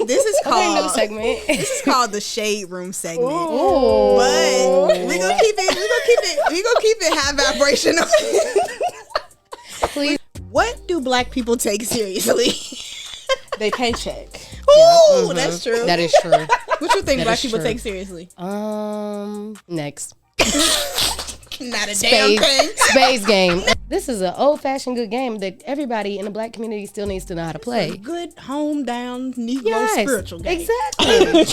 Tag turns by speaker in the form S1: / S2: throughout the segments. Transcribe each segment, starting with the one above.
S1: This is called
S2: new segment.
S1: This is called the Shade Room segment.
S2: Ooh.
S1: But we're gonna keep it high vibrational.
S2: Please.
S1: What do black people take seriously?
S3: They paycheck.
S1: Ooh, that's true.
S2: That is true.
S1: What you think
S2: That
S1: black
S2: is
S1: people
S2: true.
S1: take seriously?
S2: Next.
S1: Not a damn thing.
S2: Space game. This is an old-fashioned good game that everybody in the black community still needs to know how to play.
S1: A good home down Negro spiritual game.
S2: Exactly.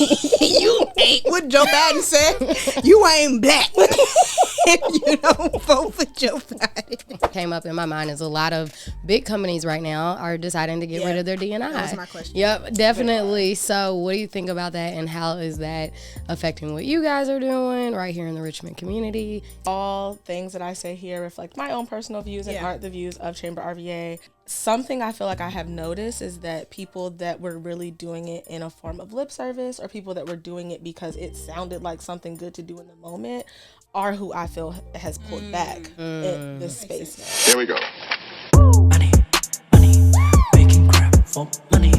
S1: You ain't what Joe Biden said. You ain't black. You don't vote for Joe Biden.
S2: Came up in my mind is a lot of big companies right now are deciding to get rid of their D&I.
S1: That was my question.
S2: Yep, definitely. So what do you think about that, and how is that affecting what you guys are doing right here in the Richmond community?
S3: All things that I say here reflect my own personal views and aren't the views of Chamber RVA. Something I feel like I have noticed is that people that were really doing it in a form of lip service, or people that were doing it because it sounded like something good to do in the moment, are who I feel has pulled back in this space now.
S4: Here we go.
S5: Money, making crap for money.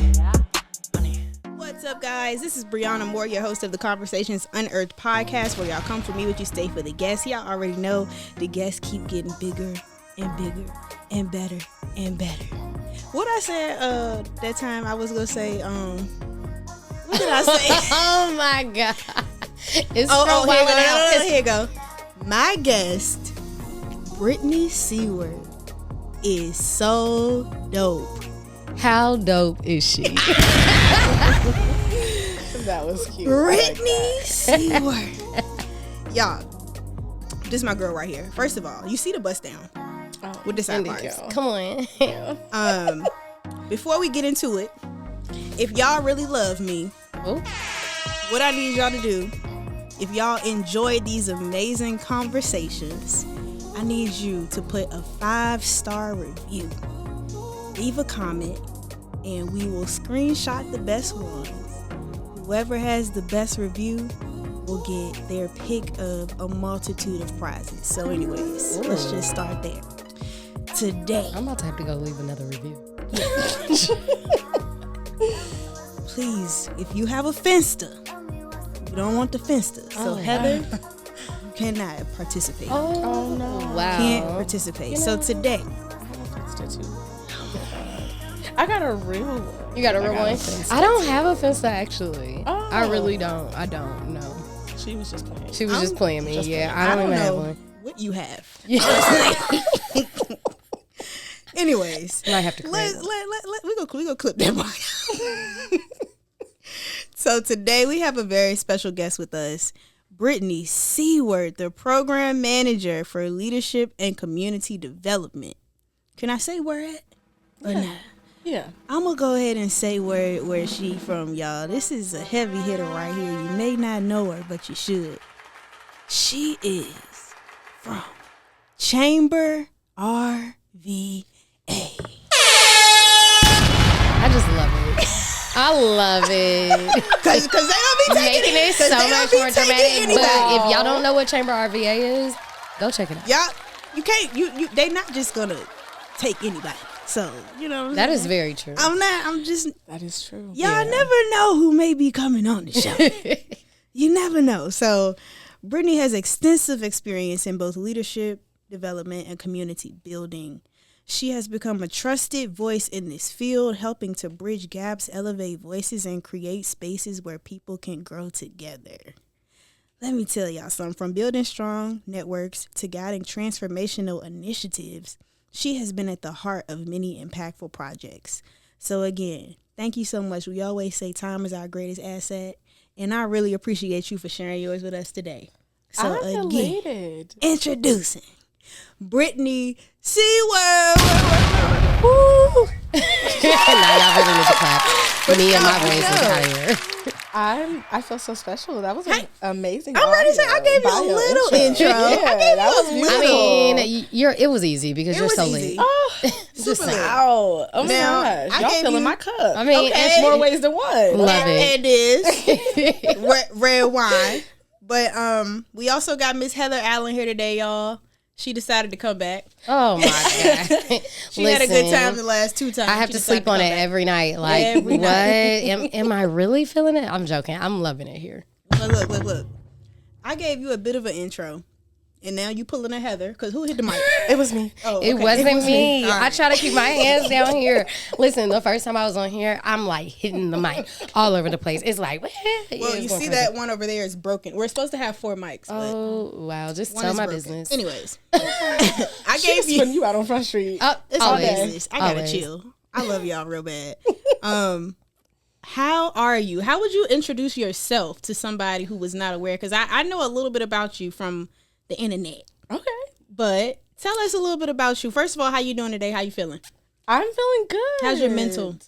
S1: What's up, guys? This is Brianna Moore, your host of the Conversations Unearthed podcast, where y'all come for me, what you stay for the guests. Y'all already know the guests keep getting bigger and bigger and better and better. What I said that time, I was gonna say, what did I say?
S2: Oh my God. It's
S1: Here you go. My guest, Brittany Seward, is so dope.
S2: How dope is she?
S3: That was cute.
S1: Brittany Seward. Y'all, this is my girl right here. First of all, you see the bust down with the side parts.
S2: Come on.
S1: Before we get into it, if y'all really love me, what I need y'all to do, if y'all enjoyed these amazing conversations, I need you to put a 5-star review. Leave a comment, and we will screenshot the best ones. Whoever has the best review will get their pick of a multitude of prizes. So anyways, let's just start there. Today,
S2: I'm about to have to go leave another review.
S1: Please, if you have a Finsta, you don't want the Finsta. So Heather, you cannot participate.
S2: Oh no! Wow,
S1: Can't participate. So today,
S3: I have a Finsta too. I got a real one.
S2: you got a real one. I don't have a Finsta actually.
S3: Oh.
S2: I really don't. I don't know.
S3: She was just playing.
S2: She was just playing me. I don't even have one.
S1: What you have.
S2: Yeah.
S1: Anyways,
S2: I have to create one.
S1: we go clip that part. So today we have a very special guest with us, Brittany Seward, the program manager for leadership and community development. Can I say where at? Or not?
S3: Yeah.
S1: I'm gonna go ahead and say where she from, y'all. This is a heavy hitter right here. You may not know her, but you should. She is from Chamber RVA.
S2: I just love it. I love it.
S1: Cause they don't be
S2: Making it so much more dramatic. But if y'all don't know what Chamber RVA is, go check it out.
S1: Y'all, you can't. You. They not just gonna take anybody. So you know. What I'm
S2: That
S1: saying?
S2: is very true.
S1: I'm just.
S3: That is true.
S1: Y'all never know who may be coming on the show. You never know. So, Brittany has extensive experience in both leadership development and community building. She has become a trusted voice in this field, helping to bridge gaps, elevate voices, and create spaces where people can grow together. Let me tell y'all something. From building strong networks to guiding transformational initiatives, she has been at the heart of many impactful projects. So again, thank you so much. We always say time is our greatest asset, and I really appreciate you for sharing yours with us today. So
S3: I'm elated.
S1: Introducing Brittany Seward. Woo!
S2: Now y'all really need to clap. Me and my voice is higher.
S3: I feel so special. That was an amazing.
S1: I'm ready to say I gave you a little intro. I gave you a little.
S2: I mean, it was easy because you're so
S1: easy.
S2: late.
S3: Oh,
S1: Super lit.
S3: wow. Oh my
S1: Now,
S3: gosh.
S1: I
S3: Y'all
S1: gave
S3: filling
S1: you-
S3: my cup.
S2: I mean,
S1: Okay.
S3: in more ways than one.
S2: Love it.
S1: It is red wine. But we also got Miss Heather Allen here today, y'all. She decided to come back.
S2: Oh my God.
S1: She had a good time the last 2 times.
S2: I have to sleep on it every night. Like,
S1: Every
S2: what? Am I really feeling it? I'm joking. I'm loving it here.
S1: But look. I gave you a bit of an intro. And now you pulling a Heather, because who hit the mic?
S3: It was me.
S1: Oh,
S2: It wasn't me.
S1: Right.
S2: I try to keep my hands down here. Listen, the first time I was on here, I'm like hitting the mic all over the place. It's like,
S1: well, you see that one over there is broken. We're supposed to have 4 mics. But
S2: oh, wow. Just
S1: one
S2: tell
S1: is
S2: my
S1: broken.
S2: Business.
S1: Anyways, I gave you.
S3: Putting you out on Front Street.
S1: It's
S2: always.
S1: all business. I gotta
S2: Always.
S1: chill. I love y'all real bad. How are you? How would you introduce yourself to somebody who was not aware? Because I know a little bit about you from the internet.
S3: Okay.
S1: But tell us a little bit about you. First of all, how you doing today? How you feeling?
S3: I'm feeling good.
S1: How's your mental?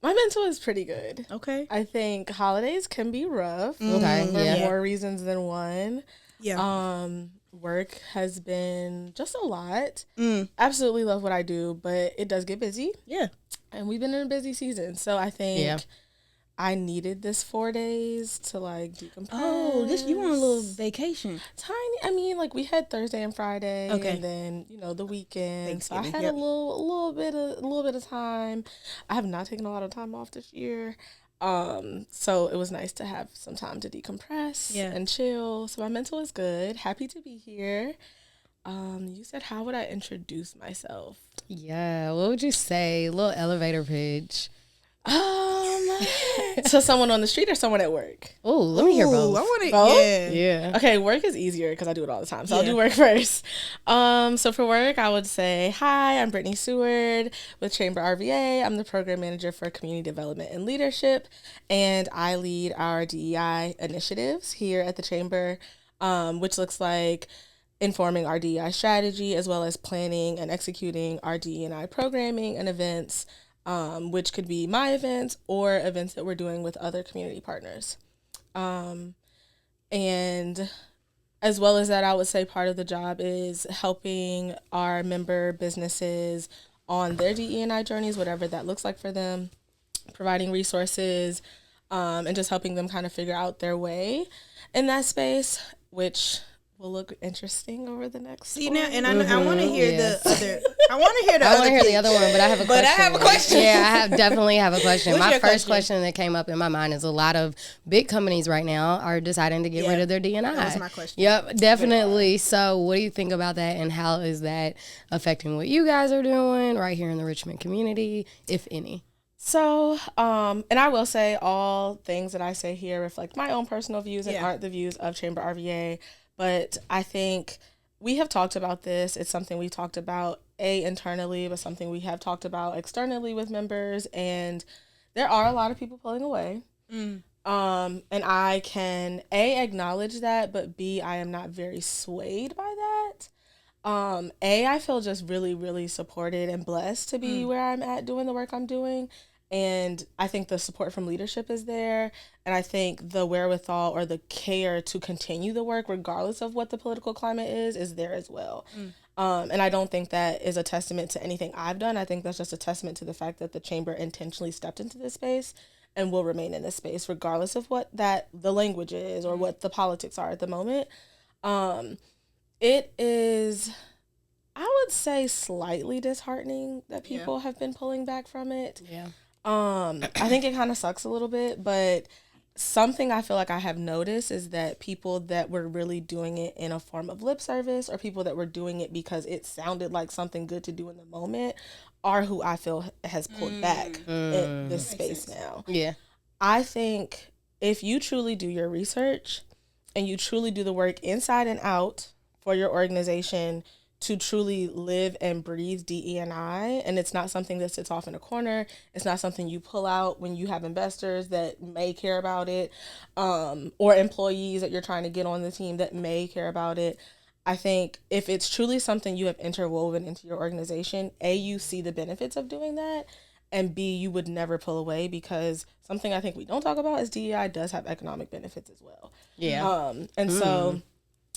S3: My mental is pretty good.
S1: Okay.
S3: I think holidays can be rough.
S2: Okay,
S3: For
S2: yeah.
S3: more reasons than one.
S1: Yeah.
S3: Work has been just a lot. Absolutely love what I do, but it does get busy.
S1: Yeah.
S3: And we've been in a busy season. So I think
S2: Yeah.
S3: I needed this 4 days to like decompress.
S1: Oh, you on a little vacation?
S3: Tiny. I mean, like we had Thursday and Friday,
S1: Okay.
S3: and then the weekend. So I
S1: Thanksgiving,
S3: had
S1: yep.
S3: a little bit of time. I have not taken a lot of time off this year, so it was nice to have some time to decompress and chill. So my mental is good. Happy to be here. You said, how would I introduce myself?
S2: Yeah. What would you say? A little elevator pitch.
S3: To someone on the street or someone at work?
S2: Oh, let me hear both.
S1: I want to.
S3: Both?
S1: Yeah.
S2: Yeah.
S3: Okay, work is easier because I do it all the time. So I'll
S1: Yeah.
S3: do work first. So for work, I would say, hi, I'm Brittany Seward with Chamber RVA. I'm the program manager for community development and leadership, and I lead our DEI initiatives here at the Chamber, which looks like informing our DEI strategy as well as planning and executing our DEI programming and events, which could be my events or events that we're doing with other community partners. And as well as that, I would say part of the job is helping our member businesses on their DE&I journeys, whatever that looks like for them, providing resources, and just helping them kind of figure out their way in that space, which will look interesting over the next.
S1: See now, and I want to hear
S2: yes.
S1: the other. I want to hear the.
S2: I
S1: other
S2: want to hear the
S1: piece.
S2: other one, but I have a question.
S1: But I have a question.
S2: Yeah, definitely have a question.
S1: What's
S2: My
S1: your
S2: first
S1: question?
S2: question that came up in my mind is a lot of big companies right now are deciding to get
S1: Yeah,
S2: rid of their D&I.
S1: that was my question.
S2: Yep, definitely. So what do you think about that, and how is that affecting what you guys are doing right here in the Richmond community, if any?
S3: So, and I will say all things that I say here reflect my own personal views and aren't the views of Chamber RVA. But I think we have talked about this. It's something we talked about, internally, but something we have talked about externally with members. And there are a lot of people pulling away. And I can, acknowledge that, but B, I am not very swayed by that. I feel just really, really supported and blessed to be where I'm at doing the work I'm doing. And I think the support from leadership is there. And I think the wherewithal or the care to continue the work, regardless of what the political climate is there as well. And I don't think that is a testament to anything I've done. I think that's just a testament to the fact that the Chamber intentionally stepped into this space and will remain in this space, regardless of what the language is or what the politics are at the moment. It is, I would say, slightly disheartening that people have been pulling back from it.
S2: Yeah.
S3: I think it kind of sucks a little bit, but something I feel like I have noticed is that people that were really doing it in a form of lip service, or people that were doing it because it sounded like something good to do in the moment, are who I feel has pulled back in this space now.
S2: Yeah.
S3: I think if you truly do your research and you truly do the work inside and out for your organization to truly live and breathe DE&I, and it's not something that sits off in a corner, it's not something you pull out when you have investors that may care about it, or employees that you're trying to get on the team that may care about it. I think if it's truly something you have interwoven into your organization, A, you see the benefits of doing that, and B, you would never pull away, because something I think we don't talk about is DEI does have economic benefits as well.
S2: Yeah.
S3: So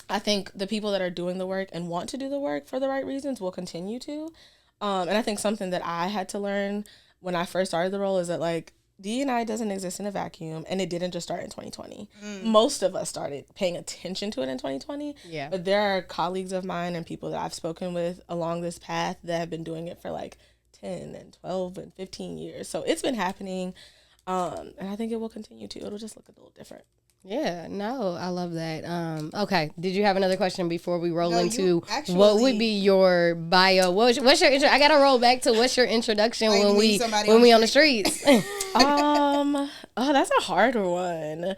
S3: I think the people that are doing the work and want to do the work for the right reasons will continue to. And I think something that I had to learn when I first started the role is that, like, D&I doesn't exist in a vacuum, and it didn't just start in 2020. Most of us started paying attention to it in 2020.
S2: Yeah.
S3: But there are colleagues of mine and people that I've spoken with along this path that have been doing it for like 10 and 12 and 15 years. So it's been happening, and I think it will continue to. It'll just look a little different.
S2: Yeah, no, I love that. Okay, did you have another question before we roll
S1: No,
S2: into
S1: actually,
S2: what would be your bio? What's your intro? I gotta roll back to what's your introduction
S1: Like,
S2: when
S1: meet somebody
S2: we
S1: on
S2: on the streets?
S3: Oh, that's a hard one.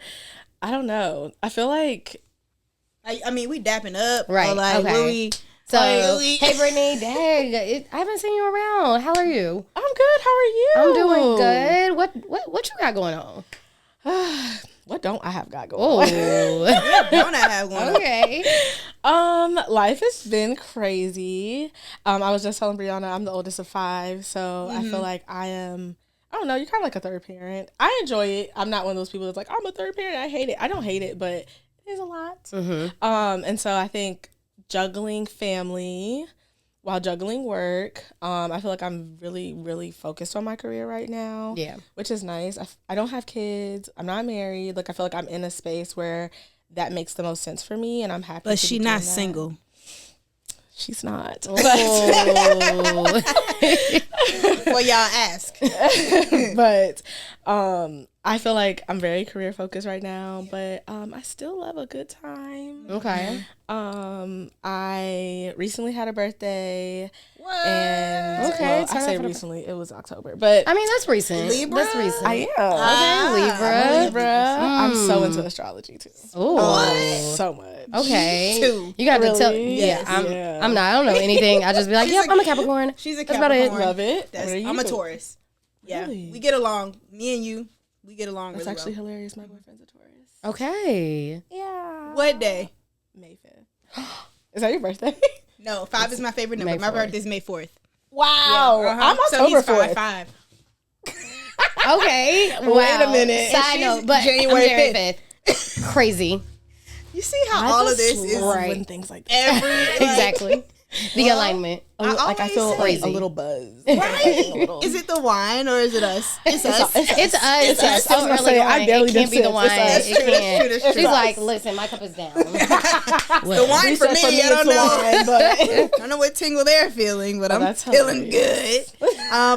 S3: I don't know. I feel like
S1: I mean, we dapping up,
S2: Right,
S1: Or like,
S2: okay.
S1: what we?
S2: So,
S1: Like,
S2: hey Brittany, dang, I haven't seen you around. How are you?
S3: I'm good. How are you?
S2: I'm doing good. What you got going on?
S3: What don't I have got going on?
S2: Oh,
S1: don't I have one?
S2: okay.
S3: Life has been crazy. I was just telling Brianna I'm the oldest of 5, so I feel like I don't know, you're kind of like a third parent. I enjoy it. I'm not one of those people that's like, I'm a third parent, I hate it. I don't hate it, but it is a lot. And so I think juggling family while juggling work, I feel like I'm really, really focused on my career right now.
S2: Yeah.
S3: Which is nice. I don't have kids. I'm not married. Like, I feel like I'm in a space where that makes the most sense for me, and I'm happy.
S1: But
S3: to
S1: she
S3: be
S1: not
S3: doing that.
S1: single.
S3: She's not.
S2: Oh.
S1: Well, y'all ask.
S3: But I feel like I'm very career focused right now, but I still love a good time.
S2: Okay.
S3: I recently had a birthday.
S1: What?
S3: And
S2: Okay,
S3: well, I
S2: turn
S3: say
S2: up for the-
S3: recently, it was October, but
S2: I mean, that's recent.
S1: Libra?
S2: That's recent.
S3: I am.
S2: Okay, Libra.
S3: I'm a Libra. I'm so into astrology too.
S2: Oh.
S3: So much.
S2: Okay.
S1: Too.
S2: You got to tell.
S3: Really?
S2: Yeah,
S3: Yes.
S2: I'm.
S3: Yeah.
S2: I'm not. I don't know anything. I just be like,
S1: She's
S2: yep,
S1: a-
S2: I'm a Capricorn.
S1: She's a
S2: That's about it.
S1: Capricorn.
S3: Love it.
S1: That's,
S3: What are you?
S1: I'm a Taurus. Yeah,
S3: Really?
S1: we get along. Me and you, we get along
S3: That's
S1: really
S3: actually
S1: well.
S3: hilarious. My boyfriend's a Taurus.
S2: Okay.
S3: Yeah.
S1: What day?
S3: May 5th. Is that your birthday?
S1: No, 5 is my favorite number.
S2: May
S1: My
S2: 4th.
S1: birthday is May 4th.
S3: Wow. I'm
S1: So
S3: October
S1: he's
S3: 4th.
S1: 5.
S2: Okay. Wow.
S3: Wait a minute.
S2: Side
S1: She's
S2: note, but
S1: January
S2: January 5th. Crazy.
S1: You see how all of this is
S2: right.
S3: when things like that.
S1: every like,
S2: Exactly. The
S1: Well,
S2: alignment.
S3: Like I feel
S1: always
S3: like
S2: say-
S3: a little buzz.
S1: Right?
S3: A little-
S1: Is it the wine or is it us? It's us.
S2: It's us.
S3: It's us.
S2: It's
S3: I was gonna
S2: so
S3: say,
S2: early
S3: I
S2: on.
S3: barely
S2: It can't
S3: did
S2: be the
S3: sip.
S2: wine.
S3: It's us.
S2: It
S1: That's true, that's
S2: can't.
S1: true, that's true.
S2: She's like, listen, my cup is down.
S1: The wine
S3: We
S1: for
S3: said
S1: me,
S3: for me
S1: I don't
S3: it's
S1: know.
S3: wine, but
S1: I don't know what tingle they're feeling, but I'm
S3: that's
S1: feeling
S3: hilarious.
S1: good.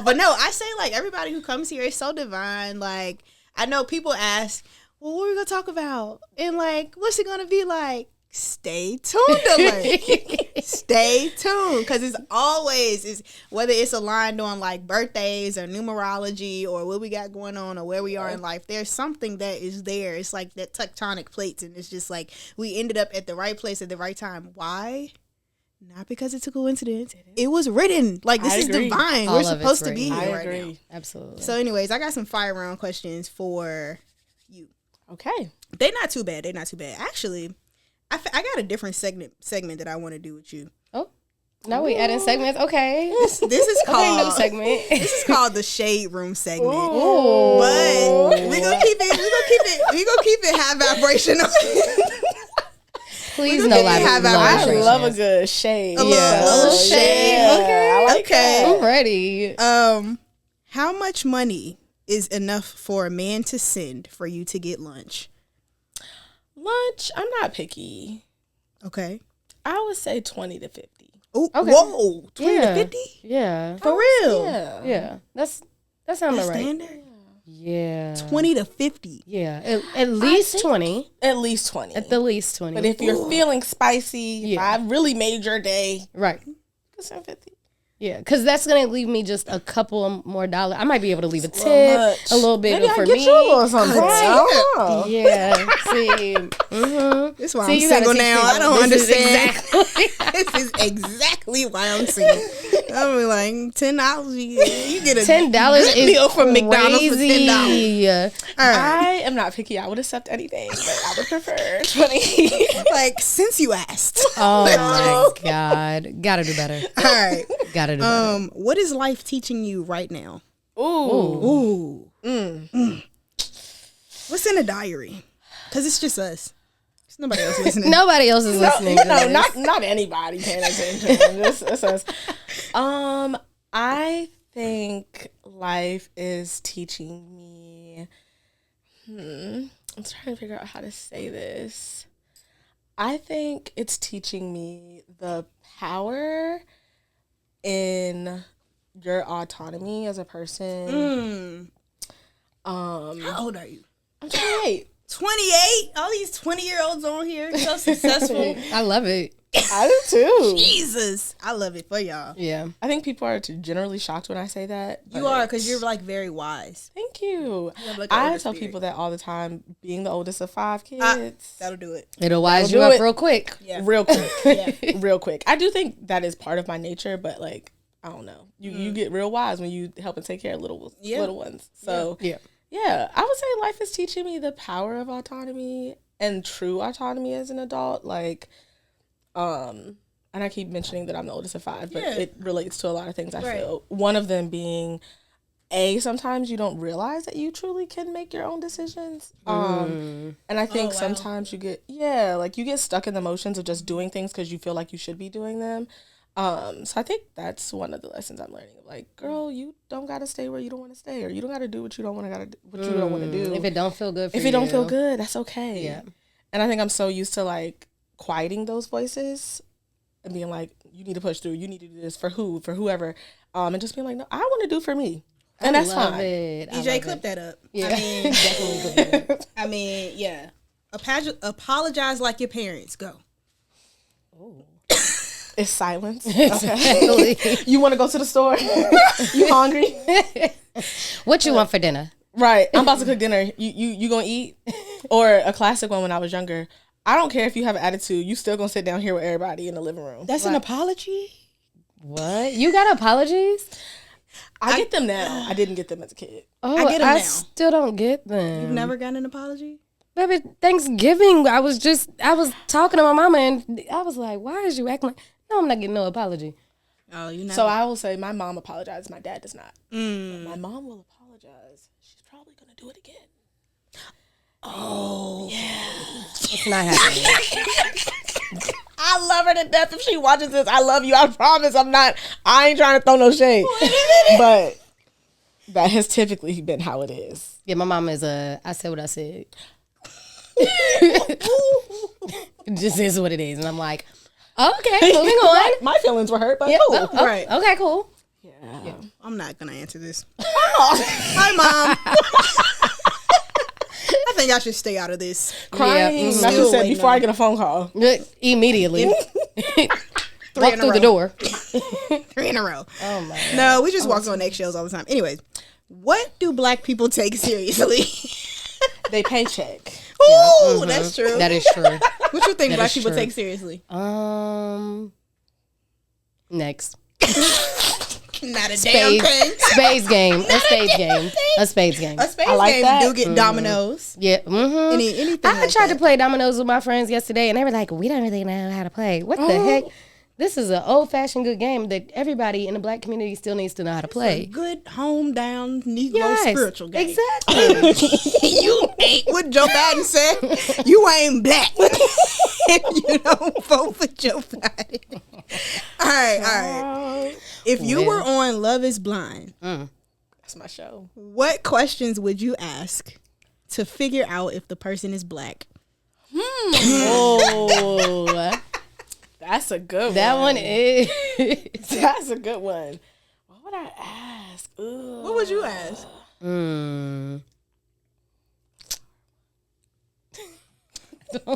S1: But no, I say like everybody who comes here is so divine. Like I know people ask, well, what are we gonna talk about? And like, what's it gonna be like? Stay tuned, alert. Stay tuned, because it's always whether it's aligned on like birthdays or numerology or what we got going on or where we are in life. There's something that is there. It's like that tectonic plates, and it's just like we ended up at the right place at the right time. Why? Not because it's a coincidence. It was written. Like this
S3: I
S1: is
S3: agree.
S1: divine.
S2: All
S1: We're
S2: of
S1: supposed
S2: it's
S1: to be
S2: written.
S1: here
S3: I
S1: right
S3: agree.
S1: now.
S2: Absolutely.
S1: So, anyways, I got some fire round questions for you.
S3: Okay.
S1: They're not too bad. Actually, I got a different segment that I want to do with you.
S2: Oh, now we adding segments. Okay.
S1: This is
S2: Okay,
S1: called
S2: new segment.
S1: This is called the Shade Room segment.
S2: Ooh.
S1: But we gonna keep it high vibrational.
S2: Please
S1: we
S2: no
S1: gonna
S2: live.
S1: have our-
S3: I
S2: illustrations.
S3: love a good shade.
S1: A little shade.
S3: Yeah,
S1: Okay,
S3: I like
S1: okay.
S2: I'm ready.
S1: How much money is enough for a man to send for you to get lunch?
S3: Lunch, I'm not picky.
S1: Okay.
S3: I would say 20 to 50.
S1: Oh,
S2: Okay.
S1: whoa, 20
S2: Yeah.
S1: to 50
S2: Yeah.
S1: for real?
S3: Yeah.
S2: Yeah. That sounds
S1: That's
S2: right.
S1: standard.
S2: Yeah.
S1: 20 to 50.
S2: Yeah. At least 20.
S3: At least 20.
S2: At the least 20.
S3: But if you're feeling spicy, if
S2: Yeah.
S3: I really made your day,
S2: right.
S3: it's 50.
S2: Yeah, because that's gonna leave me just a couple more dollars. I might be able to leave a
S3: little
S2: tip,
S3: much.
S2: a little bit
S3: Maybe I
S2: for
S3: can get
S2: me.
S3: you a little something.
S1: Right.
S3: Oh.
S2: Yeah. See. Mm-hmm.
S1: That's why
S2: See,
S1: I'm
S2: you gotta
S1: single
S2: teach
S1: now.
S2: me.
S1: I don't
S2: This is
S1: understand.
S2: exactly.
S1: This is exactly why I'm single. I'm like $10. You get a
S2: $10
S1: good
S2: is
S1: meal from McDonald's for
S2: crazy.
S1: $10. All right.
S3: I am not picky. I would accept anything, but I would prefer 20.
S1: Like since you asked.
S2: Oh my God. Gotta do better.
S1: All right.
S2: Gotta do better.
S1: What is life teaching you right now?
S3: Ooh.
S1: Ooh. What's in a diary? Because it's just us. There's nobody else listening.
S2: Nobody else is listening. to
S3: No,
S2: this.
S3: not anybody paying attention. Just us. I think life is teaching me I'm trying to figure out how to say this. I think it's teaching me the power in your autonomy as a person.
S1: How old are you?
S3: I'm 28.
S1: 28? All these 20-year-olds on here, so successful.
S2: I love it.
S3: I do too.
S1: Jesus. I love it for y'all.
S2: Yeah.
S3: I think people are generally shocked when I say that.
S1: You are, because you're like very wise.
S3: Thank you.
S1: have, like, an
S3: I
S1: older
S3: tell
S1: spirit.
S3: people that all the time, being the oldest of 5 kids.
S1: That'll do it.
S2: It'll wise you
S3: do
S2: up
S3: it.
S2: real quick.
S1: Yeah.
S3: Real quick.
S1: Yeah.
S3: Real quick. I do think that is part of my nature, but like, I don't know. You get real wise when you help and take care of little ones. So yeah, I would say life is teaching me the power of autonomy and true autonomy as an adult. Like, and I keep mentioning that I'm the oldest of 5, but it relates to a lot of things I feel. One of them being, sometimes you don't realize that you truly can make your own decisions. And I think sometimes you get stuck in the motions of just doing things because you feel like you should be doing them. So I think that's one of the lessons I'm learning. Like, girl, you don't gotta stay where you don't want to stay, or you don't gotta do what you don't want to do.
S2: If it don't feel good for you.
S3: If it don't feel good, that's okay.
S2: Yeah.
S3: And I think I'm so used to like quieting those voices and being like, you need to push through, you need to do this for whoever. And just being like, no, I want to do for me. And that's fine.
S1: EJ, clip that up.
S2: Yeah.
S1: I mean, definitely clip that up. I mean, yeah. Apologize like your parents. Go.
S2: Oh.
S3: It's silence. Okay. You want to go to the store? You hungry?
S2: What you want for dinner?
S3: Right. I'm about to cook dinner. You gonna eat? Or a classic one when I was younger. I don't care if you have an attitude. You still gonna sit down here with everybody in the living room.
S1: That's an apology?
S2: What? You got apologies?
S3: I get them now. I didn't get them as a kid.
S2: Oh,
S1: I get 'em now.
S2: still don't get them.
S1: You've never gotten an apology?
S2: Baby, Thanksgiving, I was talking to my mama and I was like, why is you acting like, no, I'm not getting no apology.
S1: Oh, you never.
S3: So I will say my mom apologized. My dad does not. My mom will apologize. She's probably going to do it again.
S1: Oh.
S3: Yeah.
S2: It's not happening.
S3: I love her to death if she watches this. I love you. I promise I ain't trying to throw no shade. But that has typically been how it is.
S2: Yeah, my mom is I said what I said. It just is what it is. And I'm like, okay, moving on.
S3: My feelings were hurt, but
S2: Yeah,
S3: cool.
S1: Right.
S2: Okay, cool.
S3: Yeah.
S1: I'm not going to answer this. Hi, Mom. I think I should stay out of this.
S3: Crying.
S2: Yeah,
S3: Like you said, before I get a phone call.
S2: Immediately. Walk
S1: in a
S2: through the
S1: row.
S2: door.
S1: 3 in a row.
S2: Oh, my God.
S1: No, we just walk on eggshells all the time. Anyways, what do black people take seriously?
S3: They paycheck.
S1: Ooh, that's true.
S2: That is true.
S1: What you think
S2: That
S1: black
S2: is
S1: people
S2: true.
S1: take seriously?
S2: Next.
S1: Not a damn thing.
S2: Spades game. A spades game. A spades game.
S1: A space
S3: I like
S1: game
S3: that.
S1: do get dominoes.
S2: Yeah. Mm-hmm.
S1: Anything
S2: I
S1: like
S2: tried
S1: that.
S2: to play dominoes with my friends yesterday, and they were like, "We don't really know how to play. What the heck? This is an old-fashioned good game that everybody in the black community still needs to know how to play."
S1: Good home down Negro spiritual game.
S2: Exactly.
S1: You ain't what Joe Biden said. You ain't black. If you don't vote for Joe Biden. All right. If you were on Love is Blind,
S3: That's my show.
S1: what questions would you ask to figure out if the person is black?
S2: Oh,
S3: That's a good one.
S2: that one is.
S3: That's a good one. What would I ask? Ooh.
S1: What would you ask?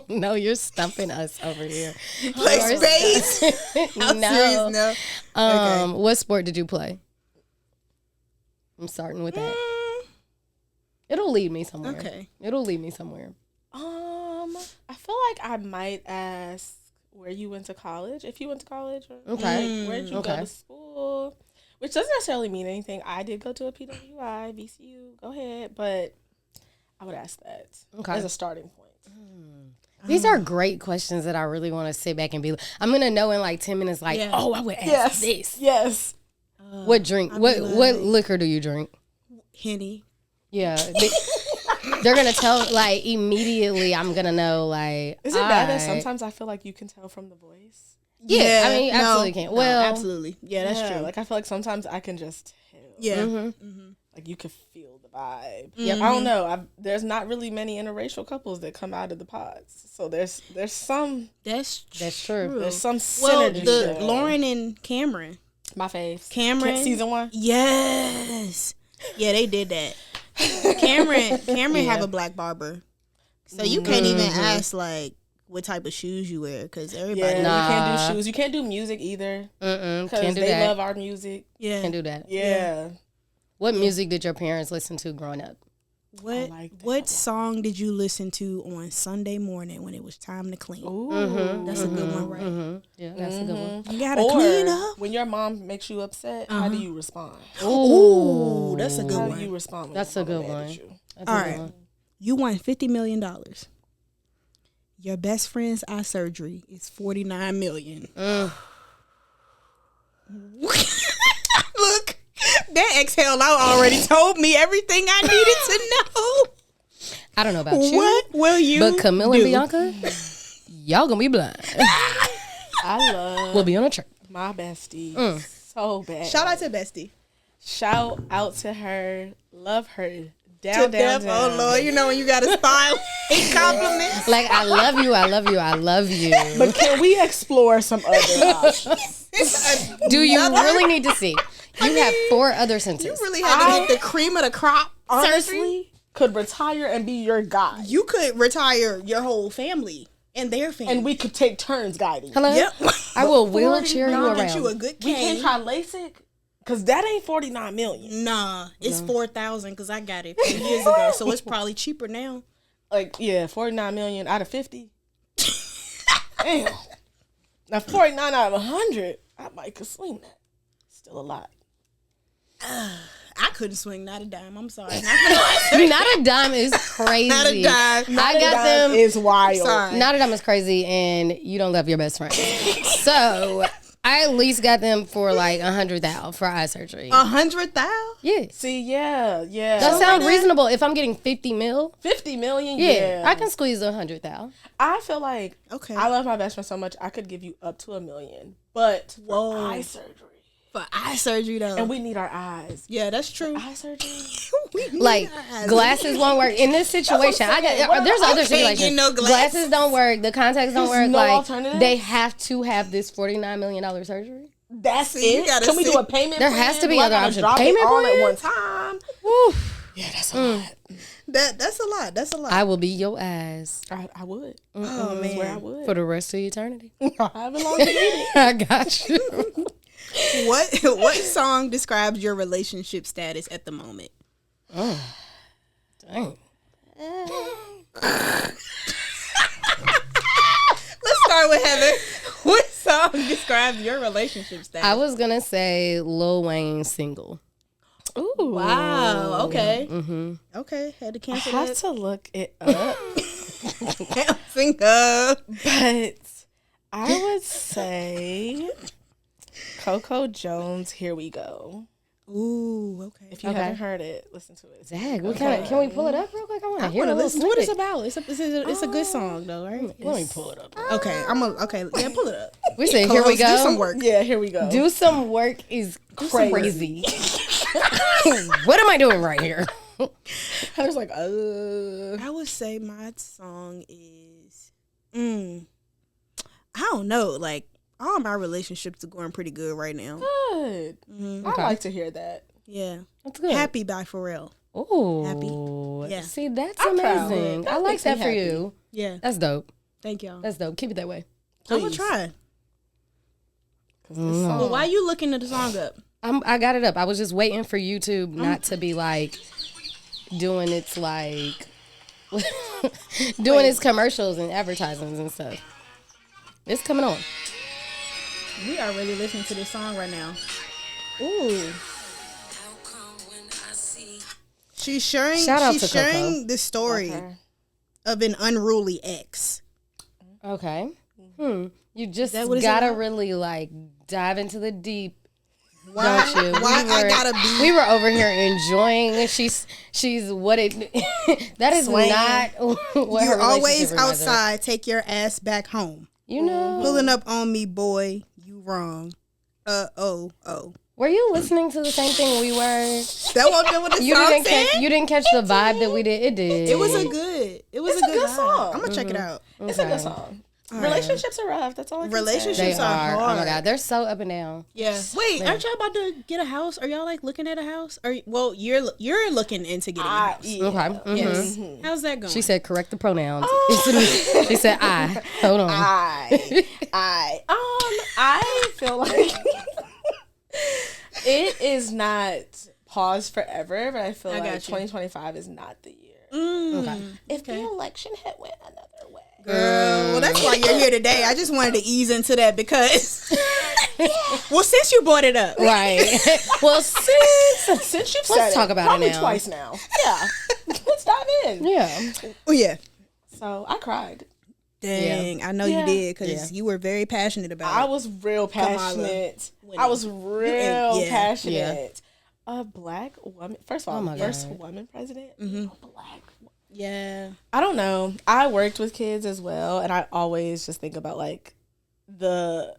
S2: No, you're stumping us over here.
S1: Play spades? How
S2: No.
S1: serious? No. Okay.
S2: What sport did you play? I'm starting with that. It'll lead me somewhere.
S1: Okay.
S2: It'll lead me somewhere.
S3: I feel like I might ask where you went to college, if you went to college, or
S2: Okay.
S3: where did you go to school, which doesn't necessarily mean anything. I did go to a PWI, VCU, go ahead, but I would ask that as a starting point.
S2: These are great questions that I really want to sit back and be like, I'm going to know in like 10 minutes, like, oh, I would ask this.
S3: Yes.
S2: What drink? What liquor do you drink?
S1: Henny.
S2: Yeah. They're going to tell, like, immediately I'm going to know, like.
S3: Is it bad that sometimes I feel like you can tell from the voice?
S2: Yeah, I mean, you absolutely can. Well,
S1: absolutely. Yeah, that's true.
S3: Like, I feel like sometimes I can just tell.
S1: Yeah.
S3: Like, you could feel the vibe.
S2: Yep.
S3: I don't know. There's not really many interracial couples that come out of the pods. So there's some.
S1: That's
S2: true.
S3: There's some
S1: Well,
S3: synergy.
S1: the Lauren and Cameron.
S3: My faves.
S1: Cameron.
S3: Season 1?
S1: Yes. Yeah, they did that. Cameron have a black barber. So you can't even ask, like, what type of shoes you wear, because everybody...
S3: You can't do shoes. You can't do music either.
S2: Can't do
S3: they
S2: that.
S3: love our music.
S1: Yeah.
S2: Can't do that.
S3: Yeah.
S2: What music did your parents listen to growing up?
S1: What song did you listen to on Sunday morning when it was time to clean?
S3: Ooh.
S1: That's a good one, right?
S2: Yeah, that's a good one.
S1: You gotta clean up.
S3: When your mom makes you upset, how do you respond?
S1: Ooh, that's a good
S3: How
S1: one.
S3: do you respond when
S2: That's
S3: your
S2: a
S3: mama
S2: good
S3: mad
S2: one.
S3: at you?
S2: That's
S1: All
S2: a good
S1: right.
S2: one.
S1: You won $50 million. Your best friend's eye surgery is $49 million. Look, that exhale out already told me everything I needed to know.
S2: I don't know about you.
S1: What will you
S2: But Camille
S1: do?
S2: and Bianca, y'all gonna be blind.
S3: I love
S2: We'll be on a trip.
S3: my bestie so bad.
S1: Shout out to Bestie.
S3: Shout out to her. Love her.
S1: To
S3: Down, down,
S1: death.
S3: down.
S1: Oh, Lord. You know when you got to style compliments.
S2: Like, I love you, I love you, I love you.
S3: But can we explore some other options?
S2: Do you really need to see? You have 4 other senses.
S1: You really had to get the cream of the crop surgery.
S3: Honestly, could retire and be your guide.
S1: You could retire your whole family and their family.
S3: And we could take turns guiding.
S2: Hello?
S1: Yep.
S2: I will wheelchair you
S1: I'll get you a
S2: around.
S1: good
S3: We
S1: cane.
S3: can't try LASIK? Because that ain't 49 million.
S1: Nah, it's 4,000 because I got it 4 years ago, so it's probably cheaper now.
S3: Like, yeah, 49 million out of 50. Damn. Now, 49 out of 100, I might could swing that. Still a lot.
S1: I couldn't swing not a dime. I'm sorry.
S2: Not a dime is crazy.
S1: Not a dime.
S2: I got them.
S3: Is wild.
S1: Sorry.
S2: Not a dime is crazy, and you don't love your best friend. So I at least got them for like $100,000 for eye surgery.
S1: 100,000?
S2: Yeah,
S3: See, yeah.
S2: that sounds reasonable. If I'm getting 50 mil,
S3: 50 million,
S2: yeah, I can squeeze 100,000.
S3: I feel like
S1: Okay.
S3: I love my best friend so much, I could give you up to $1 million. But for eye surgery.
S1: For eye surgery, though.
S3: And we need our eyes.
S1: Yeah, that's true.
S3: Eye surgery?
S1: We need
S2: Like
S1: eyes.
S2: glasses won't work in this situation. There's other
S1: can't get
S2: situations.
S1: no glasses.
S2: Glasses don't work. The contacts don't
S3: There's
S2: work.
S3: no
S2: Like
S3: alternative?
S2: they have to have this $49 million surgery.
S3: That's
S1: you
S3: it?
S1: gotta
S3: Can we
S1: see.
S3: do a payment
S2: There
S3: plan?
S2: has to be
S3: Do I
S2: other
S3: gotta
S2: options.
S3: drop
S2: Payment
S3: it all
S2: plan?
S3: at one time?
S2: Woo.
S3: Yeah, that's a lot.
S1: That's a lot. That's a lot.
S2: I will be your ass
S3: I would.
S1: oh,
S3: That's where I
S1: man.
S3: would.
S2: for the rest of eternity.
S3: I haven't long to eat it.
S2: I got you.
S1: What song describes your relationship status at the moment?
S2: Dang.
S1: Let's start with Heather. What song describes your relationship status?
S2: I was gonna say Lil Wayne single.
S3: Ooh.
S1: Wow. Okay. Okay. Had to
S3: I
S1: cancel
S3: have
S1: that.
S3: to look it up.
S1: Think up.
S3: But I would say Coco Jones, Here We Go.
S1: Ooh. Okay.
S3: If you
S2: Okay.
S3: haven't heard it, listen to it.
S2: Zach, what kind of? Can we pull it up real quick? I want to hear a little
S1: Listen to what it's
S2: snippet.
S1: about. It's a good song though, right?
S2: Let me pull it up.
S1: Okay. Okay. Yeah, pull it up.
S2: We said here we
S1: Co-host,
S2: go.
S1: Do some work.
S3: Yeah, Here We Go.
S2: Do some work is crazy. What am I doing right here?
S3: I was like,
S1: I would say my song is, I don't know. Like all my relationships are going pretty good right now.
S3: good. I like to hear that.
S1: Yeah.
S2: That's good.
S1: Happy by Pharrell.
S2: Oh,
S1: Happy. Yeah.
S2: See, that's
S3: I'm proud.
S2: amazing.
S3: That
S2: I like
S3: makes me
S2: that for
S3: happy.
S2: you.
S1: Yeah.
S2: That's dope.
S1: Thank y'all.
S2: That's dope. Keep it that way.
S1: I'm gonna
S3: Please.
S1: try.
S3: 'Cause this song-
S1: Well, why you looking at the song up?
S2: I got it up. I was just waiting for YouTube not to be like doing its like doing its commercials and advertisements and stuff. It's coming on.
S1: We are really listening to this song right now. Ooh. She's sharing.
S2: Shout out
S1: she's
S2: to
S1: sharing
S2: Coco.
S1: the story
S3: Okay.
S1: of an unruly ex.
S2: Okay. You just
S1: that what it's
S2: gotta
S1: about?
S2: really like dive into the deep.
S1: Why?
S2: Don't you?
S1: Why
S2: We
S1: I
S2: were-
S1: gotta be?
S2: We were over here enjoying. She's what it. That is
S3: Swaying.
S2: not what her
S1: You're always
S2: relationship reminds her of.
S1: outside. Take your ass back home.
S2: You know.
S1: Pulling up on me, boy. You wrong. Oh.
S2: Were you listening to the same thing we were?
S1: That wasn't what the
S2: You
S1: song
S2: didn't
S1: said?
S2: catch. You didn't catch the vibe that we did. It did.
S1: It was a good vibe.
S3: song.
S1: I'm gonna check it out.
S3: It's a good song. Relationships are rough. That's all I can
S1: Relationships
S3: say.
S2: They
S1: are
S2: are.
S1: hard.
S2: Oh my god, they're so up and down.
S1: Yeah. Wait, aren't y'all about to get a house? Are y'all like looking at a house? Or you're looking into getting a house.
S3: Yeah.
S2: Okay. Mm-hmm.
S1: Yes. How's that going?
S2: She said, correct the pronouns. She said, I. Hold on.
S3: I feel like it is not paused forever, but I feel like 2025 is not the year.
S2: Okay.
S3: If the election had went another way.
S1: Girl, well, that's why you're here today. I just wanted to ease into that because, well, since you brought it up,
S2: Right. Well,
S3: Since you've said
S2: let's talk
S3: it,
S2: about it
S3: probably
S2: now.
S3: twice now. Yeah. Let's dive in.
S2: Yeah.
S1: oh yeah,
S3: So I cried.
S1: dang, I know you did because you were very passionate about
S3: I
S1: it.
S3: was real passionate.
S1: winning.
S3: I was real
S1: Yeah.
S3: passionate. A black woman. First of all,
S2: Oh my
S3: first
S2: God.
S3: woman president. A black woman.
S1: Yeah,
S3: I don't know. I worked with kids as well, and I always just think about like the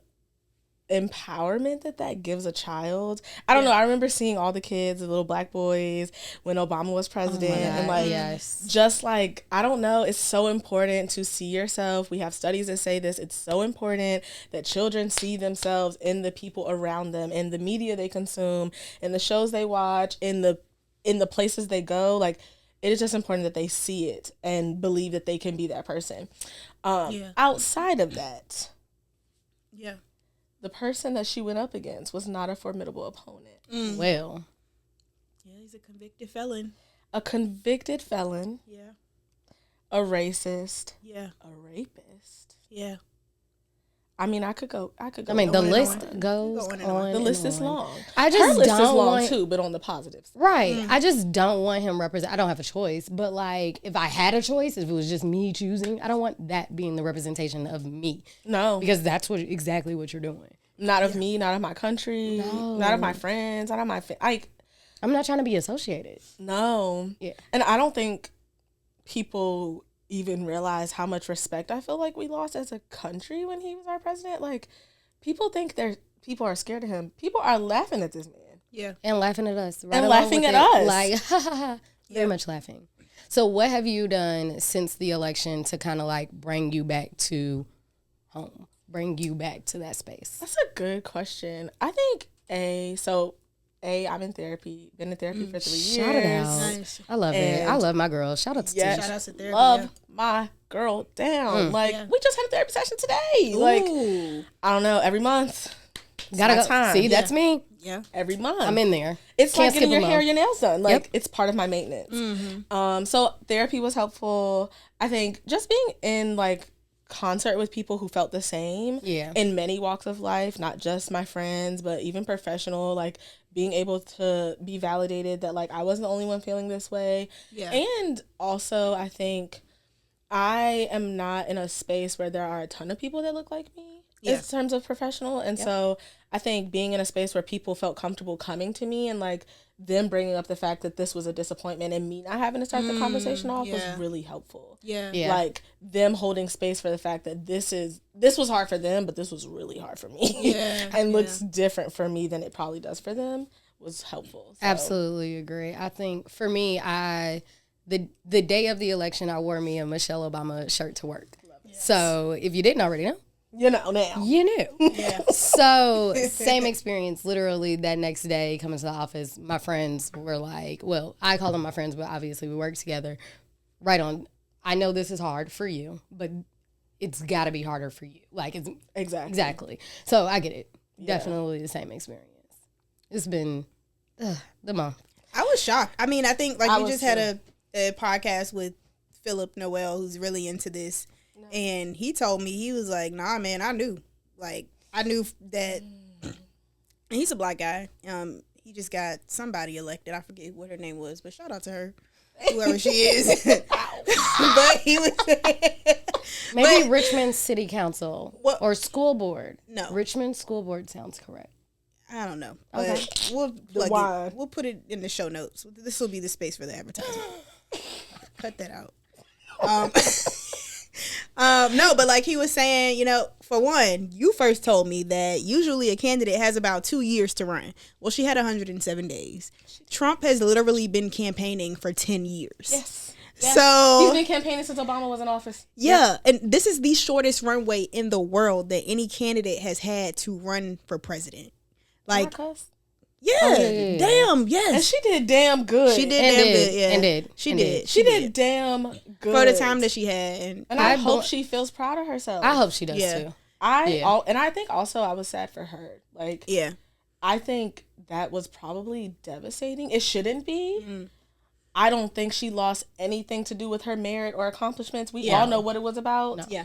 S3: empowerment that gives a child. I don't know. I remember seeing all the kids, the little black boys, when Obama was president, and like
S2: yes.
S3: just like, I don't know, it's so important to see yourself. We have studies that say this. It's so important that children see themselves in the people around them, in the media they consume, in the shows they watch, in the places they go. Like, it is just important that they see it and believe that they can be that person. Outside of that,
S1: yeah.
S3: the person that she went up against was not a formidable opponent.
S2: Well.
S1: Yeah, he's a convicted felon.
S3: A convicted felon,
S1: Yeah,
S3: a racist,
S1: yeah,
S3: a rapist.
S1: yeah.
S3: I mean, I could go.
S2: I mean, the
S3: on and
S2: list
S3: on.
S2: goes
S1: on and
S2: on.
S1: on.
S3: The list
S2: and
S3: is
S2: on.
S3: long.
S2: I just
S3: Her list is
S2: don't
S3: long
S2: want,
S3: too, but on the positives.
S2: Right. I just don't want him represent. I don't have a choice, but like, if I had a choice, if it was just me choosing, I don't want that being the representation of me,
S3: No,
S2: because that's exactly what you're doing.
S3: not of me, not of my country, not of my friends, not of my like.
S2: I'm not trying to be associated.
S3: No.
S2: Yeah.
S3: And I don't think people even realize how much respect I feel like we lost as a country when he was our president. Like, people think people are scared of him. People are laughing at this man.
S1: Yeah.
S2: And laughing at us. Right
S3: And
S2: along
S3: laughing
S2: with
S3: at
S2: it.
S3: us.
S2: Like, ha ha ha. Very much laughing. So what have you done since the election to kind of like bring you back to home? Bring you back to that space?
S3: That's a good question. I think I'm in therapy. Been in therapy for 3 years.
S2: Shout it out.
S1: Nice.
S2: I love it.
S3: And
S2: I love my girl. Shout out to
S3: yes,
S2: Tisha.
S1: Shout out to therapy.
S3: love my girl down. Like, we just had a therapy session today. Like,
S1: Ooh.
S3: I don't know, every month.
S2: Gotta
S3: my
S2: go.
S3: time.
S2: See, that's me.
S1: Yeah.
S3: Every month.
S2: I'm in there.
S3: It's
S2: Can't
S3: like getting
S2: skip
S3: your
S2: a
S3: hair,
S2: month.
S3: your nails done. Like,
S2: Yep.
S3: it's part of my maintenance. So therapy was helpful. I think just being in like concert with people who felt the same.
S2: Yeah.
S3: In many walks of life, not just my friends, but even professional, like being able to be validated that like I wasn't the only one feeling this way.
S1: Yeah.
S3: And also I think I am not in a space where there are a ton of people that look like me in terms of professional. And so I think being in a space where people felt comfortable coming to me and like them bringing up the fact that this was a disappointment and me not having to start the conversation off was really helpful.
S1: Yeah.
S2: Yeah.
S3: Like them holding space for the fact that this was hard for them, but this was really hard for me.
S1: Yeah.
S3: And looks different for me than it probably does for them was helpful. So.
S2: Absolutely agree. I think for me, the day of the election, I wore me a Michelle Obama shirt to work. So if you didn't already know,
S3: You know now.
S2: you knew. Yeah. So same experience. Literally that next day coming to the office, my friends were like, well, I call them my friends, but obviously we work together. Right on. I know this is hard for you, but it's got to be harder for you. Like, it's exactly. So I get it. Definitely the same experience. It's been the month.
S1: I was shocked. I mean, I think like
S3: I
S1: you
S3: was
S1: just had a podcast with Philip Noel, who's really into this. And he told me, he was like, nah, man, I knew. Like, I knew that. And he's a black guy. He just got somebody elected. I forget what her name was, but shout out to her, whoever she is. But he was.
S2: Maybe Richmond City Council
S1: What?
S2: or school board.
S1: No.
S2: Richmond School Board sounds correct.
S1: I don't know. But
S2: Okay.
S1: we'll plug
S3: wine.
S1: it. We'll put it in the show notes. This will be the space for the advertisement. Cut that out. No, but like he was saying, you know, for one, you first told me that usually a candidate has about 2 years to run. Well, she had 107 days. Trump has literally been campaigning for 10 years.
S3: Yes.
S1: So
S3: he's been campaigning since Obama was in office.
S1: Yeah, and this is the shortest runway in the world that any candidate has had to run for president. Like, yeah, damn, yes.
S3: And she did damn good.
S1: She did damn good, yeah.
S2: And did.
S1: She did.
S3: She did damn good.
S1: For the time that she had.
S3: And I hope she feels proud of herself.
S2: I hope she does too.
S3: And I think also I was sad for her. Like,
S1: yeah.
S3: I think that was probably devastating. It shouldn't be. Mm-hmm. I don't think she lost anything to do with her merit or accomplishments. We all know what it was about.
S2: No.
S1: Yeah.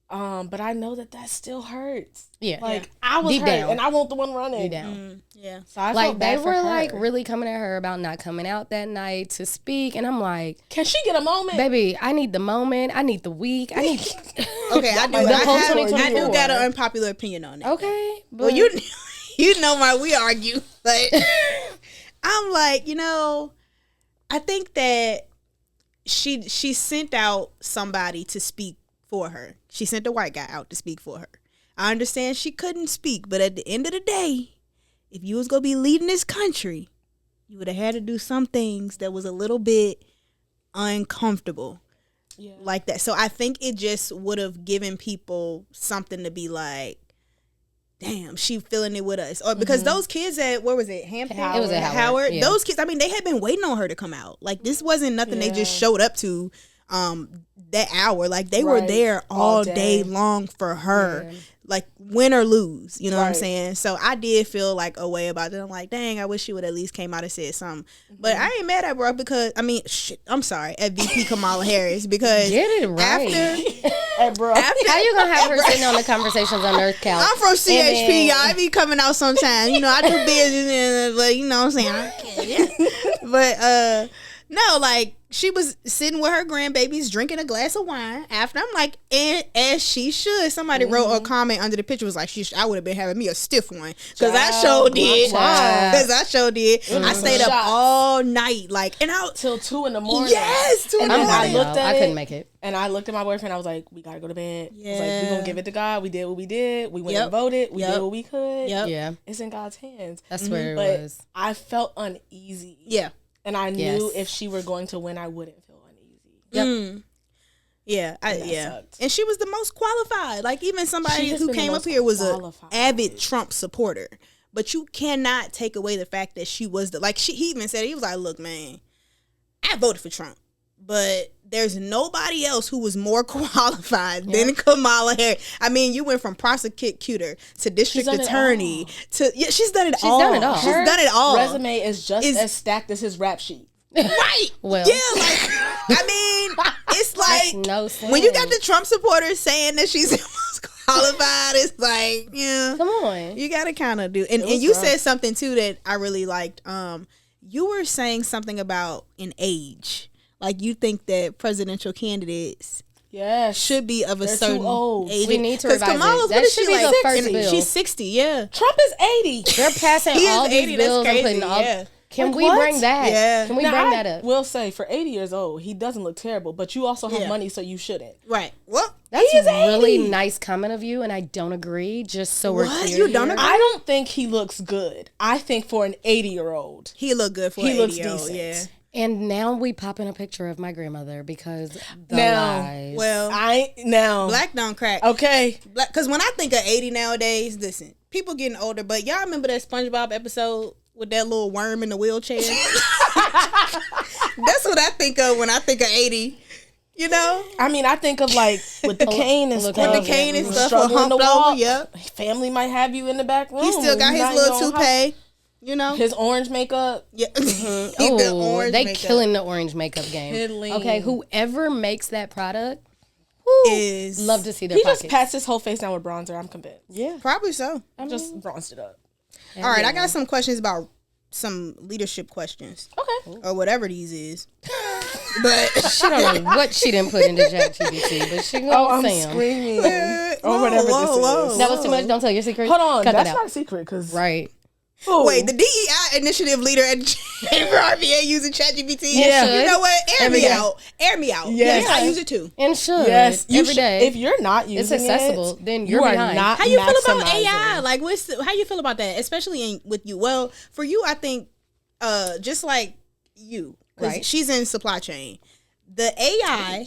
S3: But I know that still hurts.
S2: Yeah.
S3: Like, I was
S2: deep
S3: hurt,
S2: down.
S3: and I want the one running.
S2: Deep down.
S1: Yeah.
S3: So I
S2: like,
S3: felt bad
S2: they
S3: for
S2: were
S3: her.
S2: like really coming at her about not coming out that night to speak, and I'm like,
S3: can she get a moment?
S2: Baby, I need the moment. I need the week. I need
S1: okay, I do got an unpopular opinion on that.
S2: Okay. But
S1: well, you know why we argue. Like, I'm like, I think that she sent out somebody to speak for her. She sent a white guy out to speak for her. I understand she couldn't speak, but at the end of the day, if you was going to be leading this country, you would have had to do some things that was a little bit uncomfortable. Yeah. Like that. So I think it just would have given people something to be like, damn, she feeling it with us. Or because those kids at, where was it? Hampton?
S2: It was at
S1: Howard.
S2: Yeah.
S1: Those kids, I mean, they had been waiting on her to come out. Like, this wasn't nothing they just showed up to that hour. Like, they were there all day long for her. Yeah. Like, win or lose, you know what I'm saying? So I did feel like a way about it. I'm like, dang, I wish she would at least came out and said something. But I ain't mad at her because, I'm sorry, at VP Kamala Harris, because
S2: get it right.
S1: After
S2: how you gonna have her sitting on the Conversations on Earth couch?
S1: I'm from CHP, y'all. I be coming out sometimes. I do business, but you know what I'm saying? I can't. But no, like, she was sitting with her grandbabies drinking a glass of wine after. I'm like, and as she should. Somebody wrote a comment under the picture, was like, I would have been having me a stiff one. Because I sure did. I stayed up all night. Like, and out
S3: till 2 a.m.
S1: Yes, 2 a.m.
S3: I looked at
S2: I couldn't make it.
S3: And I looked at my boyfriend. I was like, we got to go to bed. Yeah. I was like, we're going to give it to God. We did what we did. We went and voted. We did what we could.
S1: Yep.
S2: Yeah.
S3: It's in God's hands.
S2: That's where it was.
S3: I felt uneasy.
S1: Yeah.
S3: And I knew if she were going to win, I wouldn't feel uneasy.
S1: Yep. Mm. Yeah,
S3: sucked.
S1: And she was the most qualified. Like, even somebody who came up here was an avid Trump supporter. But you cannot take away the fact that she was he even said, he was like, look, man, I voted for Trump, but there's nobody else who was more qualified than Kamala Harris. I mean, you went from prosecutor to district attorney to she's done it all.
S2: She's done it all.
S1: She's done it all.
S3: Resume is just as stacked as his rap sheet.
S1: Right.
S2: Well,
S1: yeah, like, I mean, it's like
S2: no sense.
S1: When you got the Trump supporters saying that she's the most qualified, it's like,
S2: come on,
S1: you gotta kind of do. And you said something too that I really liked. You were saying something about an age, like you think that presidential candidaats should be of a certain age.
S2: We need to revise
S1: Kamala's,
S2: it. That should be the first bill.
S1: She's 60. Yeah,
S3: Trump is 80.
S2: They're passing all these
S1: 80,
S2: bills
S1: that's crazy,
S2: and putting all.
S1: Yeah.
S2: Can we bring that?
S1: Yeah.
S2: Can we bring that up?
S3: Will say for 80 years old, he doesn't look terrible, but you also have money, so you shouldn't.
S1: Right. Well,
S2: that's a really nice comment of you, and I don't agree. Just so we're clear,
S1: you don't agree?
S3: I don't think he looks good. I think for an 80-year-old,
S1: he look good for.
S3: He
S1: an
S3: looks
S1: 80-year-old,
S3: decent.
S1: Yeah.
S2: And now we pop in a picture of my grandmother because the lies.
S1: Well, black don't crack.
S3: Okay,
S1: because when I think of 80 nowadays, listen, people getting older. But y'all remember that SpongeBob episode with that little worm in the wheelchair? That's what I think of when I think of 80. You know?
S3: I mean, I think of like with the cane and stuff.
S1: With the cane and stuff,
S3: struggling to
S1: humped
S3: walk.
S1: over. Yep.
S3: Family might have you in the back room.
S1: He still got his little toupee. You know,
S3: his orange makeup.
S1: Yeah.
S2: Oh, they killing the orange makeup game.
S3: Killing.
S2: Okay, whoever makes that product
S1: is
S2: love to see their
S3: he
S2: pockets.
S3: just pats his whole face down with bronzer. I'm convinced.
S2: Yeah,
S1: probably so.
S3: I'm just bronzed it up.
S1: All right, I got some questions about some leadership questions.
S3: Okay,
S1: or whatever these is. But
S2: she don't know what she didn't put into ChatGPT, but she gonna say them.
S3: Screaming. Or whatever this is.
S2: That was too much. Don't tell your secret.
S3: Hold on,
S2: Cut
S3: that's
S2: that out.
S3: not a secret because
S2: Right.
S1: Wait, the DEI initiative leader at Chamber RVA using ChatGPT.
S3: Yeah.
S1: You know what? Air me out.
S3: Yes.
S1: Yes, I use it too.
S2: And should.
S3: Yes,
S2: Every day.
S3: If you're not using
S2: it's accessible,
S3: it,
S2: then you're
S3: you are
S2: behind.
S3: not
S1: How you feel about
S3: maximizing.
S1: AI? Like, how you feel about that, especially with you? Well, for you, I think, just like you, because
S2: Right.
S1: she's in supply chain. The AI,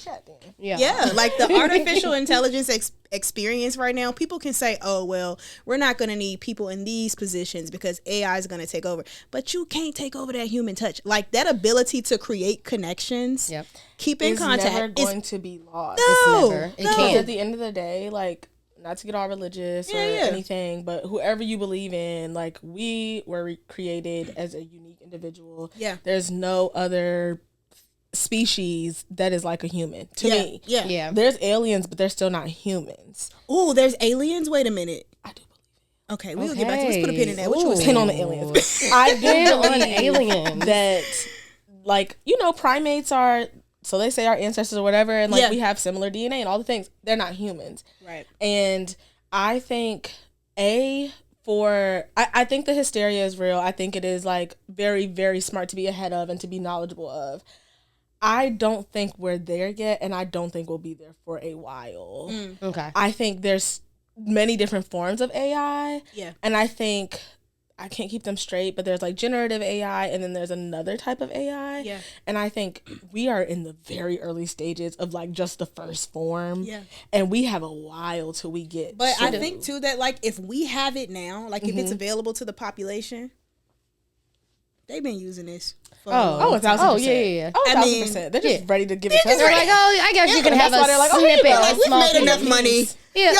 S2: Yeah.
S1: like the artificial intelligence experience right now, people can say, oh, well, we're not going to need people in these positions because AI is going to take over. But you can't take over that human touch. Like that ability to create connections,
S2: Yep.
S1: keep in
S3: It's
S1: contact.
S3: never going to be lost.
S1: No,
S2: never. It
S3: Because
S2: can't.
S3: at the end of the day, like, not to get all religious or
S1: Yeah.
S3: anything, but whoever you believe in, like, we were created as a unique individual.
S1: Yeah.
S3: There's no other species that is like a human to me.
S1: Yeah.
S2: Yeah.
S3: There's aliens, but they're still not humans.
S1: Ooh, there's aliens. Wait a minute.
S3: I do believe
S1: Okay, we'll get back to. Let's put a pin in that. What you was
S3: pin
S1: saying?
S3: on the aliens. I do
S2: Pin on
S3: believe
S2: aliens.
S3: that, like, primates are, so they say our ancestors or whatever, and like
S1: Yeah.
S3: we have similar DNA and all the things. They're not humans.
S1: Right.
S3: And I think I think the hysteria is real. I think it is like very, very smart to be ahead of and to be knowledgeable of. I don't think we're there yet, and I don't think we'll be there for a while.
S2: Okay.
S3: I think there's many different forms of AI.
S1: Yeah.
S3: And I think I can't keep them straight, but there's like generative AI and then there's another type of AI.
S1: Yeah.
S3: And I think we are in the very early stages of like just the first form.
S1: Yeah.
S3: And we have a while till we get
S1: But I
S3: to-
S1: think too that like if we have it now, like if it's available to the population, they've been using this. For
S3: Oh, 1,000%.
S2: Oh, yeah.
S3: Oh,
S1: I
S3: 1,000%. They're just
S2: yeah.
S3: ready to give it to us.
S2: They're like, oh, I guess you can have
S3: that's
S2: a
S3: why they're like, oh, here you
S2: snippet,
S3: go.
S2: a
S1: like, we've
S2: small
S1: made
S2: piece.
S1: enough money.
S2: Yeah.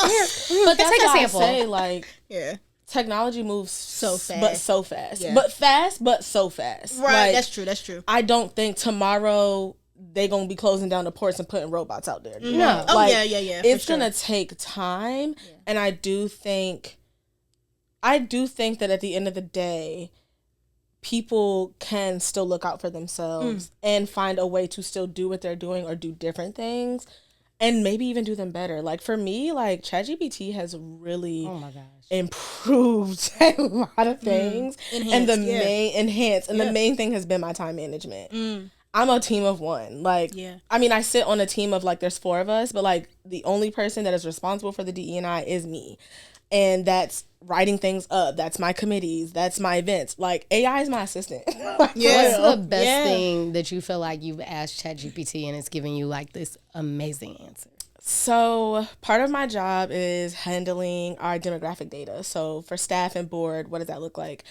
S3: But that's
S2: Take a
S3: why
S2: sample.
S3: I say like
S1: Yeah.
S3: technology moves
S1: So fast.
S3: but so fast.
S1: Yeah.
S3: But fast, but so fast.
S1: Right.
S3: Like,
S1: That's true.
S3: I don't think tomorrow they gonna be closing down the ports and putting robots out there.
S2: No.
S1: Oh,
S3: Like,
S1: yeah.
S3: It's
S1: for sure.
S3: gonna take time, and I do think that at the end of the day, people can still look out for themselves and find a way to still do what they're doing or do different things, and maybe even do them better. Like for me, like ChatGPT has really
S2: Oh my gosh.
S3: improved a lot of things, and the
S1: Enhanced, yeah.
S3: the main thing has been my time management. I'm a team of one. Like,
S1: Yeah.
S3: I mean, I sit on a team of like, there's 4 of us, but like the only person that is responsible for the DE&I is me. And that's writing things up. That's my committees. That's my events. Like AI is my assistant. Like,
S1: Yeah.
S2: What's the best
S1: Yeah.
S2: thing that you feel like you've asked ChatGPT and it's giving you like this amazing answer?
S3: So part of my job is handling our demographic data. So for staff and board, what does that look like?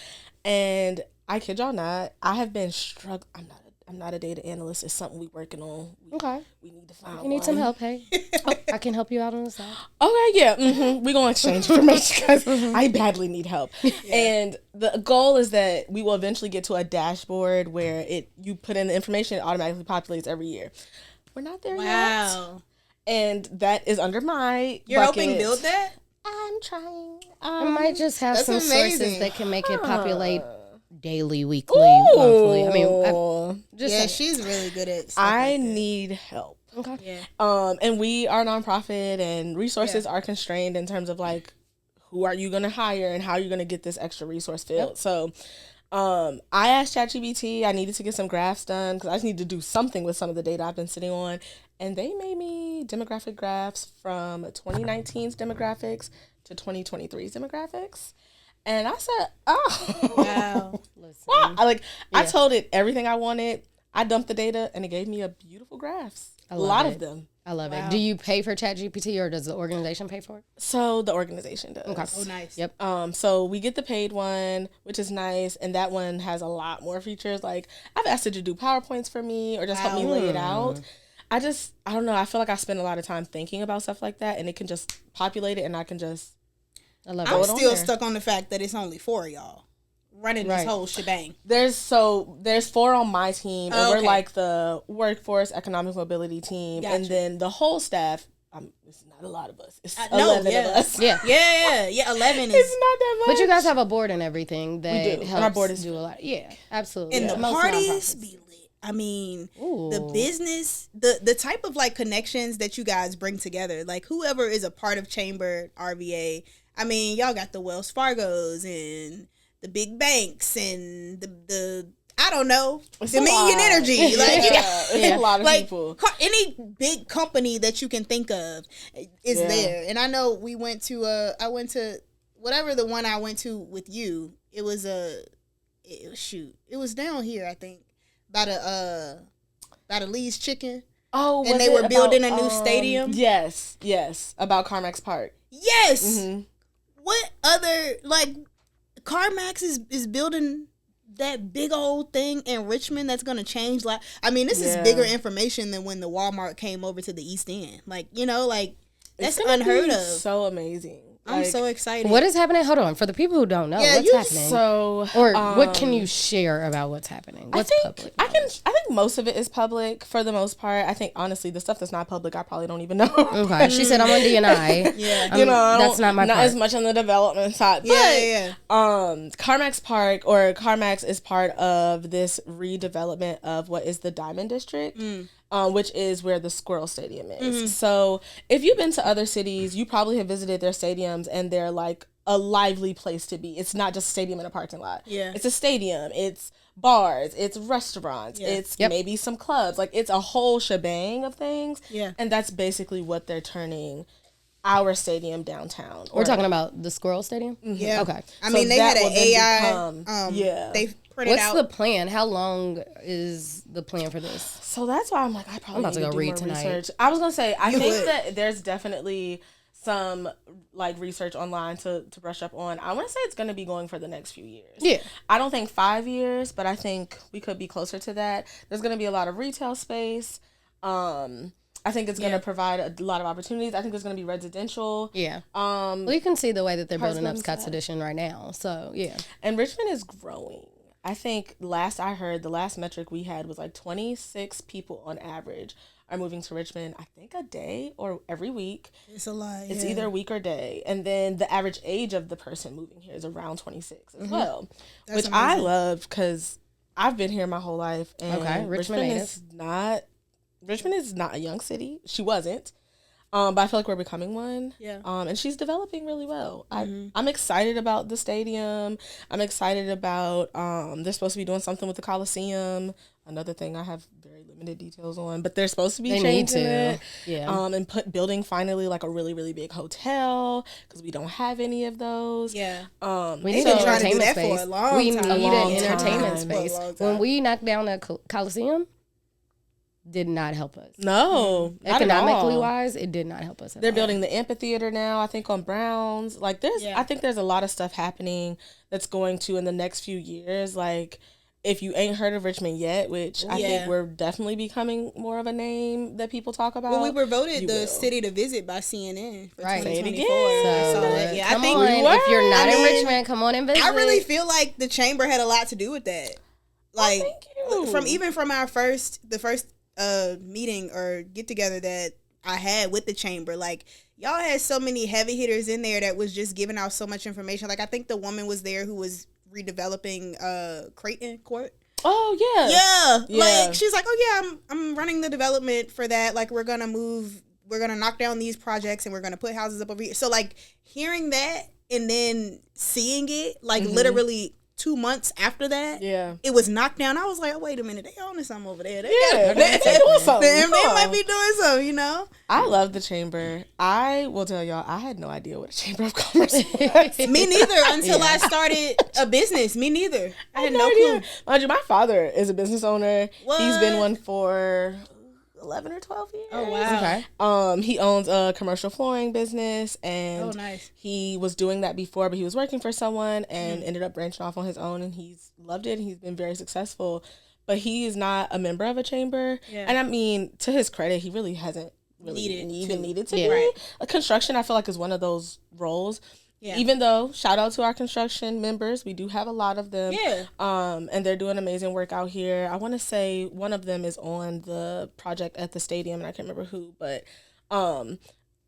S3: And I kid y'all not, I have been struggling. I'm not a data analyst. It's something we're working on.
S2: Okay.
S3: We need to find
S2: You need some
S3: one.
S2: help, hey? I can help you out on the side.
S3: Okay, yeah. We're going to exchange information because I badly need help. And the goal is that we will eventually get to a dashboard where you put in the information, it automatically populates every year. We're not there yet.
S1: Wow.
S3: And that is under my
S1: You're
S3: bucket.
S1: helping build that?
S3: I'm trying.
S2: I might just have
S1: that's
S2: some
S1: amazing.
S2: sources that can make it populate daily, weekly, monthly. I mean,
S1: Yeah, she's really good at stuff
S3: I
S1: like that.
S3: need help.
S2: okay.
S1: Yeah.
S3: And we are nonprofit, and resources are constrained in terms of like, who are you going to hire and how you're going to get this extra resource filled. So, I asked ChatGPT. I needed to get some graphs done because I just need to do something with some of the data I've been sitting on, and they made me demographic graphs from 2019's demographics to 2023's demographics. And I said, oh,
S1: Wow.
S3: wow. I told it everything I wanted. I dumped the data and it gave me a beautiful graphs. A
S2: love
S3: lot
S2: it.
S3: of them.
S2: I love it. Do you pay for ChatGPT or does the organization pay for it?
S3: So the organization does.
S2: Okay.
S1: Oh, nice.
S2: Yep.
S3: So we get the paid one, which is nice, and that one has a lot more features. Like I've asked it to do PowerPoints for me or just help me lay it out. I don't know. I feel like I spend a lot of time thinking about stuff like that, and it can just populate it, and I can just.
S2: I love
S1: I'm
S2: it.
S1: still
S3: there.
S1: stuck on the fact that it's only 4 of y'all running this
S2: Right.
S1: whole shebang.
S3: There's 4 on my team, and
S1: Oh,
S3: we're
S1: okay.
S3: like the workforce economic mobility team, and
S1: Gotcha.
S3: then the whole staff. It's not a lot of us. It's
S1: No,
S3: 11
S1: yeah.
S3: of us.
S2: Yeah.
S1: Yeah. 11
S3: It's
S1: is.
S3: not that much.
S2: But you guys have a board and everything that
S3: do. And
S2: helps
S3: our board is
S2: do a lot. Yeah, absolutely.
S1: And the
S2: Most
S1: parties
S2: nonprofits.
S1: be lit. I mean,
S2: Ooh.
S1: the business, the type of like connections that you guys bring together, like whoever is a part of Chamber RVA. I mean, y'all got the Wells Fargos and the big banks and the I don't know,
S3: It's
S1: Dominion Energy. Like,
S3: it's a lot of
S1: like
S3: people.
S1: Any big company that you can think of is there. And I know I went to whatever the one I went to with you. It was it was down here, I think, by the Lee's Chicken.
S3: Oh,
S1: and they were building a new stadium.
S3: Yes, about Carmax Park.
S1: Yes.
S3: Mm-hmm.
S1: What other, like, CarMax is building that big old thing in Richmond that's gonna change. Like, I mean, this is bigger information than when the Walmart came over to the East End. Like, you know, like, that's unheard of.
S3: So amazing.
S1: I'm so excited.
S2: What is happening? Hold on. For the people who don't know, what's happening? What can you share about what's happening? What's public?
S3: I think most of it is public for the most part. I think, honestly, the stuff that's not public, I probably don't even know.
S2: Okay. She said I'm on D&I.
S3: Yeah.
S2: That's not my
S3: not
S2: part.
S3: as much on the development side. But, Carmax Park, or CarMax, is part of this redevelopment of what is the Diamond District. Which is where the Squirrel Stadium is. Mm-hmm. So if you've been to other cities, you probably have visited their stadiums, and they're like a lively place to be. It's not just a stadium in a parking lot. Yeah. It's a stadium. It's bars. It's restaurants. Yeah. It's maybe some clubs. Like, it's a whole shebang of things. Yeah. And that's basically what they're turning our stadium downtown.
S2: We're talking about the Squirrel Stadium?
S1: Mm-hmm. Yeah.
S2: Okay.
S1: I mean, they had an AI. They printed
S2: What's
S1: out.
S2: the plan? How long is the plan for this?
S3: So that's why I'm like, I'm about to go read
S2: tonight.
S3: Research. I was gonna say, I think that there's definitely some like research online to brush up on. I want to say it's gonna be going for the next few years. Yeah. I don't think 5 years, but I think we could be closer to that. There's gonna be a lot of retail space. I think it's going to provide a lot of opportunities. I think there's going to be residential. Yeah.
S2: Well, you can see the way that they're building up Scott's Addition right now. So, yeah.
S3: And Richmond is growing. I think last I heard, the last metric we had was like 26 people on average are moving to Richmond, I think a day or every week.
S1: It's a lot.
S3: It's either a week or day. And then the average age of the person moving here is around 26 as well. That's which amazing. I love, because I've been here my whole life. And Richmond is not a young city. She wasn't. But I feel like we're becoming one. Yeah. And she's developing really well. I'm excited about the stadium. I'm excited about, they're supposed to be doing something with the Coliseum. Another thing I have very limited details on, but they're supposed to be changing it. Yeah. And building finally like a really, really big hotel, because we don't have any of those. Yeah.
S2: We need an entertainment space. We need an entertainment space. When we knocked down the Coliseum, did not help us.
S3: No.
S2: Economically wise, it did not help us.
S3: They're building the amphitheater now, I think, on Browns. Like, I think there's a lot of stuff happening that's going to, in the next few years, like, if you ain't heard of Richmond yet, which I think we're definitely becoming more of a name that people talk about.
S1: Well, we were voted the city to visit by CNN for 2024.
S2: So, I think if you're not in Richmond, come on and visit.
S1: I really feel like the chamber had a lot to do with that. Like, from our first meeting or get together that I had with the chamber, like, y'all had so many heavy hitters in there that was just giving out so much information. Like, I think the woman was there who was redeveloping Creighton Court.
S3: Oh
S1: yeah. Like, she's like, oh yeah, I'm running the development for that. Like, we're gonna knock down these projects and we're gonna put houses up over here. So, like, hearing that and then seeing it, like, literally 2 months after that, it was knocked down. I was like, oh, wait a minute, they own something over there. They doing something. They might be doing something, you know?
S3: I love the chamber. I will tell y'all, I had no idea what a chamber of commerce was.
S1: Me neither, until I started a business. Me neither. I had no clue.
S3: Mind you, my father is a business owner. What? He's been one for 11 or 12 years.
S1: Oh, wow.
S3: Okay. He owns a commercial flooring business, and he was doing that before, but he was working for someone and ended up branching off on his own, and he's loved it. He's been very successful, but he is not a member of a chamber. Yeah. And I mean, to his credit, he really hasn't needed to be. Right. Construction, I feel like, is one of those roles. Yeah. Even though, shout out to our construction members, we do have a lot of them. Yeah. And they're doing amazing work out here. I want to say one of them is on the project at the stadium, and I can't remember who, but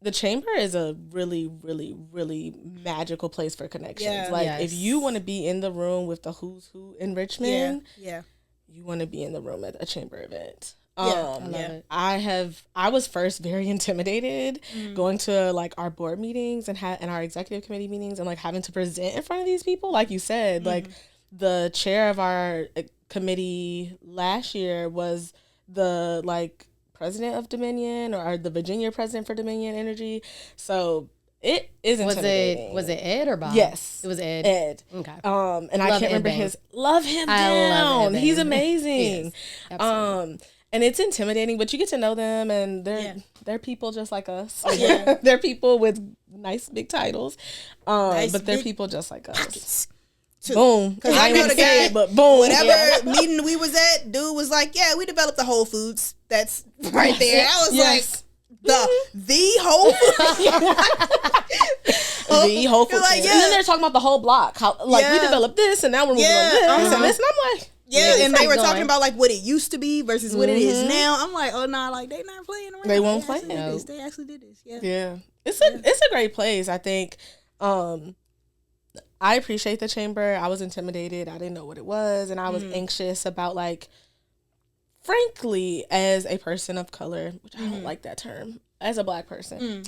S3: the chamber is a really, really, really magical place for connections. Yeah. Like, if you want to be in the room with the who's who in Richmond, you want to be in the room at a chamber event.
S2: I love it.
S3: I was first very intimidated going to like our board meetings and our executive committee meetings and like having to present in front of these people. Like you said, like the chair of our committee last year was the like president of Dominion or the Virginia president for Dominion Energy. So it is intimidating.
S2: Was it Ed or Bob?
S3: Yes.
S2: It was Ed.
S3: Ed.
S2: Okay.
S3: And I can't remember his. Love him down. He's amazing.
S2: Yes,
S3: and it's intimidating, but you get to know them, and they're people just like us.
S1: Oh, yeah.
S3: They're people with nice big titles, but they're
S1: big
S3: people just like us.
S1: pockets.
S3: Boom.
S1: Because
S3: I
S1: I
S3: ain't
S1: know
S3: gonna
S1: the
S3: say
S1: guy,
S3: it, but boom.
S1: whatever meeting we was at, dude was like, yeah, we developed the Whole Foods. That's right there. I was like, the Whole Foods.
S3: The Whole Foods.
S1: Like,
S3: And then they're talking about the whole block. How like we developed this, and now we're moving on this and this. And I'm like,
S1: and they were talking about like what it used to be versus what it is now. I'm like, oh nah, like they not playing around.
S3: They won't play.
S1: They actually did this.
S3: Yeah. It's a great place. I think. I appreciate the chamber. I was intimidated. I didn't know what it was, and I was anxious about like. Frankly, as a person of color, which I don't like that term, as a Black person,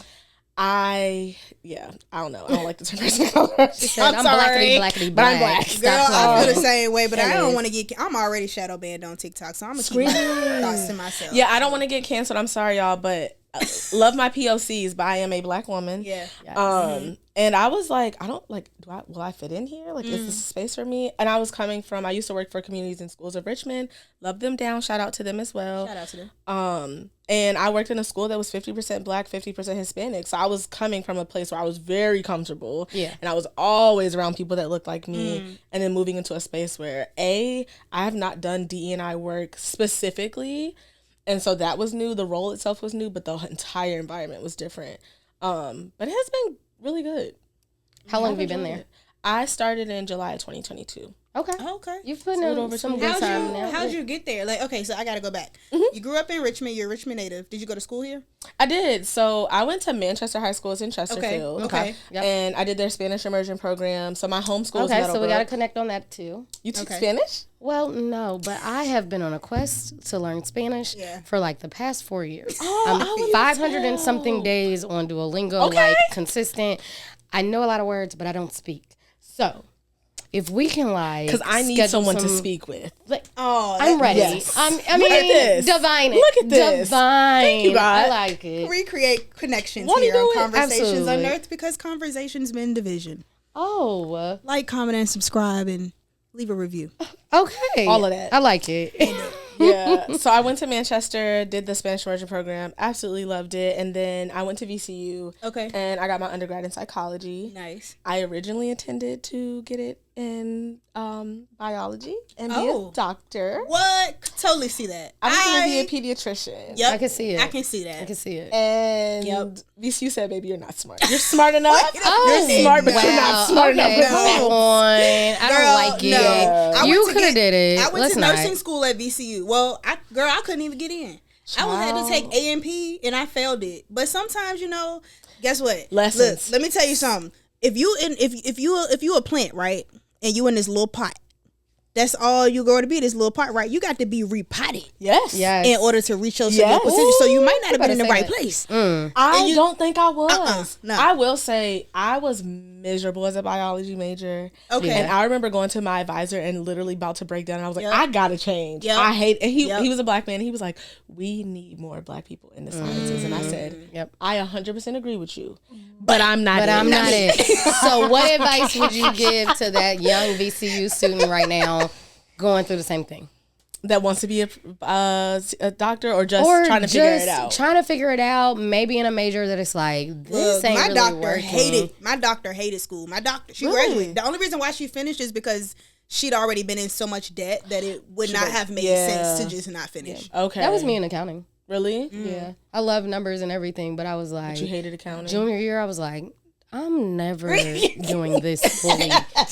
S3: I don't know. I don't like the term person of color.
S2: I'm sorry, blackity,
S3: but I'm Black.
S1: Girl, I feel the same way, but I don't want to get. I'm already shadow banned on TikTok, so I'm gonna keep my thoughts to myself.
S3: Yeah, I don't want to get canceled. I'm sorry, y'all, but love my POCs, but I am a Black woman.
S1: Yeah.
S3: And I was like, I don't like. Will I fit in here? Like, is this a space for me? And I was coming from. I used to work for Communities and Schools of Richmond. Love them down. Shout out to them as well.
S1: Shout out to them.
S3: And I worked in a school that was 50% Black, 50% Hispanic. So I was coming from a place where I was very comfortable.
S2: Yeah.
S3: And I was always around people that looked like me. And then moving into a space where I have not done DE&I work specifically. And so that was new. The role itself was new, but the entire environment was different. But it has been really good.
S2: How long have you been there?
S3: It. I started in July of 2022.
S2: Okay. You've put in
S3: over
S2: some
S3: some
S2: good time now.
S1: How'd you get there? Like, okay, so I gotta go back. You grew up in Richmond. You're a Richmond native. Did you go to school here?
S3: I did. So I went to Manchester High School. It's in Chesterfield.
S1: Okay.
S2: Yep.
S3: And I did their Spanish immersion program. So my home school was Meadowbrook.
S2: So we got to connect on that too.
S3: You took Spanish?
S2: Well, no, but I have been on a quest to learn Spanish for like the past 4 years. I'm 500 and something days on Duolingo, like consistent. I know a lot of words, but I don't speak. So if we can like,
S3: because I need someone to speak with.
S2: Like, I'm ready.
S3: Yes.
S2: I
S3: Look
S2: mean,
S3: at this.
S2: divine it.
S3: Look at this.
S2: Divine.
S3: Thank you, God.
S2: I like it.
S1: Recreate connections
S3: Wanna
S1: here
S3: do
S1: on
S3: it?
S1: Conversations
S2: Absolutely.
S1: Unearthed, because conversations been division.
S2: Oh.
S1: Like, comment, and subscribe, and leave a review.
S2: Okay.
S3: All of that.
S2: I like it.
S3: Yeah. So I went to Manchester, did the Spanish immersion program, absolutely loved it. And then I went to VCU.
S1: Okay.
S3: And I got my undergrad in psychology.
S1: Nice.
S3: I originally intended to get it in biology and be a doctor.
S1: What? Totally see that.
S3: I was going to be a pediatrician.
S1: Yep.
S2: I can see it.
S1: I can see that.
S2: I can see it.
S3: And VCU said, baby, you're not smart. You're smart enough.
S2: Oh,
S3: You're smart, but you're not smart enough.
S2: Come on. I don't like it.
S1: No.
S2: You could have did it.
S1: I went
S2: Let's
S1: to
S2: not.
S1: nursing school at VCU. Well, I couldn't even get in. I had to take A&P and I failed it. But sometimes, guess what?
S3: Lessons.
S1: Look, let me tell you something. If you a plant, right, and you in this little pot, that's all you're going to be, this little pot, right? You got to be repotted.
S3: Yes.
S1: In order to reach your potential. So you might not have been in the right place.
S3: I don't think I was.
S1: No.
S3: I will say I was miserable as a biology major.
S1: Okay.
S3: And I remember going to my advisor and literally about to break down. And I was like, I gotta change. I hate. And he was a Black man. And he was like, we need more Black people in the sciences. And I said, I 100% agree with you, but I'm not.
S2: But I'm not it. So what advice would you give to that young VCU student right now going through the same thing?
S3: That wants to be a doctor or trying to figure it out?
S2: Trying to figure it out, maybe in a major that it's like, this ain't really working.
S1: My doctor hated school. My doctor, she graduated. The only reason why she finished is because she'd already been in so much debt that it would not have made sense to just not finish.
S3: Yeah. Okay.
S2: That was me in accounting.
S3: Really?
S2: Yeah. I love numbers and everything, but I was like,
S3: but you hated accounting?
S2: Junior year, I was like, I'm never doing this fully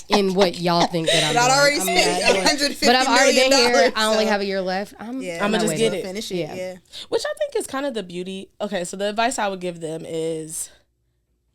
S2: in what y'all think that I'm doing.
S1: I'd already spent $150
S2: But I've already been here.
S1: million,
S2: I only have a year left. I'm
S3: gonna just get it.
S1: Finish it. Yeah.
S3: Which I think is kind of the beauty. Okay, so the advice I would give them is,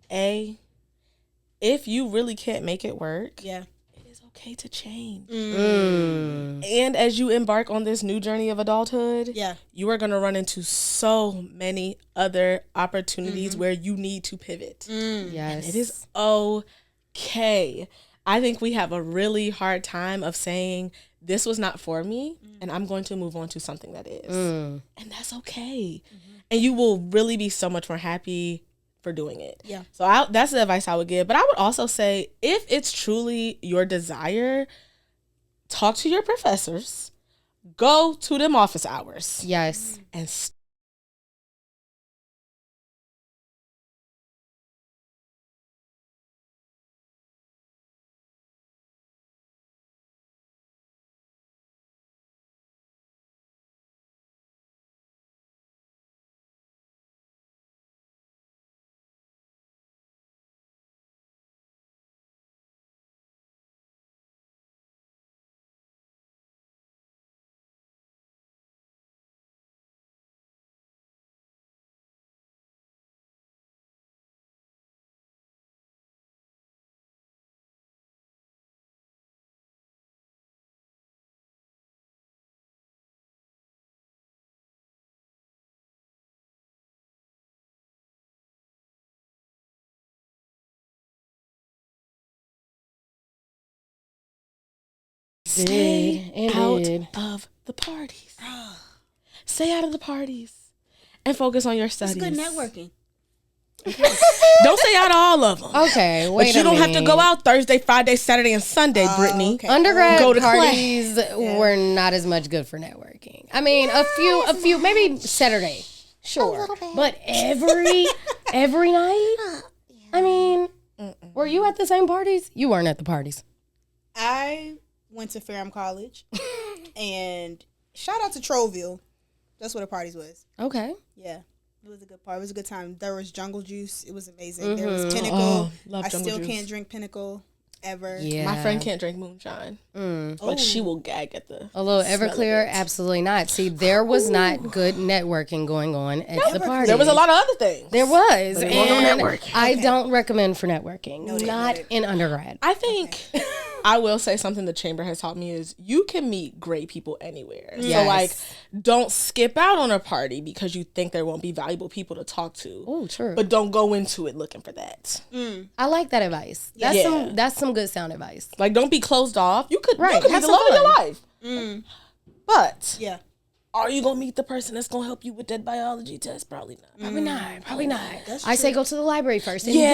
S3: if you really can't make it work,
S1: it
S3: is okay to change. And as you embark on this new journey of adulthood, you are going to run into so many other opportunities where you need to pivot.
S2: Yes.
S3: And it is okay. I think we have a really hard time of saying, this was not for me, and I'm going to move on to something that is. And that's okay. And you will really be so much more happy for doing it.
S1: Yeah.
S3: So that's the advice I would give. But I would also say, if it's truly your desire, talk to your professors, go to them office hours.
S2: Yes.
S3: And stay out of the parties. Stay out of the parties and focus on your studies.
S1: It's good networking.
S3: Don't stay out of all of them.
S2: Okay, wait.
S3: But you don't have to go out Thursday, Friday, Saturday, and Sunday, Brittany.
S1: Okay.
S2: Undergrad
S3: Go to
S2: parties were not as much good for networking. I mean, a few, maybe Saturday, sure, but every night. I mean, were you at the same parties? You weren't at the parties.
S1: I went to Ferrum College, and shout out to Trollville. That's where the parties was.
S2: Okay.
S1: Yeah. It was a good part. It was a good time. There was Jungle Juice. It was amazing. There was Pinnacle. I still can't drink Pinnacle ever.
S2: Yeah.
S3: My friend can't drink moonshine, but she will gag at the
S2: A little Everclear, absolutely not. See, there was not good networking going on at the party.
S3: There was a lot of other things.
S2: There was,
S3: But it wasn't no
S2: and
S3: networking.
S2: I don't recommend for networking. Not in undergrad.
S3: I think I will say something the chamber has taught me is you can meet great people anywhere.
S2: Yes.
S3: So like, don't skip out on a party because you think there won't be valuable people to talk to.
S2: Oh, true.
S3: But don't go into it looking for that.
S2: I like that advice. That's some good sound advice.
S3: Like, don't be closed off. You could
S2: Right,
S3: be
S2: have
S3: the
S2: some
S3: love of your
S2: fun.
S3: life. But
S1: Yeah.
S3: are you gonna meet the person that's gonna help you with that biology test? Probably not.
S2: Probably not.
S1: That's
S2: I say
S1: true.
S2: go to the library first, and
S3: Yeah,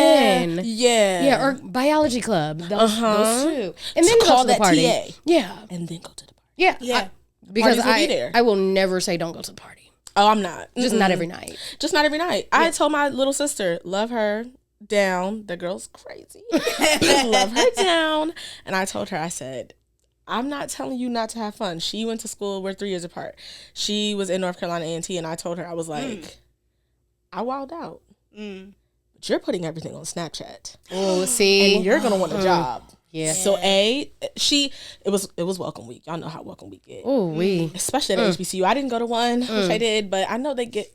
S2: then
S3: yeah,
S2: or biology club. Those two, and then
S3: Call
S2: go to the
S3: that
S2: party.
S3: TA.
S2: Yeah,
S3: and then go to the party.
S2: yeah,
S1: Yeah.
S2: because
S3: Parties will be there.
S2: I will never say don't go to the party.
S3: Oh, I'm not.
S2: Just not every night.
S3: Just not every night. I told my little sister, love her down. The girl's crazy. Love her down. And I told her, I said, I'm not telling you not to have fun. She went to school. We're 3 years apart. She was in North Carolina A&T, and I told her, I was like, I wilded out. But you're putting everything on Snapchat.
S2: Oh, see,
S3: And you're going to want a job.
S2: yeah.
S3: So it was welcome week. Y'all know how welcome week get.
S2: Oh, we
S3: Especially at HBCU. I didn't go to one, which I did, but I know they get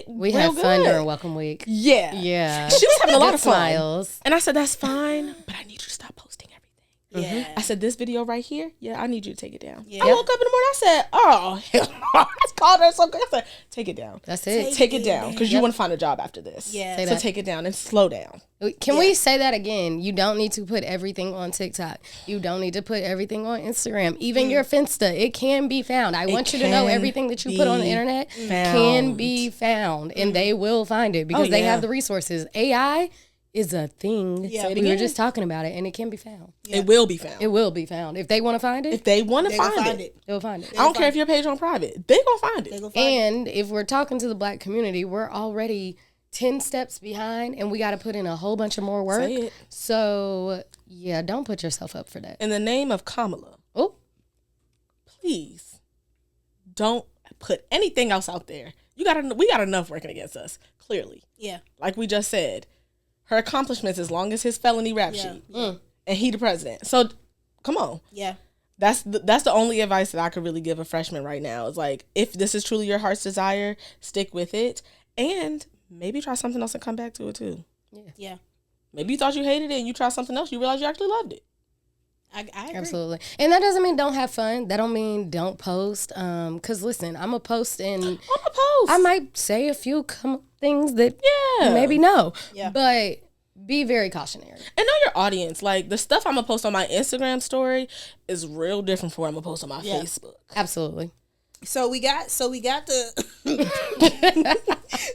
S2: we
S3: real
S2: had
S3: good.
S2: fun during Welcome Week.
S3: Yeah.
S2: Yeah,
S3: She was having a lot
S2: Good
S3: of fun.
S2: smiles.
S3: And I said, that's fine, but I need you to stop posting everything.
S1: Yeah.
S3: I said, this video right here, I need you to take it down.
S1: Yeah.
S3: I woke up in the morning, I said, oh, I called her so quick. I said, take it down.
S2: That's it.
S3: Take it down, because you want to find a job after this.
S1: Yeah.
S2: Say
S3: So
S2: that.
S3: take it down and slow down.
S2: Can we say that again? You don't need to put everything on TikTok. You don't need to put everything on Instagram. Even your Finsta, it can be found. I want you to know
S3: can
S2: everything that you put on the
S3: be
S2: internet
S3: found.
S2: can be found, and they will find it because they
S3: yeah.
S2: have the resources. AI is a thing.
S1: Yeah.
S2: We were just talking about it, and it can be found.
S3: It will be found.
S2: It will be found. If they want to find it,
S3: If they want to
S1: They gonna
S3: find it.
S2: they'll find it.
S3: I don't care if your page on private. They going to find
S1: They
S3: it.
S1: go find it.
S2: And if we're talking to the Black community, we're already 10 steps behind, and we got to put in a whole bunch of more work.
S3: Say it.
S2: So, yeah, don't put yourself up for that.
S3: In the name of Kamala,
S2: Oh,
S3: please don't put anything else out there. We got enough working against us, clearly.
S1: Yeah.
S3: Like we just said, her accomplishments as long as his felony rap
S1: Yeah.
S3: sheet, and he the president. So, come on.
S1: Yeah.
S3: That's the only advice that I could really give a freshman right now. Is like, if this is truly your heart's desire, stick with it, and maybe try something else and come back to it too.
S1: Yeah.
S3: Maybe you thought you hated it and you tried something else. You realize you actually loved it.
S1: I agree.
S2: Absolutely. And that doesn't mean don't have fun. That don't mean don't post. Cause listen, I'm a post and I might say a few things that you maybe know. Yeah. But be very cautionary.
S3: And know your audience. Like the stuff I'm gonna post on my Instagram story is real different from what I'm gonna post on my Facebook.
S2: Absolutely.
S1: So we got the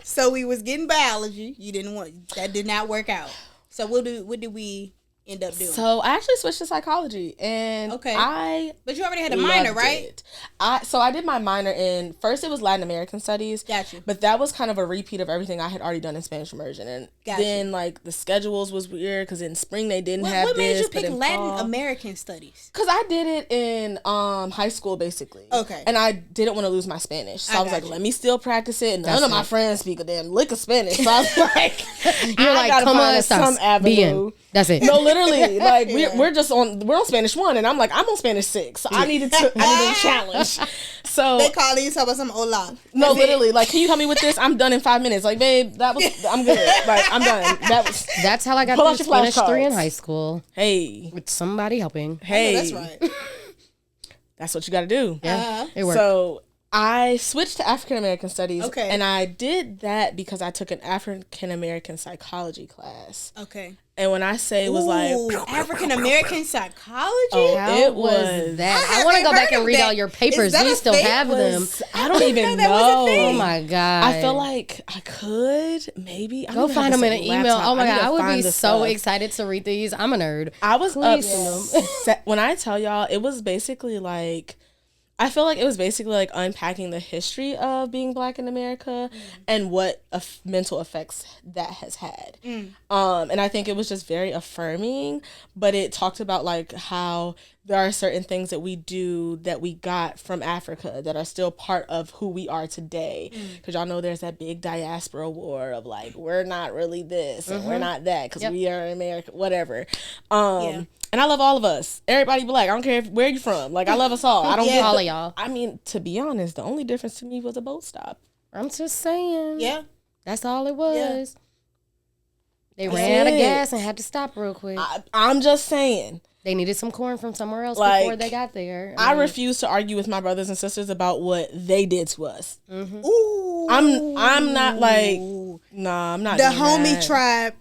S1: so we was getting biology. You didn't want that, did not work out. So what did we end up doing?
S3: So I actually switched to psychology, and
S1: but you already had a minor, right?
S3: I did my minor in, first it was Latin American studies.
S1: Gotcha.
S3: But that was kind of a repeat of everything I had already done in Spanish immersion, and then like the schedules was weird because in spring they didn't have
S1: what
S3: this.
S1: What made you pick Latin
S3: fall.
S1: American studies?
S3: Because I did it in high school basically. Okay. And I didn't want to lose my Spanish, so I was like, let me still practice it. None of my friends speak a damn lick of Spanish, so I was like,
S2: you're like, come on, some avenue. That's it.
S3: No, literally, like we're on Spanish 1, and I'm like, I'm on Spanish 6, so I needed a challenge. So
S1: they call you talk about some hola.
S3: No, literally, like, can you help me with this? I'm done in 5 minutes. Like, babe, I'm good. Like, I'm done.
S2: That's how I got through Spanish 3 in high school.
S3: Hey,
S2: with somebody helping.
S3: Hey,
S1: that's right.
S3: That's what you got to do.
S2: Yeah, it worked.
S3: So I switched to African American studies. Okay, and I did that because I took an African American psychology class. Okay. And when I say it was like
S1: African American psychology,
S3: it was
S2: that. I want to go back and read all your papers. Do you still have them?
S3: I don't even know.
S2: Oh my god!
S3: I feel like I could maybe
S2: go find them in an email. Oh my god, I would be so excited to read these. I'm a nerd.
S3: I was upset when I tell y'all. It was basically like, I feel like it was basically like unpacking the history of being Black in America and what mental effects that has had. And I think it was just very affirming, but it talked about like how there are certain things that we do that we got from Africa that are still part of who we are today. Because y'all know there's that big diaspora war of like, we're not really this and we're not that because we are in America, whatever. And I love all of us. Everybody Black. I don't care where you from. Like, I love us all. I don't get
S2: all of y'all.
S3: I mean, to be honest, the only difference to me was a boat stop.
S2: I'm just saying.
S1: Yeah.
S2: That's all it was. Yeah. They ran out of gas and had to stop real quick.
S3: I'm just saying.
S2: They needed some corn from somewhere else before they got there.
S3: I refuse to argue with my brothers and sisters about what they did to us.
S1: Ooh.
S3: I'm not like, nah, I'm not.
S1: The homie tribe.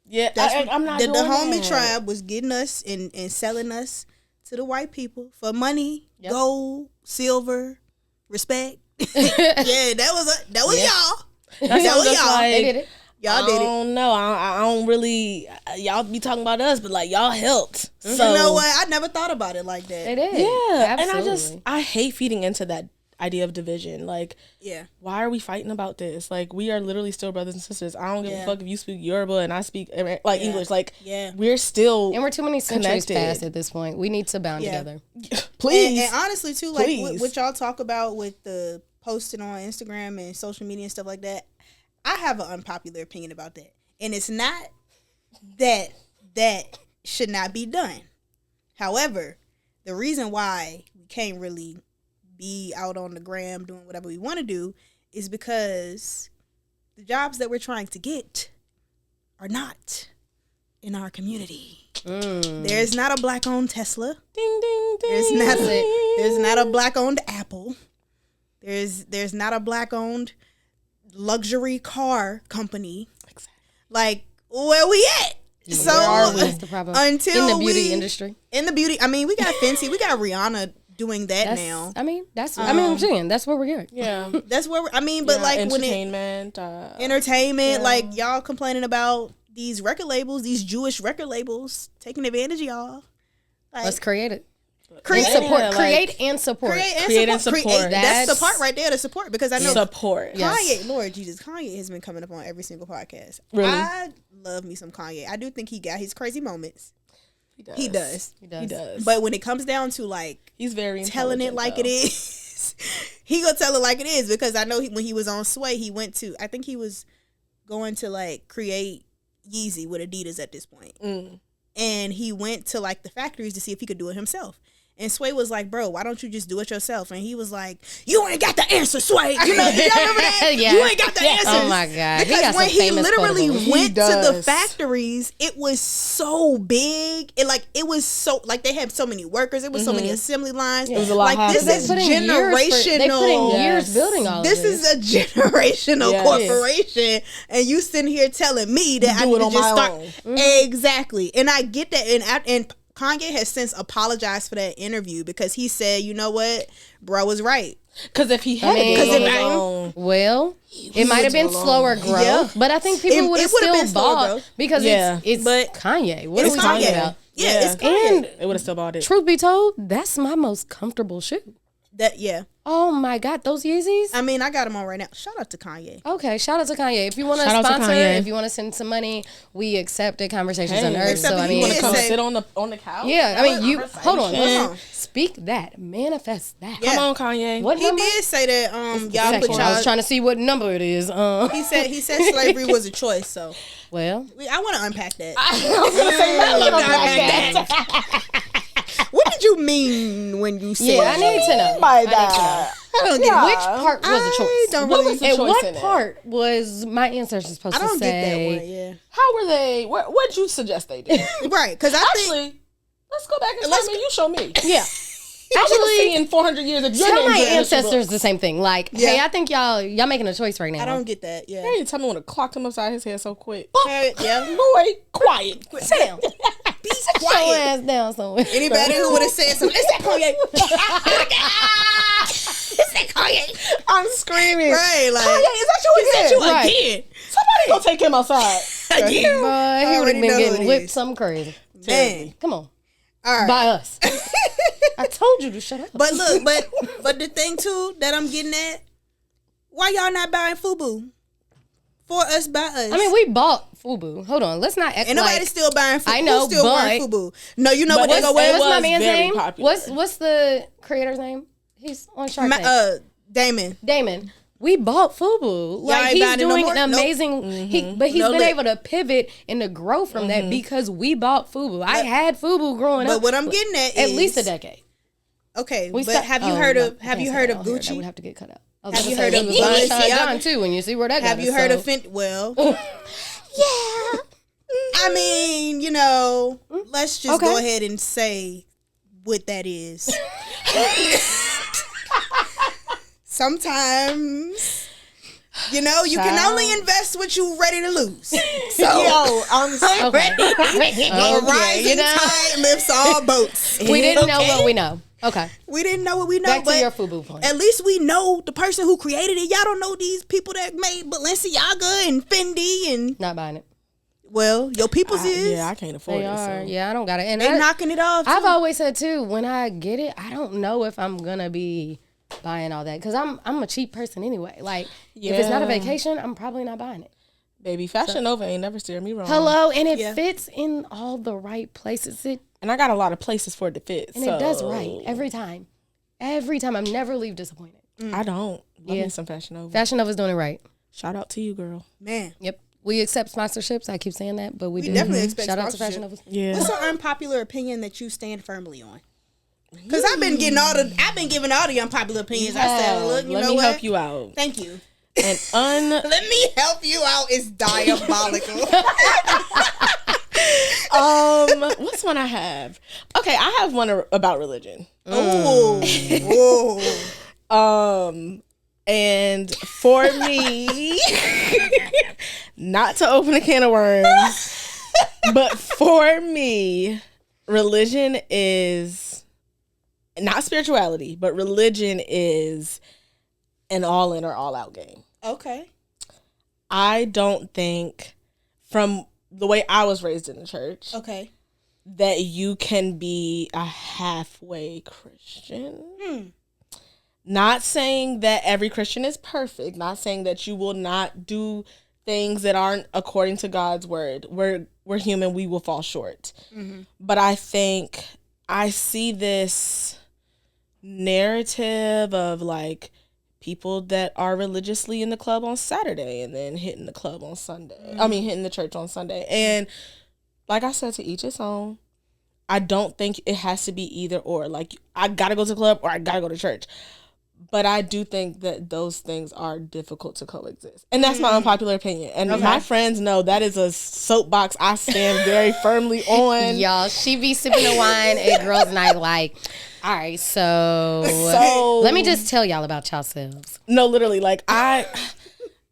S3: Yeah, I'm not doing
S1: the homie tribe was getting us and selling us to the white people for money, gold, silver, respect. Yeah, that was y'all. That was y'all.
S3: Like,
S2: they did it.
S1: Y'all did it.
S3: I don't know. I don't really. Y'all be talking about us, but like y'all helped. So
S1: you know what? I never thought about it like that.
S2: They did.
S3: Yeah,
S2: absolutely.
S3: And I hate feeding into that idea of division. Like, why are we fighting about this? Like, we are literally still brothers and sisters. I don't give a fuck if you speak Yoruba and I speak like English. Like, we're still
S2: and we're too many centuries past at this point. We need to bound together.
S3: Please.
S1: And honestly, too, like what y'all talk about with the posting on Instagram and social media and stuff like that, I have an unpopular opinion about that. And it's not that should not be done. However, the reason why we can't really be out on the gram doing whatever we want to do is because the jobs that we're trying to get are not in our community. There's not a Black-owned Tesla. Ding, ding, ding. There's not a Black-owned Apple. There's not a Black-owned luxury car company. Exactly. Like, where we at? So
S2: that's the problem.
S1: Until
S2: in the beauty industry.
S1: In the beauty, I mean, we got Fenty, we got Rihanna doing that now.
S2: I mean, I'm saying that's where we're at.
S3: Yeah,
S1: that's where but like
S3: entertainment,
S1: entertainment, like y'all complaining about these record labels, these Jewish record labels taking advantage of y'all. Like,
S2: let's create it.
S1: Create
S2: and support.
S3: Create and support.
S1: That's the part right there to support, because I know
S3: support.
S1: Kanye, Lord Jesus, Kanye has been coming up on every single podcast. Really? I love me some Kanye. I do think he got his crazy moments. He does. But when it comes down to like,
S3: he's very
S1: telling it like it is, he gonna tell it like it is, because I know when he was on Sway, he went to, I think he was going to like create Yeezy with Adidas at this point. And he went to like the factories to see if he could do it himself. And Sway was like, bro, why don't you just do it yourself? And he was like, you ain't got the answer, Sway. You know, y'all remember that?
S2: Yeah.
S1: You ain't got the answers.
S2: Oh my God.
S1: Because when he literally
S2: quotables.
S1: went to the factories, it was so big. It was so, like, they had so many workers. It was so many assembly lines.
S3: It was a lot
S1: like, this
S3: happening.
S1: is generational.
S2: They put in years building all of this.
S1: This is a generational corporation. And you sitting here telling me that I need to just start. Exactly. And I get that. And Kanye has since apologized for that interview because he said, you know what, bro was right.
S3: Because if he had
S2: it might have been slower growth, but I think people would have still bought because it's Kanye. What are we talking about?
S1: Yeah, it's Kanye.
S2: And
S3: it would have still bought it.
S2: Truth be told, that's my most comfortable shoe. Oh my God, those Yeezys.
S1: I mean, I got them on right now. Shout out to Kanye.
S2: Okay, shout out to Kanye. If you want to sponsor, if you want to send some money, we accept it. Conversations on Earth. So I mean,
S3: you want to come sit on the couch?
S2: Yeah, I mean, you hold on. Speak that, manifest that.
S3: Come on, Kanye.
S2: What number?
S1: He did say that. Y'all put y'all.
S2: I was trying to see what number it is.
S1: He said slavery was a choice. So
S2: I
S1: want to unpack that.
S3: I was gonna say that.
S1: What did you mean when you said?
S2: Yeah, I need to know.
S3: By that,
S1: I don't get
S2: which part was a choice.
S1: What was
S3: the choice
S2: what
S3: in it?
S2: part was my ancestors supposed to say?
S1: I don't get that one. Yeah.
S3: How were they? What'd you suggest they did?
S1: Right, because
S3: Actually, let's go back and tell me. You show me.
S2: Yeah.
S3: Actually, in 400 years, if your
S2: tell my
S3: name's in
S2: ancestors the same thing. Like, hey, I think y'all making a choice right now.
S1: I don't get that. Yeah.
S3: Hey, tell me when to clock him upside his head so quick.
S1: Yeah.
S3: Boy, quiet.
S2: Sam,
S1: Be
S2: sit your ass down somewhere.
S1: Anybody who would have said something, it's that Kanye. It's that Kanye.
S3: I'm screaming.
S1: Right, like,
S3: Kanye, is that you again?
S1: Is that you
S2: Right.
S1: again?
S3: Somebody go take him outside.
S1: Again.
S2: Boy, he would have
S1: already
S2: been
S1: know
S2: getting
S1: it
S2: whipped
S1: is.
S2: something crazy.
S1: Man.
S2: Come on.
S1: All right.
S2: By us. I told you to shut up.
S1: But look, but the thing too that I'm getting at, why y'all not buying FUBU? For us, by us.
S2: I mean, we bought FUBU. Hold on, let's not act
S1: and nobody's
S2: like
S1: still buying FUBU.
S2: I know,
S1: Who's still wearing FUBU? No, you know what they go with?
S2: What's my
S3: was
S2: man's
S3: very
S2: name?
S3: popular.
S2: What's the creator's name? He's on Shark Tank. Damon. We bought FUBU. Like,
S1: ain't
S2: he's
S1: buying it no
S2: doing
S1: more?
S2: an
S1: Nope.
S2: amazing. But he's been able to pivot and to grow from that because we bought FUBU. I had FUBU growing up.
S1: But what I'm getting at is
S2: least a decade.
S1: Okay,
S2: We
S1: but
S2: stopped-
S1: have you
S2: oh,
S1: heard
S2: no,
S1: of
S2: I can't say
S1: Gucci?
S2: That would have to get cut out.
S1: Have you heard of
S2: Balenciaga
S1: Balenciaga?
S2: too? When you see where that
S1: Have
S2: got
S1: you
S2: us,
S1: heard
S2: so.
S1: of Fenty? Well, yeah. I mean, you know, let's just go ahead and say what that is. Sometimes, you know, you can only invest what you're ready to lose. So, I'm ready. A rising tide lifts all boats.
S2: We didn't know what we know. Okay.
S1: We didn't know what we know.
S2: Back
S1: but
S2: to your FUBU point.
S1: At least we know the person who created it. Y'all don't know these people that made Balenciaga and Fendi and.
S2: Not buying it.
S1: Well, your people's is.
S3: Yeah, I can't afford
S2: They
S3: it.
S2: are.
S3: So.
S2: Yeah, I don't got it. And
S1: They knocking it off.
S2: I've
S1: too.
S2: always said too, when I get it, I don't know if I'm gonna be buying all that because I'm a cheap person anyway. Like if it's not a vacation, I'm probably not buying it.
S3: Baby, Fashion Nova ain't never steered me wrong.
S2: Hello, and it fits in all the right places.
S3: And I got a lot of places for it to fit.
S2: And it does right every time. Every time, I'm never leave disappointed.
S3: I don't. Love me some Fashion Nova.
S2: Fashion Nova's doing it right.
S3: Shout out to you, girl.
S1: Man.
S2: Yep. We accept sponsorships. I keep saying that, but we do.
S1: Definitely expect
S2: Shout out to
S1: sponsorship.
S2: Fashion Nova.
S3: Yeah.
S1: What's an unpopular opinion that you stand firmly on? Because I've been giving all the unpopular opinions. I said, look, you
S3: Let
S1: know
S3: me
S1: what?
S3: help you out.
S1: Thank you.
S3: And
S1: Let me help you out is diabolical.
S3: what's one I have? Okay, I have one about religion.
S1: Whoa.
S3: And for me, not to open a can of worms, but for me, religion is not spirituality, but religion is an all in or all out game.
S1: Okay.
S3: I don't think, from the way I was raised in the church,
S1: Okay.
S3: that you can be a halfway Christian. Not saying that every Christian is perfect. Not saying that you will not do things that aren't according to God's word. We're human. We will fall short. But I think I see this narrative of like people that are religiously in the club on Saturday and then hitting the club on Sunday. I mean, hitting the church on Sunday. And like I said, to each his own. I don't think it has to be either or. Like, I gotta go to the club or I gotta go to church. But I do think that those things are difficult to coexist. And that's my unpopular opinion. And my friends know that is a soapbox I stand very firmly on.
S2: Y'all, she be sipping the wine at girls' night like, all right, so let me just tell y'all about yourselves.
S3: No, literally, like,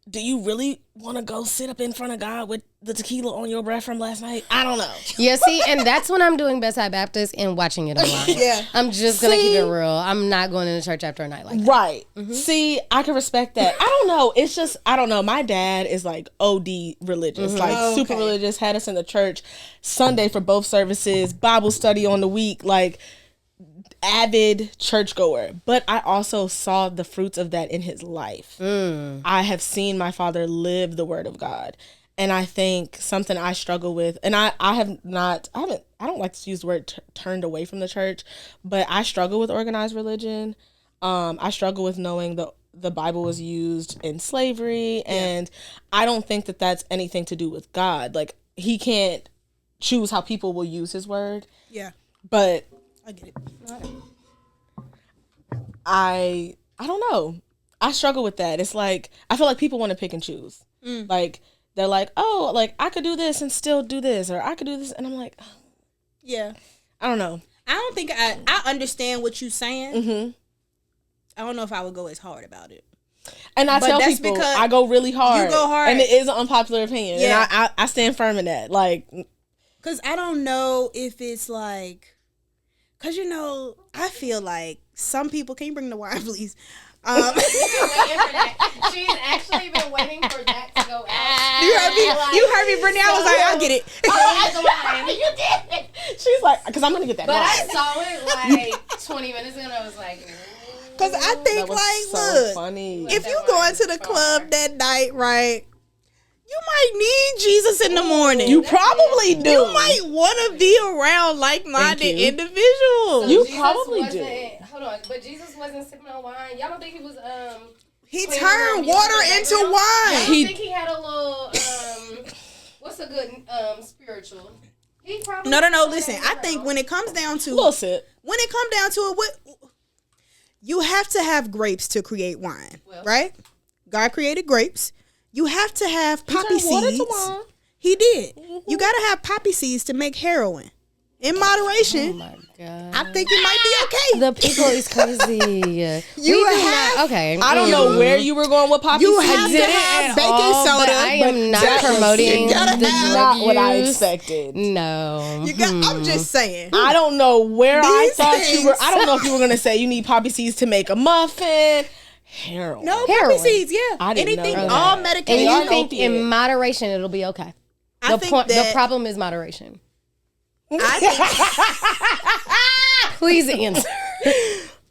S3: do you really want to go sit up in front of God with the tequila on your breath from last night? I don't know.
S2: Yeah, see, and that's when I'm doing Bedside Baptist and watching it online.
S1: Yeah.
S2: I'm just going to keep it real. I'm not going into church after a night like that.
S3: Right. See, I can respect that. I don't know. It's just, I don't know. My dad is like OD religious, like super religious, had us in the church Sunday for both services, Bible study on the week, like avid churchgoer. But I also saw the fruits of that in his life. I have seen my father live the word of God. And I think something I struggle with, and I don't like to use the word turned away from the church, but I struggle with organized religion. I struggle with knowing the Bible was used in slavery, and I don't think that that's anything to do with God. Like, he can't choose how people will use his word.
S1: Yeah.
S3: But
S1: I get it.
S3: I don't know. I struggle with that. It's like, I feel like people want to pick and choose. Like, they're like, oh, like, I could do this and still do this, or I could do this. And I'm like, oh.
S1: Yeah.
S3: I don't know.
S1: I don't think I understand what you're saying. I don't know if I would go as hard about it.
S3: And I tell
S1: that's
S3: people,
S1: because
S3: I go really hard.
S1: You go hard.
S3: And it is an unpopular opinion.
S1: Yeah.
S3: And I stand firm in that. Like,
S1: because I don't know if it's like, because, you know, I feel like some people, can you bring the wine, please?
S2: She's been waiting for that. She's actually been waiting for that to go out.
S1: You heard me, Brittany. I was like, I'll get it.
S2: You did.
S3: she's like, because I'm going to get that
S2: But
S3: wine.
S2: I saw it like 20 minutes ago and I was like,
S1: Because I think, like,
S3: so
S1: look,
S3: funny.
S1: if you go into the club that night, right, you might need Jesus in the morning.
S3: You probably do.
S1: You might want to be around like-minded individuals.
S3: You
S2: Jesus
S3: probably
S2: wasn't-
S3: do.
S2: Hold on, but Jesus wasn't sipping on wine. Y'all don't think he was
S1: He
S2: playing
S1: turned
S2: around
S1: water
S2: music
S1: into
S2: background?
S1: wine.
S2: Y'all don't think he had a little what's a good spiritual? He probably
S1: No. Listen, I think when it comes down to
S3: Little sip.
S1: when it comes down to it, what you have to have grapes to create wine, right? God created grapes. You have to have poppy
S3: turned water to
S1: seeds.
S3: wine.
S1: He did. You got to have poppy seeds to make heroin. In moderation,
S2: Oh my God.
S1: I think it might be okay.
S2: The people is crazy. Okay.
S3: I don't know where you were going with poppy
S1: You
S3: seeds.
S1: have to have baking soda.
S2: But I am not
S3: that was-
S2: promoting
S3: you gotta
S2: the
S3: have-
S2: drug
S3: not what I
S2: use.
S3: expected.
S2: No.
S1: You got, I'm just saying.
S3: I don't know where I
S1: These
S3: thought you were.
S1: things-
S3: I don't know if you were going to say you need poppy seeds to make a muffin. Heroin.
S1: No,
S2: Heroin.
S1: poppy seeds, yeah.
S3: I didn't
S1: Anything,
S3: know
S1: all
S3: that.
S1: medication.
S2: And you think
S3: opiate.
S2: in moderation it'll be okay.
S1: I
S2: The
S1: think that
S2: the problem is moderation.
S1: I think,
S2: Please answer.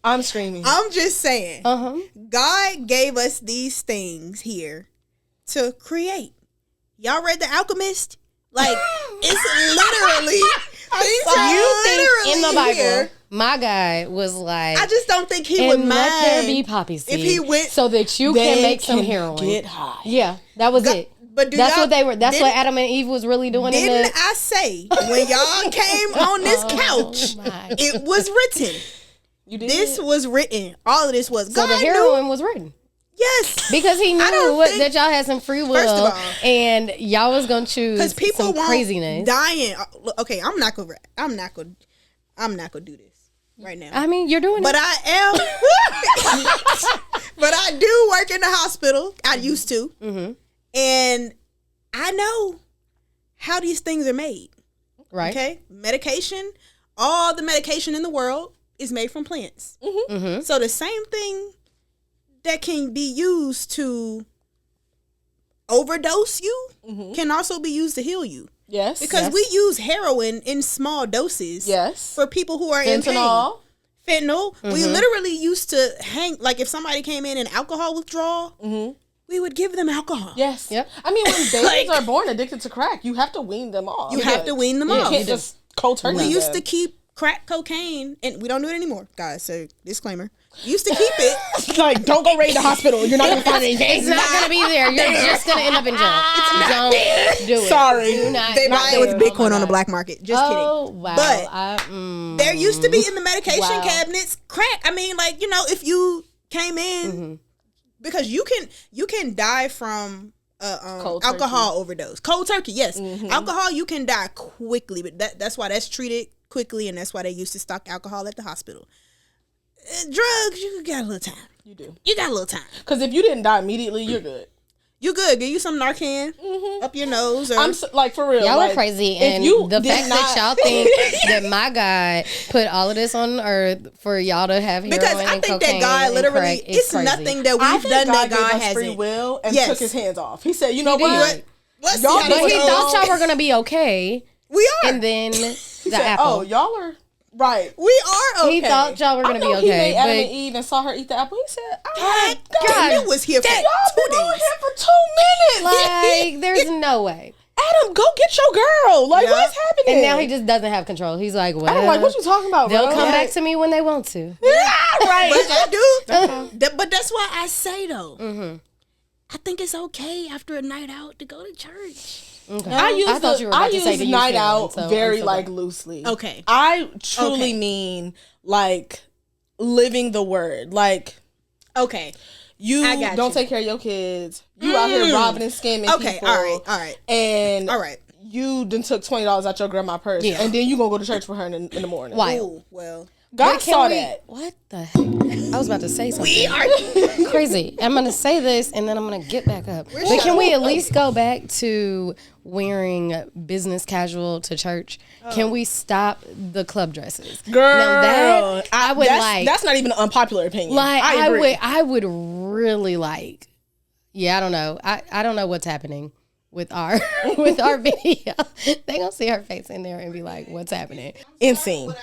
S3: I'm screaming.
S1: I'm just saying.
S2: Uh-huh.
S1: God gave us these things here to create. Y'all read The Alchemist? Like, it's literally things are
S2: You think in the
S1: literally
S2: Bible,
S1: here.
S2: my guy was like,
S1: I just don't think he
S2: and
S1: would
S2: let there
S1: mind
S2: be poppy seeds
S1: if he went.
S2: so that you
S3: They
S2: can make some
S3: can
S2: heroin.
S3: Get high.
S2: Yeah, that was it.
S1: But do
S2: That's
S1: y'all-
S2: what they were. That's
S1: didn't-
S2: what Adam and Eve was really doing in
S1: Didn't
S2: the.
S1: I say when y'all came on this couch,
S2: my.
S1: it was written.
S3: You did.
S1: This was written. All of this was.
S2: So
S1: God
S2: the
S1: knew.
S2: heroin was written
S1: Yes.
S2: because he
S1: I don't
S2: knew
S1: think-
S2: that y'all had some free will,
S1: First of all-
S2: and y'all was gonna choose
S1: Because people
S2: some
S1: won't
S2: craziness.
S1: dying. Okay, I'm not gonna do this right now.
S2: I mean, you're doing
S1: But
S2: it.
S1: I am. But I do work in the hospital. I used to.
S2: Mm-hmm.
S1: And I know how these things are made.
S2: Right.
S1: Okay? Medication, all the medication in the world is made from plants.
S2: Mm-hmm.
S1: So the same thing that can be used to overdose you can also be used to heal you.
S3: Yes.
S1: Because we use heroin in small doses
S3: Yes.
S1: for people who are in pain.
S3: Fentanyl.
S1: Fentanyl. We literally used to hang, like if somebody came in alcohol withdrawal, we would give them alcohol.
S3: Yes.
S2: Yep.
S3: I mean, when babies are born addicted to crack, you have to wean them off.
S1: You have to wean them
S3: You
S1: off.
S3: can't just cold turkey
S1: We used
S3: them.
S1: to keep crack cocaine, and we don't do it anymore, guys. So disclaimer: used to keep it.
S3: Like, don't go raid the hospital. You're not gonna find anything.
S2: It's not gonna be there. You're just gonna end up in jail. Don't do it.
S3: Sorry.
S2: Do not.
S1: They buy it with Bitcoin on the
S2: God.
S1: black market. Just
S2: Oh
S1: kidding.
S2: wow.
S1: But there used to be in the medication
S2: Wow.
S1: cabinets crack. I mean, like, you know, if you came in because you can die from alcohol overdose. Cold turkey, yes. Alcohol, you can die quickly, but that's why that's treated quickly, and that's why they used to stock alcohol at the hospital. Drugs, you got a little time.
S3: You do.
S1: You got a little time.
S3: Because if you didn't die immediately, you're good.
S1: You good. Give you some Narcan up your nose. Or,
S3: I'm so, like, for real.
S2: Y'all
S3: like,
S2: are crazy,
S3: if
S2: and
S3: you
S2: the
S3: did
S2: fact that y'all think that my God put all of this on earth for y'all to have heroin
S1: because I
S2: and
S1: think
S2: cocaine
S1: that God
S2: and
S1: literally,
S2: crack is
S1: it's
S2: crazy.
S1: nothing that
S3: I
S1: we've
S3: think
S1: done that
S3: gave
S1: God
S3: us
S1: hasn't.
S3: free will and
S1: Yes.
S3: took his hands off. He said, you know
S2: He
S3: what?
S2: did.
S1: Let's
S3: Y'all
S1: see how
S3: do
S2: But
S1: this
S2: he
S3: it.
S1: goes.
S2: thought y'all were gonna be okay,
S1: We are.
S2: and then the
S3: He said,
S2: apple.
S3: oh, y'all are right.
S1: We are okay.
S2: He thought y'all were
S3: I
S2: gonna be
S3: know he made
S2: okay,
S3: Adam and
S2: but
S3: Eve and saw her eat the apple. He said, oh
S1: God,
S3: my God.
S1: damn, it was here for
S3: Y'all
S1: 2
S3: been on
S1: days.
S3: here for 2 minutes.
S2: like, there's no way.
S3: Adam, go get your girl. Like,
S1: Yeah.
S3: what's happening?
S2: And now he just doesn't have control. He's like, well,
S3: I'm like, what you talking about,
S2: they'll
S3: bro?
S2: come
S3: Like,
S2: back to me when they want to.
S3: Yeah, right.
S1: But they do. But that's why I say though. I think it's okay after a night out to go to church.
S2: Okay.
S3: I
S2: thought you were about to say
S3: use
S2: to use
S3: night
S2: heroin,
S3: out
S2: so
S3: very
S2: I'm so
S3: like
S2: glad.
S3: loosely.
S1: Okay.
S3: I truly
S1: Okay.
S3: mean like living the word. Like
S1: Okay.
S3: you
S1: I got
S3: don't
S1: you.
S3: take care of your kids. You out here robbing and scamming
S1: Okay.
S3: people.
S1: All right.
S3: And
S1: All right.
S3: you then took $20 out your grandma's purse,
S2: Yeah.
S3: and then you gonna go to church for her in the morning.
S2: Why?
S1: Ooh, well.
S3: God
S2: But can
S3: saw
S2: we-
S3: that.
S2: What the heck? I was about to say something. Crazy. I'm going to say this and then I'm going to get back up. But can we at least go back to wearing business casual to church? Can we stop the club dresses?
S3: Girl,
S2: Now that I would like.
S3: That's not even an unpopular opinion.
S2: Like
S3: I agree.
S2: I would really like. Yeah, I don't know. I don't know what's happening with our with our video. They gonna see her face in there and be like, "What's happening?"
S3: Insane.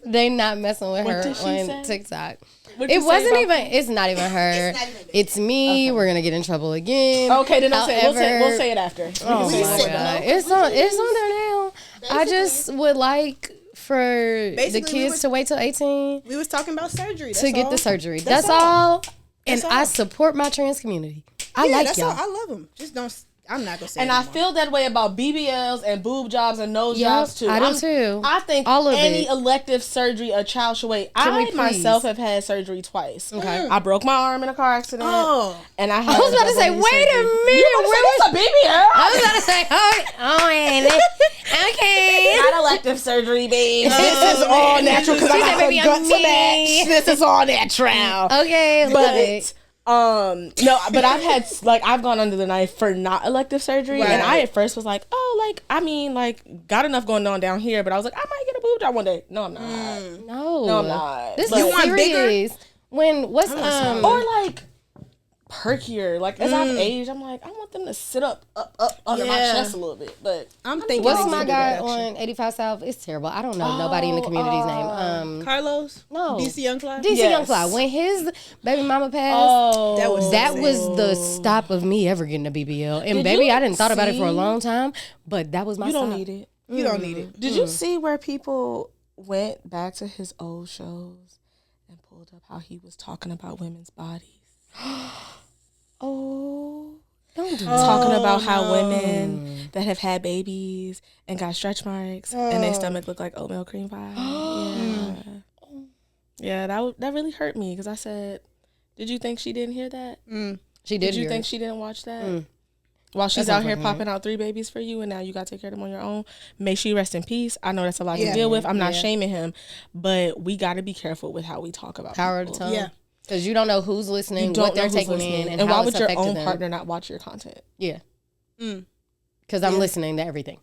S2: They not messing with her
S3: did she
S2: on
S3: say?
S2: TikTok.
S3: What'd
S2: It
S3: you say
S2: wasn't
S3: about
S2: even. It's not even her. It's me. We're gonna get in trouble again.
S3: Okay, then we'll say
S2: However-
S3: it after. We
S2: Oh
S3: can say
S2: my
S3: it later.
S2: God. It's on there now. I just would like for the
S1: Basically, we
S2: kids
S1: was-
S2: to wait till 18
S1: We was talking about surgery.
S2: to
S1: That's
S2: get
S1: all.
S2: the surgery. That's all. And
S1: That's
S2: I
S1: all.
S2: support my trans community. I
S1: Yeah,
S2: like
S1: that's
S2: y'all.
S1: all. I love them. Just don't. I'm not gonna say.
S3: And
S1: it
S3: I
S1: anymore.
S3: feel that way about BBLs and boob jobs and nose
S2: Yup,
S3: jobs too.
S2: I do too.
S3: I think
S2: All of
S3: any
S2: it.
S3: elective surgery a child should wait.
S2: Can we
S3: I
S2: please?
S3: myself have had surgery twice.
S2: Okay.
S3: I broke my arm in a car accident.
S1: Oh.
S3: And I had
S2: I was about to say,
S3: double knee
S2: wait a
S3: surgery.
S2: minute.
S3: You were
S2: Where
S3: gonna say that's a BBL?
S2: I was about to say, oh, ain't it? Okay.
S3: Not elective surgery, babe. This is all natural because I
S2: She
S3: got
S2: said,
S3: the
S2: "Baby, I'm
S3: gut to
S2: me."
S3: match. This is all natural.
S2: Okay, love it.
S3: No, but I've gone under the knife for not elective surgery, and I at first was like, got enough going on down here, but I was like, I might get a boob job one day. No, I'm not.
S2: No,
S3: I'm not.
S2: This
S3: Like-
S2: is
S3: You
S1: want bigger?
S2: serious. When what's
S3: Or like perkier. Like as I've aged, I'm like, I want them to sit up under my
S1: Yeah.
S3: chest a little bit. But
S1: I'm thinking.
S2: what's
S1: they
S2: my
S1: can do
S2: guy
S1: that, actually.
S2: on 85 South? It's terrible. I don't know nobody in the community's name.
S1: Carlos?
S2: No.
S1: DC Young Fly?
S2: DC
S3: Yes.
S2: Young Fly. When his baby mama passed,
S1: That
S2: was the stop of me ever getting a BBL. And
S3: Did
S2: baby,
S3: you
S2: I didn't thought about it for a
S3: see-
S2: long time, but that was my
S3: you don't
S2: stop.
S3: need it.
S1: You don't need it.
S3: Did you see where people went back to his old shows and pulled up how he was talking about women's bodies?
S2: Oh, don't do
S3: Talking about how women that have had babies and got stretch marks and their stomach look like oatmeal cream pie. Yeah, that really hurt me because I said, "Did you think she didn't hear that?
S2: She
S3: Did
S2: did
S3: you
S2: hear
S3: think
S2: it.
S3: she didn't watch that?" While she's
S2: That
S3: out
S2: sounds
S3: here
S2: like
S3: popping out 3 babies for you, and now you got to take care of them on your own. May she rest in peace. I know that's a lot to deal with. I'm not shaming him, but we got to be careful with how we talk about
S2: Power of the
S3: people.
S2: tongue.
S1: Yeah.
S2: Because you don't know who's listening,
S3: You don't
S2: what they're
S3: know who's
S2: taking
S3: listening.
S2: in,
S3: and
S2: and
S3: why
S2: how
S3: would
S2: it's
S3: your
S2: affecting
S3: own
S2: them.
S3: partner not watch your content?
S2: Yeah. Because I'm listening to everything.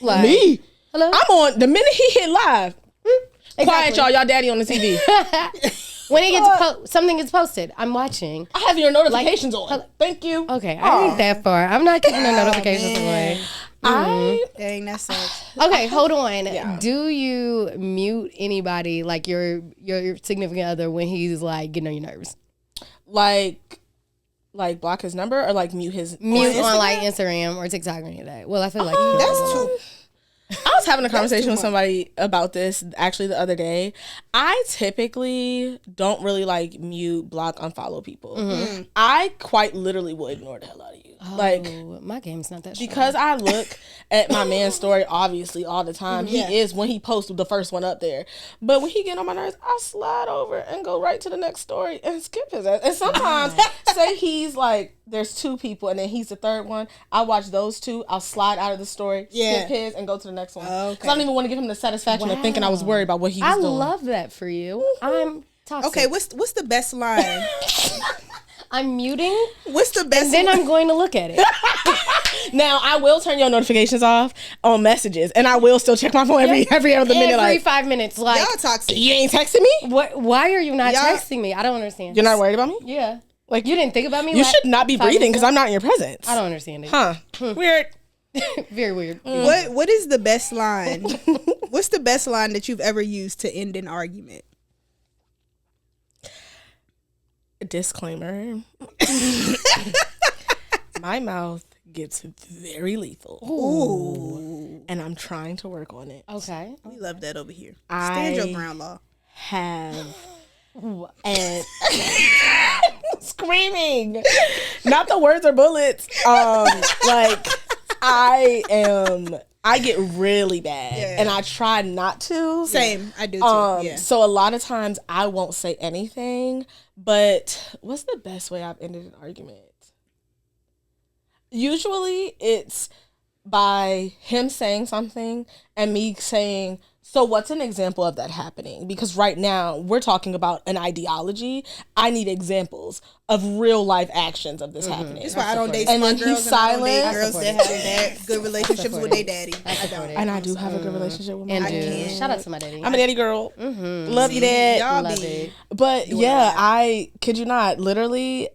S2: Like,
S3: Me?
S2: hello?
S3: I'm on the minute he hit live. Quiet,
S2: Exactly.
S3: y'all daddy on the TV.
S2: When it gets something gets posted, I'm watching.
S3: I have your notifications on. Thank you.
S2: Okay, I ain't that far. I'm not keeping the notifications away.
S1: Dang, that sucks.
S2: Okay, hold on. Do you mute anybody, like your significant other, when he's like getting on your nerves?
S3: Like Like block his number or like mute his
S2: on like Instagram or TikTok or any of that. Well, I feel like
S1: That's too.
S3: I was having a conversation with somebody about this actually the other day. I typically don't really like mute, block, unfollow people. I quite literally will ignore the hell out of you. Like,
S2: my game's not that strong.
S3: because I look at my man's story obviously all the time. He is, when he posts, the first one up there. But when he get on my nerves, I slide over and go right to the next story and skip his ass. And sometimes say he's like, there's 2 people and then he's the third one. I watch those 2. I'll slide out of the story, skip his, and go to the next one. Because I don't even want to give him the satisfaction of thinking I was worried about what he was doing.
S2: I love that for you. I'm toxic.
S1: Okay, what's the best line?
S2: I'm muting.
S1: What's the best?
S2: And then I'm going to look at it.
S3: Now, I will turn your notifications off on messages, and I will still check my phone every other minute.
S2: Every
S3: Like,
S2: 5 minutes. Like,
S1: Y'all toxic.
S3: you ain't texting me?
S2: what? Why are you not
S1: Y'all-
S2: texting me? I don't understand.
S3: You're not worried about me?
S2: Yeah.
S3: Like,
S2: You didn't think about me?
S3: you should not be
S2: 5
S3: breathing
S2: minutes
S3: because I'm not in your presence.
S2: I don't understand it.
S3: Huh. Weird.
S2: Very weird.
S1: What is the best line? What's the best line that you've ever used to end an argument?
S3: Disclaimer. My mouth gets very lethal.
S1: Ooh.
S3: And I'm trying to work on it.
S2: Okay.
S1: We love that over here.
S3: I
S1: Stand your ground, law.
S3: have and screaming. Not the words or bullets. Like I get really bad and I try not to.
S1: Same. I do too.
S3: So a lot of times I won't say anything, but what's the best way I've ended an argument? Usually it's by him saying something and me saying, so what's an example of that happening? Because right now we're talking about an ideology. I need examples of real life actions of this happening.
S1: That's why I don't date
S3: And
S1: smart
S3: then
S1: girls.
S3: he's
S1: And I don't
S3: silent.
S1: date girls that have good relationships with their daddy. I don't.
S3: And I do have a good relationship with my dad.
S2: And shout out to my daddy.
S3: I'm a daddy girl. Love you, Dad.
S1: Y'all
S2: Love
S1: be.
S2: it.
S3: But yeah, I kid you not, literally,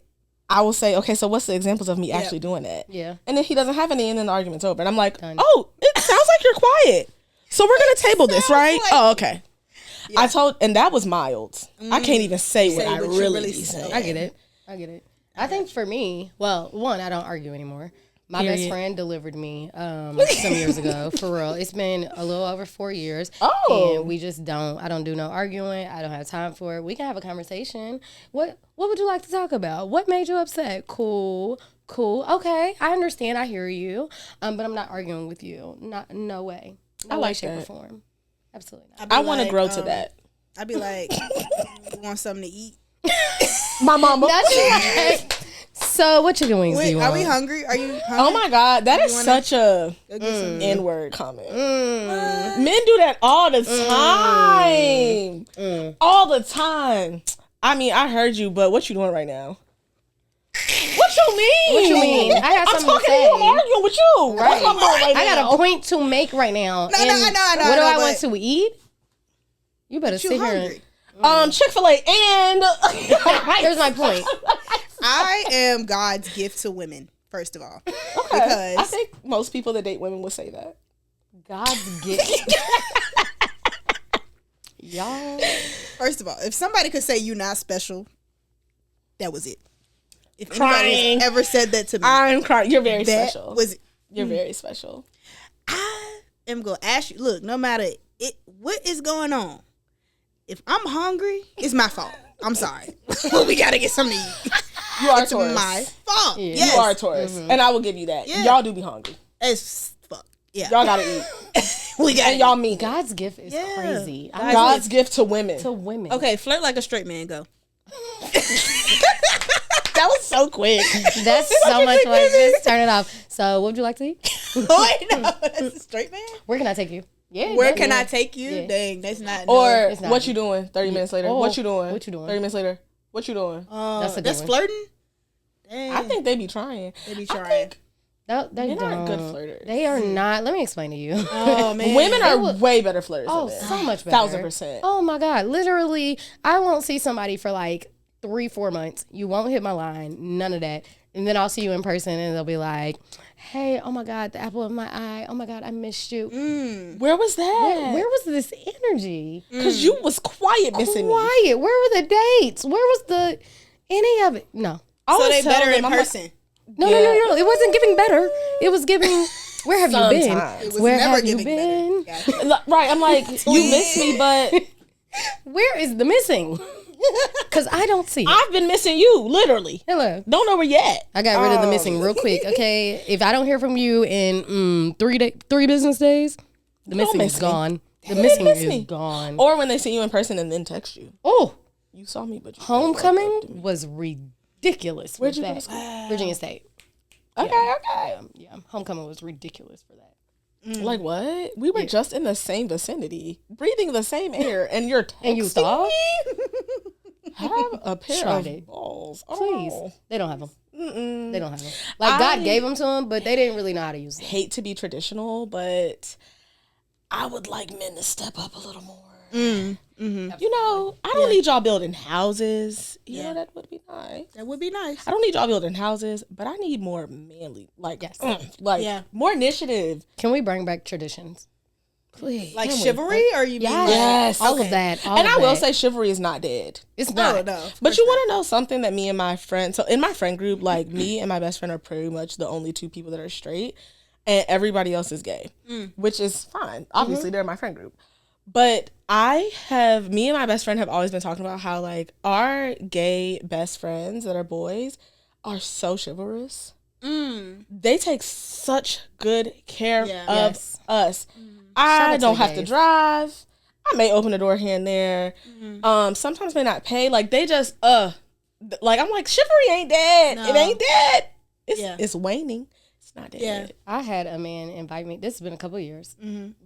S3: I will say, okay, so what's the examples of me actually doing that?
S2: Yeah.
S3: And then he doesn't have any, and then the argument's over. And I'm like,
S2: Done.
S3: oh, it sounds like you're quiet. So we're going to table this, right? Oh, okay. I told, and that was mild. I can't even say what I
S1: what you
S3: really
S1: really
S3: be
S1: said.
S3: saying.
S2: I get it. I think for me, well, one, I don't argue anymore. My best
S3: Period.
S2: friend delivered me some years ago, for real. It's been a little over 4 years.
S3: Oh.
S2: And we just I don't do no arguing. I don't have time for it. We can have a conversation. What would you like to talk about? What made you upset? Cool. Okay, I understand. I hear you. But I'm not arguing with you. No way. No
S3: I
S2: way,
S3: like
S2: shape, or
S3: that.
S2: form. Absolutely not.
S1: I'd be
S3: I want to
S1: like,
S3: grow to that.
S1: I'd be like, you want something to eat?
S3: My mama.
S2: That's right. So, what chicken wings do
S1: Wait,
S2: you
S1: are
S2: want?
S1: we hungry? Are you hungry?
S3: Oh my God, that is
S1: wanna-
S3: such a
S1: Go get some.
S3: N-word comment. Men do that all the time. All the time. I mean, I heard you, but what you doing right now? What you mean?
S2: What you mean? I got
S3: I'm
S2: something to
S3: talking to
S2: say.
S3: you. I'm arguing with you.
S2: Right.
S3: What's my point right
S2: I
S3: now?
S2: got a point to make right now.
S1: No,
S2: And
S1: I know,
S2: what do I
S1: but-
S2: want to eat? You better
S1: You
S2: sit here.
S1: hungry?
S3: Chick-fil-A and
S2: Here's my point.
S1: I am God's gift to women, first of all.
S3: I
S1: Because
S3: think most people that date women would say that.
S2: God's gift. Y'all.
S1: first of all, if somebody could say you're not special, that was it. If anybody
S3: Crying.
S1: has ever said that to me,
S3: I'm crying. You're very
S1: that
S3: special.
S1: was it.
S3: You're very special.
S1: I am gonna ask you. Look, no matter what is going on, if I'm hungry, it's my fault. I'm sorry. We gotta get something to eat.
S3: You are a
S1: It's
S3: Taurus.
S1: my fault.
S2: Yeah.
S1: Yes.
S3: You are a Taurus. And I will give you that.
S1: Yeah.
S3: Y'all do be hungry.
S1: It's fuck. Yeah.
S3: Y'all gotta eat.
S1: we got
S3: And y'all mean it.
S2: God's gift is
S1: Yeah.
S2: crazy.
S3: God's gift to women.
S2: to women.
S1: Okay, flirt like a straight man. Go.
S3: That was so quick.
S2: That's so much fun. Just turn it off. So, what would you like to eat?
S1: Wait, no, that's a straight man.
S2: Where can I take you? Yeah.
S1: Where
S2: yeah,
S1: can
S2: yeah.
S1: I take you?
S2: Yeah.
S1: Dang, that's not.
S3: Or
S2: it's not.
S3: what you doing 30 minutes later?
S2: Oh,
S3: What you doing?
S2: what you doing?
S3: 30 minutes later. What you doing?
S2: That's a good
S1: that's
S2: one.
S1: flirting. Dang,
S3: I think they be trying.
S1: they be
S3: I
S1: trying.
S3: think
S2: No, they
S3: men aren't
S2: don't.
S3: good flirters.
S2: They are not. Let me explain to you.
S1: Oh man,
S3: Women are way better flirters
S2: Oh,
S3: than men.
S2: so much better.
S3: 1000%.
S2: Oh my God. Literally, I won't see somebody for like 3-4 months. You won't hit my line. None of that. And then I'll see you in person and they'll be like, hey, oh my God, the apple of my eye. Oh my God, I missed you.
S3: Where was that?
S2: Where was this energy?
S3: Because you was quiet missing me.
S2: Quiet. Where were the dates? Where was any of it? No.
S3: I
S1: So
S3: always
S1: they
S3: tell
S1: better
S3: them,
S1: in
S3: I'm like,
S1: person.
S2: No. It wasn't giving better. It was giving. Where have you been?
S3: Sometimes.
S1: It was
S2: Where
S1: never
S2: have you
S1: giving
S2: been?
S1: better. Gotcha.
S3: Right, I'm like, you miss me, but
S2: Where is the missing? Because I don't see it.
S3: I've been missing you, literally.
S2: Hello.
S3: Don't know where you at.
S2: I got rid of the missing real quick. Okay, if I don't hear from you in 3 business days, the missing
S3: miss
S2: is
S3: me.
S2: gone. The
S3: They
S2: missing
S3: miss
S2: is
S3: me.
S2: gone.
S3: Or when they see you in person and then text you.
S2: Oh,
S3: You saw me, but you
S2: homecoming was ridiculous.
S3: Where'd
S2: with
S3: you go
S2: that.
S3: to school?
S2: Virginia State.
S3: Okay.
S2: Yeah, homecoming was ridiculous for that.
S3: Like what? We were just in the same vicinity, breathing the same air, and you're texting
S2: And you thought?
S3: me? Have a pair
S2: Tried
S3: of
S2: it.
S3: balls.
S2: Please,
S3: Oh.
S2: they don't have them. They don't have them. Like God gave them to them, but they didn't really know how to use them.
S3: Hate to be traditional, but I would like men to step up a little more. You know, I don't need y'all building houses. You know, that would be nice.
S1: That would be nice.
S3: I don't need y'all building houses, but I need more manly, like,
S2: Yes.
S3: more initiative.
S2: Can we bring back traditions? Please.
S1: Like chivalry, or you mean
S3: Yes.
S2: All of that.
S3: And I will say chivalry is not dead.
S2: it's
S1: like,
S2: not.
S1: no.
S3: But you want to know something that me and my friend, so in my friend group, like me and my best friend are pretty much the only 2 people that are straight, and everybody else is gay, which is fine. Obviously, they're my friend group. But me and my best friend have always been talking about how like our gay best friends that are boys are so chivalrous. They take such good care of us. I
S2: out
S3: don't
S2: to the
S3: have to
S2: gays.
S3: drive. I may open the door here and there. Sometimes may not pay. Like they just like I'm like chivalry ain't dead.
S1: No.
S3: It ain't dead. It's
S1: Yeah.
S3: it's waning. It's not dead.
S1: Yeah.
S2: I had a man invite me. This has been a couple of years,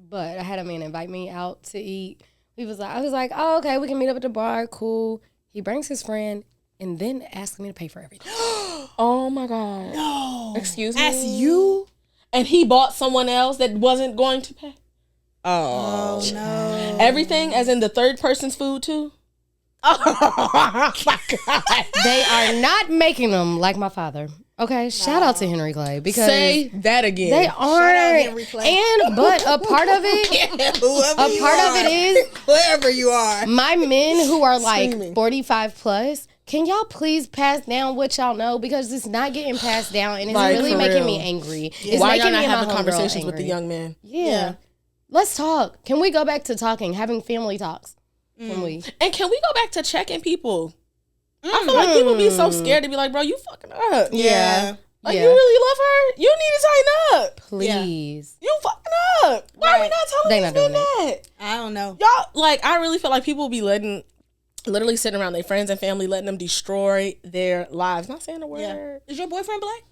S2: but I had a man invite me out to eat. I was like, oh, okay, we can meet up at the bar. Cool. He brings his friend and then asks me to pay for everything.
S3: Oh my God.
S1: No.
S3: Excuse me.
S1: That's you?
S3: And he bought someone else that wasn't going to pay.
S1: Oh, no.
S3: Everything, as in the third person's food too. Oh my God.
S2: They are not making them like my father. Okay, shout out to Henry Clay because
S3: Say that again.
S2: they
S1: out
S2: aren't.
S1: Henry Clay.
S2: But a part of it,
S1: Whoever
S2: a part of it is
S1: wherever you are.
S2: my men who are like
S3: Screaming.
S2: 45 plus. Can y'all please pass down what y'all know, because it's not getting passed down and it's
S3: Like,
S2: really
S3: for
S2: making
S3: real.
S2: me angry. It's
S3: Why
S2: making
S3: y'all
S2: me
S3: not
S2: and my
S3: having
S2: homegirl
S3: conversations with the
S2: angry.
S3: young men?
S2: Yeah. Let's talk. Can we go back to talking, having family talks? Can we?
S3: And can we go back to checking people? I feel like people be so scared to be like, bro, you fucking up.
S1: Yeah.
S3: Like,
S2: Yeah.
S3: you really love her? You need to tighten up.
S2: Please.
S3: You fucking up. Why are we
S1: Right.
S3: not telling
S2: They
S3: these
S2: not
S3: men
S2: doing
S3: that?
S1: I don't know.
S3: Y'all, like, I really feel like people be literally sitting around their friends and family, letting them destroy their lives. Not saying a word.
S1: Yeah. Is your boyfriend black?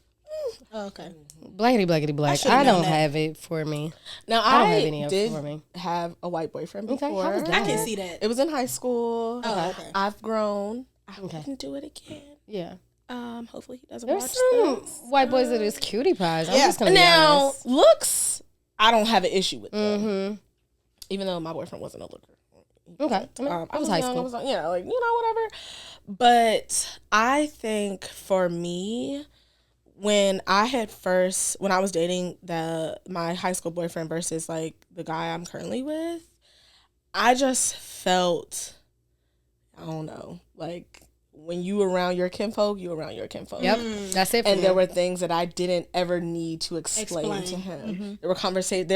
S1: Oh, okay.
S2: Blackity, blackity, black.
S1: should've
S2: I
S1: known
S2: don't
S1: that.
S2: have it for me.
S3: Now,
S2: I don't
S3: I
S2: have any of it
S3: did
S2: for me.
S3: have a white boyfriend
S2: Okay,
S3: before.
S2: how was that?
S1: I can see that.
S3: It was in high school.
S1: Oh, okay.
S3: I've grown. I
S2: Okay.
S3: wouldn't do it again.
S2: Yeah.
S3: Hopefully he doesn't
S2: There's
S3: watch
S2: some
S3: this.
S2: white boys that is cutie pies. I'm
S1: Yeah.
S2: just gonna be
S3: Now,
S2: honest.
S3: looks, I don't have an issue with them.
S2: Mm-hmm.
S3: Even though my boyfriend wasn't a looker.
S2: Okay. I mean,
S3: I
S2: it was high
S3: young,
S2: school.
S3: yeah, like, you know, whatever. But I think for me, when I was dating my high school boyfriend versus like the guy I'm currently with, I just felt, I don't know, like when you around your kinfolk, you around your kinfolk.
S2: Yep. That's it for
S3: And
S2: me.
S3: there were things that I didn't ever need to explain to him. There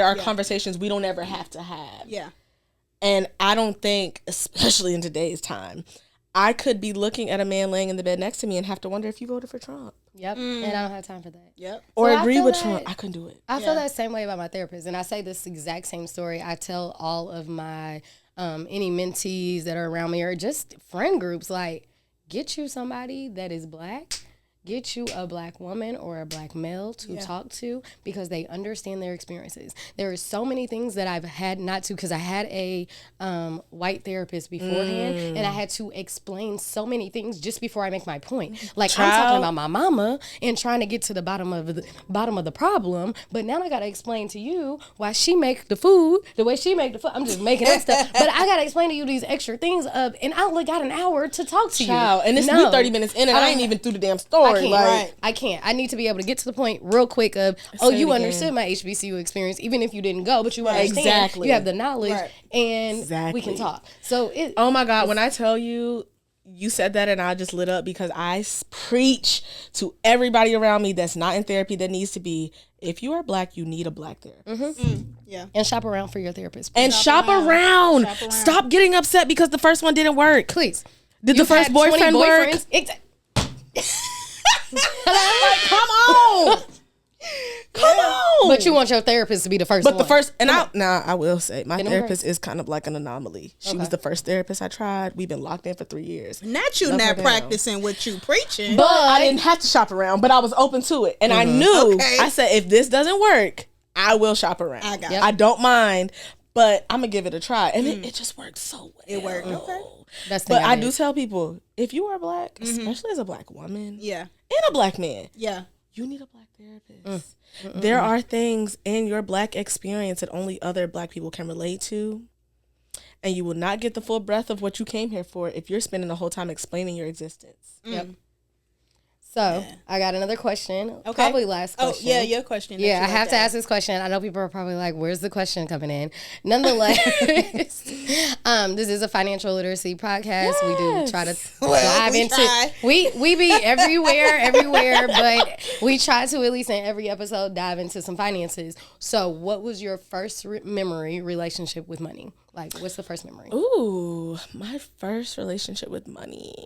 S3: are conversations we don't ever have to have.
S1: Yeah.
S3: And I don't think, especially in today's time, I could be looking at a man laying in the bed next to me and have to wonder if you voted for Trump
S2: Yep. And I don't have time for that.
S1: Yep.
S3: or
S2: So I
S3: agree
S2: feel
S3: with
S2: that-
S3: Trump. I couldn't do it.
S2: I feel that same way about my therapist, and I say this exact same story. I tell all of my any mentees that are around me or just friend groups, like, get you somebody that is black. Get you a black woman or a black male to talk to, because they understand their experiences. There are so many things that I've had not to, because I had a white therapist beforehand, and I had to explain so many things just before I make my point. Like, I'm talking about my mama and trying to get to the bottom of the problem, but now I got to explain to you why she make the food the way she make the food. I'm just making up stuff, but I got to explain to you these extra things and I only got an hour to talk to you.
S3: And it's
S2: No.
S3: we 30 minutes in and I ain't even through the damn story.
S2: I can't.
S3: Like,
S2: I can't. I need to be able to get to the point real quick of, oh,
S3: Say it
S2: you
S3: again.
S2: understood my HBCU experience, even if you didn't go, but you understand.
S3: Exactly.
S2: You have the knowledge,
S1: Right.
S2: and we
S3: Exactly.
S2: can talk. So it.
S3: oh my God, when I tell you, you said that and I just lit up because I preach to everybody around me that's not in therapy that needs to be. If you are Black, you need a Black therapist.
S1: Yeah.
S2: And shop around for your therapist.
S3: And shop around. Stop getting upset because the first one didn't work.
S2: Please.
S3: Did the first boyfriend work? Come on. Come on.
S2: But you want your therapist to be the first one.
S3: But the first, and I will say, my therapist is kind of like an anomaly. She was the first therapist I tried. We've been locked in for 3 years.
S1: Not you not practicing what you preaching.
S3: But I didn't have to shop around, but I was open to it. And I knew, I said, if this doesn't work, I will shop around. I don't mind, but I'm going to give it a try. And it just worked so well.
S1: It worked. Okay.
S3: But I do tell people, if you are Black, especially as a Black woman, and a Black man, you need a Black therapist. There are things in your Black experience that only other Black people can relate to. And you will not get the full breadth of what you came here for if you're spending the whole time explaining your existence.
S2: Yep. So, I got another question. Okay. Probably last question.
S1: Oh, yeah, your question.
S2: Yeah, I have to ask this question. I know people are probably like, where's the question coming in? Nonetheless, this is a financial literacy podcast. We do try to dive into... We be everywhere, but we try to, at least in every episode, dive into some finances. So, what was your first relationship with money? Like, what's the first memory?
S3: Ooh, my first relationship with money...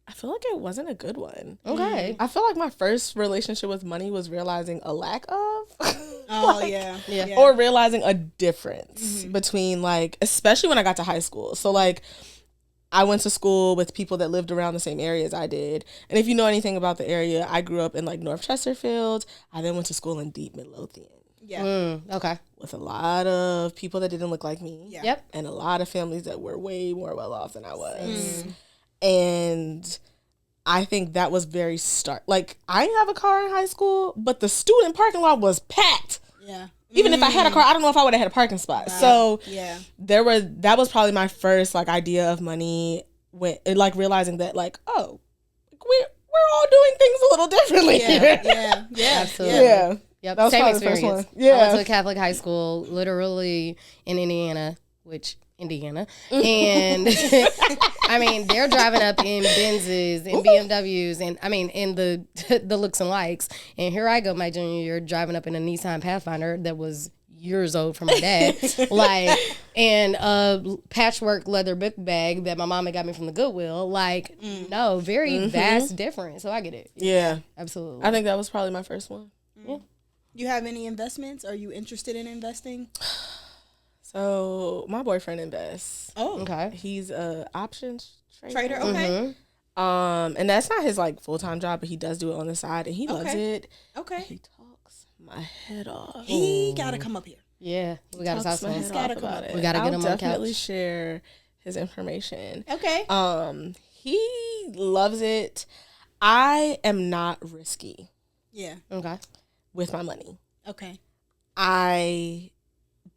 S3: I feel like it wasn't a good one.
S2: Okay.
S3: I feel like my first relationship with money was realizing a lack of. Or realizing a difference between, like, especially when I got to high school. So, like, I went to school with people that lived around the same area as I did. And if you know anything about the area, I grew up in, like, North Chesterfield. I then went to school in deep Midlothian.
S1: Yeah.
S2: Okay.
S3: With a lot of people that didn't look like me.
S1: Yeah.
S2: Yep.
S3: And a lot of families that were way more well off than I was. And I think that was very like, I didn't have a car in high school, but the student parking lot was packed.
S1: Yeah.
S3: Even if I had a car, I don't know if I would have had a parking spot. So that was probably my first, like, idea of money, when, like, realizing that, like, oh, we're all doing things a little differently here.
S1: Yeah.
S2: Absolutely.
S3: Yeah.
S2: Yep.
S3: That was
S2: Same
S3: probably the first
S2: experience.
S3: one. Yeah.
S2: I went to a Catholic high school, literally in Indiana, and I mean, they're driving up in Benzes and BMWs, and I mean, in the looks and likes. And here I go, my junior year, driving up in a Nissan Pathfinder that was years old from my dad, like, and a patchwork leather book bag that my mama got me from the Goodwill. Like, no, very vast difference. So I get it.
S3: Yeah,
S2: absolutely.
S3: I think that was probably my first one.
S2: Yeah.
S1: You have any investments? Are you interested in investing?
S3: So my boyfriend invests.
S1: Oh,
S2: okay.
S3: He's a options
S1: trader. Okay.
S3: And that's not his, like, full-time job, but he does do it on the side, and he loves it.
S1: Okay.
S3: He talks my head off.
S1: He gotta come up here.
S2: Yeah, we gotta talk
S3: my head
S2: about
S3: off about it.
S2: We gotta get him on the couch.
S3: I'll definitely share his information.
S1: Okay.
S3: He loves it. I am not risky.
S1: Yeah.
S2: Okay.
S3: With my money.
S1: Okay.
S3: I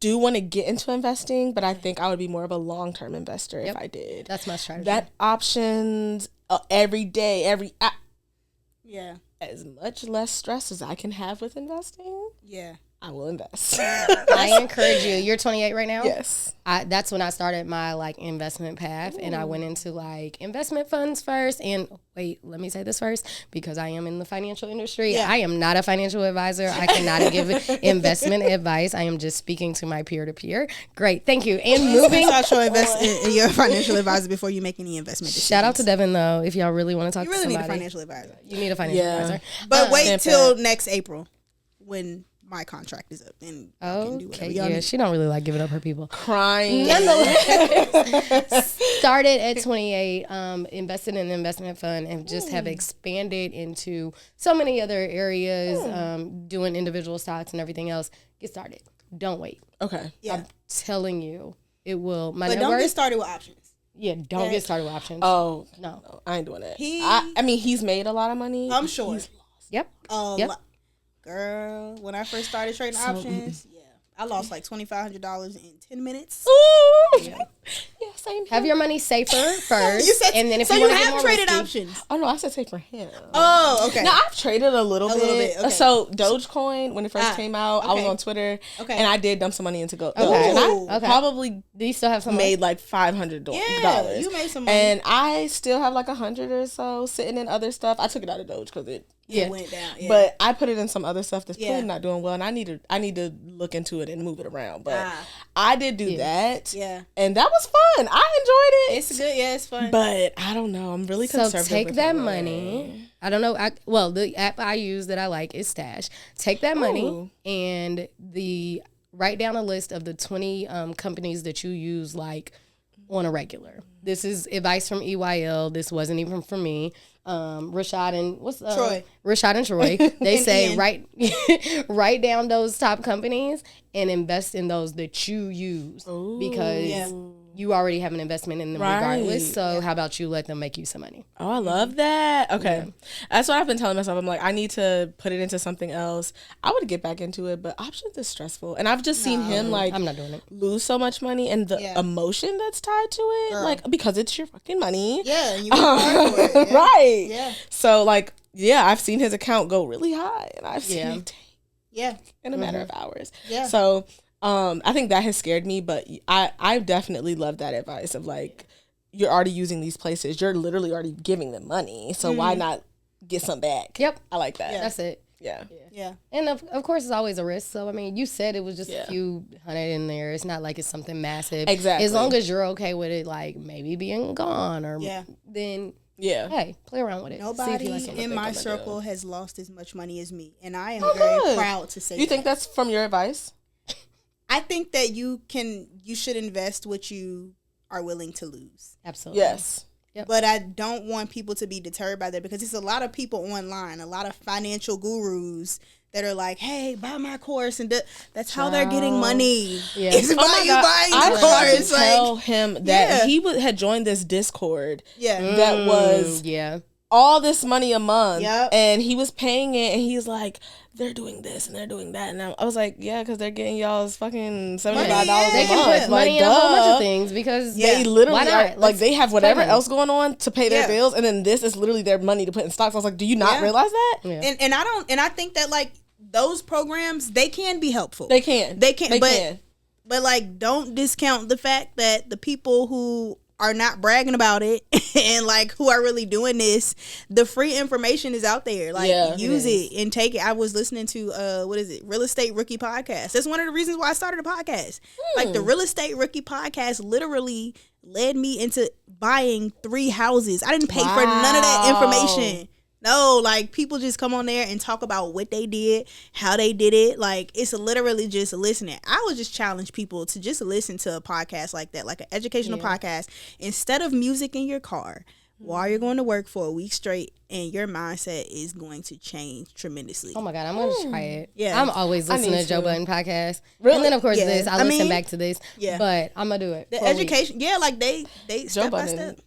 S3: do want to get into investing, but I think I would be more of a long-term investor if I did.
S2: That's my strategy.
S3: That options every day, as much less stress as I can have with investing.
S1: Yeah.
S3: I will invest.
S2: I encourage you. You're 28 right now?
S3: Yes.
S2: That's when I started my, like, investment path. And I went into, like, investment funds first. And wait, let me say this first, because I am in the financial industry. Yeah. I am not a financial advisor. I cannot give investment advice. I am just speaking to my peer-to-peer. Great. Thank you. And moving.
S1: Your financial advisor before you make any investment decisions.
S2: Shout out to Devin, though, if y'all really want to talk to somebody.
S1: You really need a financial advisor.
S2: You need a financial advisor.
S1: But wait till next April when my contract is up and
S2: okay, yeah, she don't really like giving up her people.
S3: Crying.
S2: Nonetheless, started at 28, invested in an investment fund, and just have expanded into so many other areas, doing individual stocks and everything else. Get started. Don't wait.
S3: Okay.
S2: Yeah. I'm telling you, it will.
S1: But don't get started with options.
S2: Yeah, don't get started with options.
S3: Oh
S2: no,
S3: I ain't doing it. I mean, he's made a lot of money.
S1: I'm sure.
S2: Yep.
S1: Girl, when I first started trading options, I lost like $2,500 in 10 minutes.
S3: Ooh. Yeah, same.
S2: Have your money safer first,
S1: You said,
S2: and then if
S1: so
S2: you
S1: you
S2: want to get
S1: have
S2: more
S1: traded
S2: risky,
S1: options.
S3: Oh no, I said save for him.
S1: Oh, okay.
S3: No, I've traded a little bit.
S1: Okay.
S3: So Dogecoin, when it first came out, I was
S1: okay.
S3: on Twitter,
S1: Okay.
S3: and I did dump some money into Doge,
S2: Okay.
S3: and I
S2: Okay.
S3: probably
S2: do you still have some
S3: made like $500.
S1: Yeah, you made some money.
S3: And I still have like 100 or so sitting in other stuff. I took it out of Doge because it
S1: went down. Yeah.
S3: but I put it in some other stuff that's
S1: Yeah.
S3: clearly not doing well, and I need to look into it and move it around. But I did do that, and that was fun. I enjoyed it.
S1: It's good. Yeah, it's fun.
S3: But I don't know. I'm really
S2: So
S3: conservative.
S2: take
S3: with
S2: that
S3: it.
S2: money. I don't know. The app I use that I like is Stash. Take that money and write down a list of the 20 companies that you use like on a regular. This is advice from EYL. This wasn't even from me. Rashad and
S1: Troy.
S2: Rashad and Troy. They
S1: And
S2: say
S1: Ian.
S2: write down those top companies and invest in those that you use because you already have an investment in them regardless. So how about you let them make you some money?
S3: Oh, I love that. Okay. That's what I've been telling myself. I'm like, I need to put it into something else. I would get back into it, but options is stressful. And I've just seen him like
S2: I'm not doing it.
S3: lose so much money and the emotion that's tied to it. Like, because it's your fucking money.
S1: Yeah, and you work hard for it. Yeah.
S3: Right.
S1: Yeah.
S3: So like, yeah, I've seen his account go really high and I've seen it in a matter of hours.
S1: Yeah.
S3: So I think that has scared me, but I definitely love that advice of like, you're already using these places. You're literally already giving them money. So why not get some back?
S2: Yep.
S3: I like that.
S2: Yeah. That's it.
S3: Yeah.
S1: Yeah.
S2: And of course, it's always a risk. So, I mean, you said it was just a few hundred in there. It's not like it's something massive.
S3: Exactly.
S2: As long as you're okay with it, like maybe being gone or then, hey, play around with it.
S1: Nobody
S2: like
S1: in my circle has lost as much money as me. And I am
S3: good.
S1: very proud to say
S3: You think that's from your advice?
S1: I think that you should invest what you are willing to lose.
S2: Absolutely.
S3: Yes.
S2: Yep.
S1: But I don't want people to be deterred by that because there's a lot of people online, a lot of financial gurus that are like, hey, buy my course. And that's how they're getting money.
S2: Yeah.
S1: It's by you buying the
S3: tried
S1: course.
S3: to tell him that he had joined this Discord that was all this money a month.
S1: Yep.
S3: And he was paying it and he's like, they're doing this and they're doing that. And I was like, yeah, because they're getting y'all's fucking $75 a month.
S2: They can put money in a whole bunch of things because
S3: they literally
S2: why not?
S3: are, like they have whatever
S2: them.
S3: else going on to pay their bills, and then this is literally their money to put in stocks. I was like, do you not realize that?
S2: Yeah.
S1: And I think that like those programs, they can be helpful.
S3: They can.
S1: But like, don't discount the fact that the people who are not bragging about it and like who are really doing this, the free information is out there. Like use it and take it. I was listening to Real Estate Rookie podcast. That's one of the reasons why I started a podcast. Like the Real Estate Rookie podcast literally led me into buying 3 houses. I didn't pay for none of that information. No, like people just come on there and talk about what they did, how they did it. Like it's literally just listening. I would just challenge people to just listen to a podcast like that, like an educational podcast, instead of music in your car while you're going to work for a week straight, and your mindset is going to change tremendously.
S2: Oh my God, I'm going to try it.
S1: Yeah.
S2: I'm always listening to Joe Budden podcast.
S3: Really?
S2: And then of course
S1: Yeah.
S2: this, I listen back to this.
S1: Yeah.
S2: But I'm going to do it.
S1: The
S2: for a week.
S1: education, like they step by step.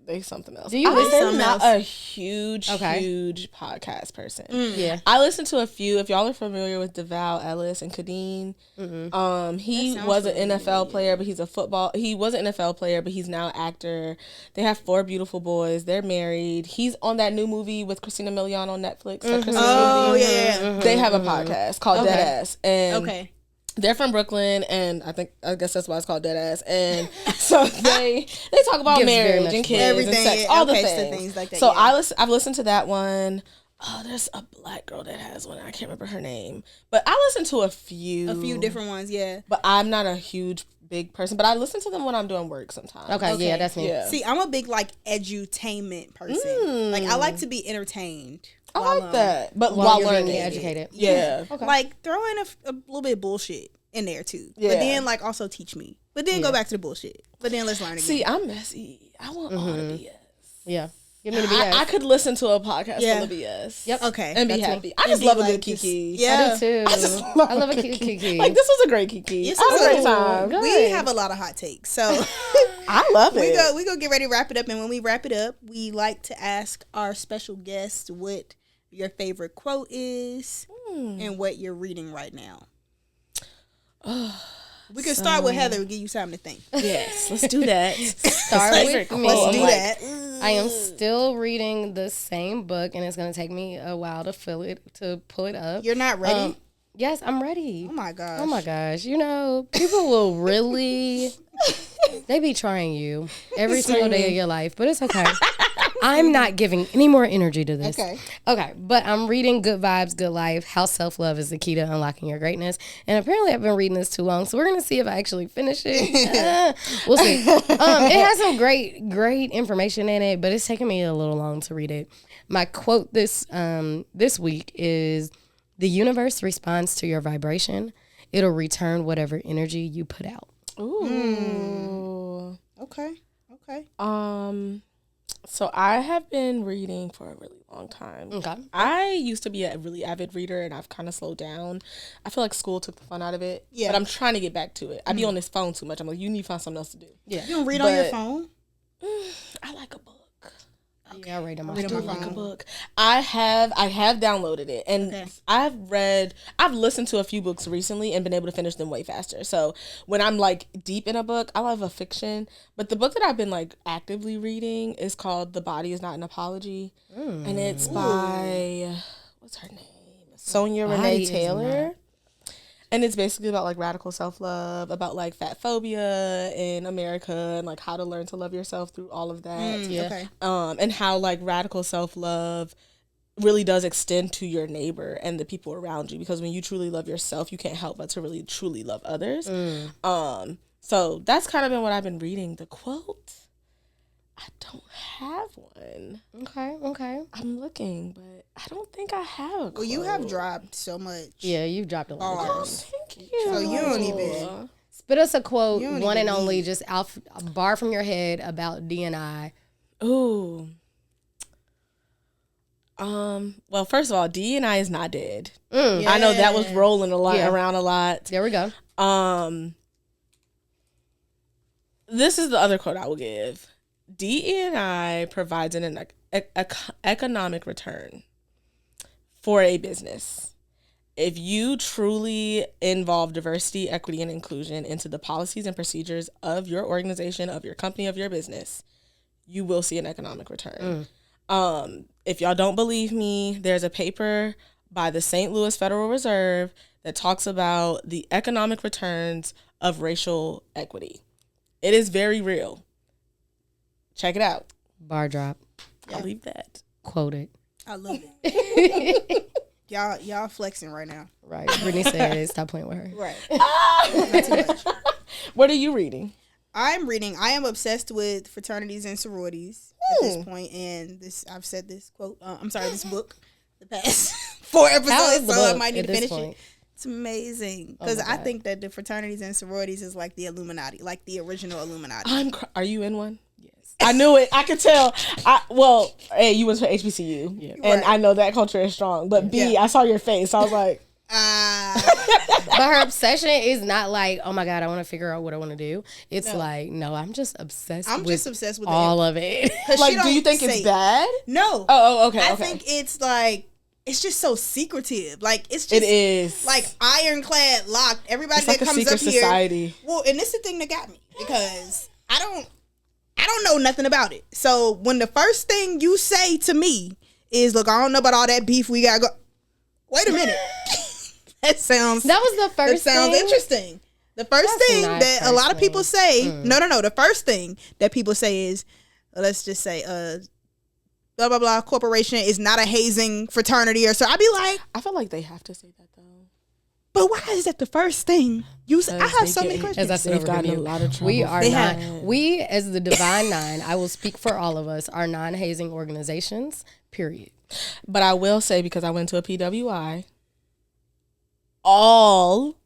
S3: They something else.
S2: Do you listen?
S3: I'm not a huge podcast person.
S2: Yeah.
S3: I listen to a few. If y'all are familiar with DeVal Ellis and Kadeen, he was an NFL player, but he was an NFL player, but he's now an actor. They have 4 beautiful boys. They're married. He's on that new movie with Christina Milian on Netflix. That Christmas movie.
S1: Yeah.
S3: They have a podcast called Deadass. And they're from Brooklyn, and I guess that's why it's called Deadass. And so they talk about marriage and kids
S1: everything,
S3: and sex, all the
S1: things
S3: things.
S1: like that.
S3: So I've listened to that one. Oh, there's a black girl that has one. I can't remember her name, but I listen to a few
S1: different ones. Yeah,
S3: but I'm not a big person. But I listen to them when I'm doing work sometimes.
S2: Okay. Yeah, that's me.
S3: Yeah.
S1: See, I'm a big like edutainment person. Like I like to be entertained.
S3: I like that, but
S2: while
S3: while
S2: you're
S3: learning,
S2: being educated.
S3: Yeah.
S2: Okay.
S1: Like throw in a little bit of bullshit in there too.
S3: Yeah.
S1: But then like also teach me. But then go back to the bullshit. But then let's learn again.
S3: See, I'm messy. I want all the BS.
S2: Yeah. Give me the BS.
S3: I could listen to a podcast full of BS.
S2: Yep.
S1: Okay.
S3: And be
S2: That's me.
S3: happy. I just love a good
S1: just-
S3: kiki.
S1: Yeah.
S2: I do too. I love a kiki.
S3: Like, this was a great kiki.
S1: Yes,
S3: I had a
S1: it
S3: great
S1: was.
S3: time.
S2: Good.
S1: We have a lot of hot takes. So
S3: I love it.
S1: we go get ready to wrap it up, and when we wrap it up, we like to ask our special guest what your favorite quote is and what you're reading right now. We can start with Heather and give you time to think.
S3: Yes, let's do that.
S2: Start with me.
S1: Let's do that.
S2: I am still reading the same book, and it's going to take me a while to pull it up.
S1: You're not ready?
S2: Yes, I'm ready.
S1: Oh my gosh.
S2: Oh my gosh. You know, people will really, they be trying you every single day of your life, but it's okay. I'm not giving any more energy to this. Okay. But I'm reading Good Vibes, Good Life, How Self-Love is the Key to Unlocking Your Greatness. And apparently I've been reading this too long, so we're going to see if I actually finish it. We'll see. It has some great information in it, but it's taking me a little long to read it. My quote this week is, "The universe responds to your vibration. It'll return whatever energy you put out."
S3: Ooh.
S1: Okay.
S3: So I have been reading for a really long time.
S2: Okay.
S3: I used to be a really avid reader, and I've kind of slowed down. I feel like school took the fun out of it.
S1: Yeah.
S3: But I'm trying to get back to it. I be on this phone too much. I'm like, you need to find something else to do.
S2: Yeah.
S1: You don't read on your phone?
S3: I like a book.
S2: Yeah, I read on my
S3: I do
S2: phone.
S3: like a book. I have downloaded it, and I've listened to a few books recently and been able to finish them way faster. So when I'm like deep in a book, I love a fiction, but the book that I've been like actively reading is called "The Body Is Not an Apology," and it's by what's her name, Sonia Renee Taylor. And it's basically about like radical self-love, about like fat phobia in America, and like how to learn to love yourself through all of that.
S1: Okay.
S3: And how like radical self-love really does extend to your neighbor and the people around you, because when you truly love yourself, you can't help but to really truly love others. So that's kind of been what I've been reading. The quote, I don't have one.
S2: Okay.
S3: I'm looking, but I don't think I have a quote.
S1: Well, you have dropped so much.
S2: Yeah, you've dropped a lot of
S1: Bars.
S3: Thank you.
S1: So you don't even.
S2: Spit us a quote,
S1: You don't
S2: one
S1: even
S2: and only,
S1: need-
S2: just a bar from your head about D&I.
S3: Ooh. Well, first of all, D&I is not dead. I know that was rolling around a lot.
S2: There we go.
S3: This is the other quote I will give. D&I provides an economic return for a business. If you truly involve diversity, equity, and inclusion into the policies and procedures of your organization, of your company, of your business, you will see an economic return. If y'all don't believe me, there's a paper by the St. Louis Federal Reserve that talks about the economic returns of racial equity. It is very real. Check it out.
S2: Bar drop.
S3: I'll leave that.
S2: Quote it.
S1: I love it. Y'all flexing right now.
S2: Right. Brittany said, stop playing with her.
S1: Right. Not too much.
S3: What are you reading?
S1: I am obsessed with fraternities and sororities at this point, and I've said this quote. This book, the past 4
S2: How is
S1: episodes,
S2: the
S1: so I
S2: book
S1: might need
S2: at
S1: to
S2: this
S1: finish
S2: point?
S1: it. It's amazing because I think that the fraternities and sororities is like the Illuminati, like the original Illuminati.
S3: Are you in one?
S2: Yes.
S3: I knew it. I could tell. Hey, you went to HBCU, and I know that culture is strong. But B, I saw your face. I was like,
S2: But her obsession is not like, oh my God, I want to figure out what I want to do. It's like, no, I'm just obsessed with all of it.
S3: like, do you think it's bad?
S1: No.
S3: Oh, okay.
S1: I think it's like, it's just so secretive. Like, it's just.
S3: It is.
S1: Like, ironclad locked. Everybody
S3: It's like
S1: that
S3: a
S1: comes
S3: secret
S1: up here.
S3: society.
S1: Well, and this is the thing that got me, because I don't know nothing about it. So when the first thing you say to me is, look, I don't know about all that beef we got go. Wait a minute. That was the first thing. That sounds interesting. The first thing that a lot of people say, no. The first thing that people say is, let's just say, blah, blah, blah, corporation is not a hazing fraternity, or so. I'd be like,
S3: I feel like they have to say that though.
S1: But why is that the first thing you say? I have so many questions.
S2: As I said,
S3: They've gotten a lot of trouble.
S2: We are not. We, as the Divine Nine, I will speak for all of us, are non-hazing organizations, period.
S3: But I will say, because I went to a PWI, all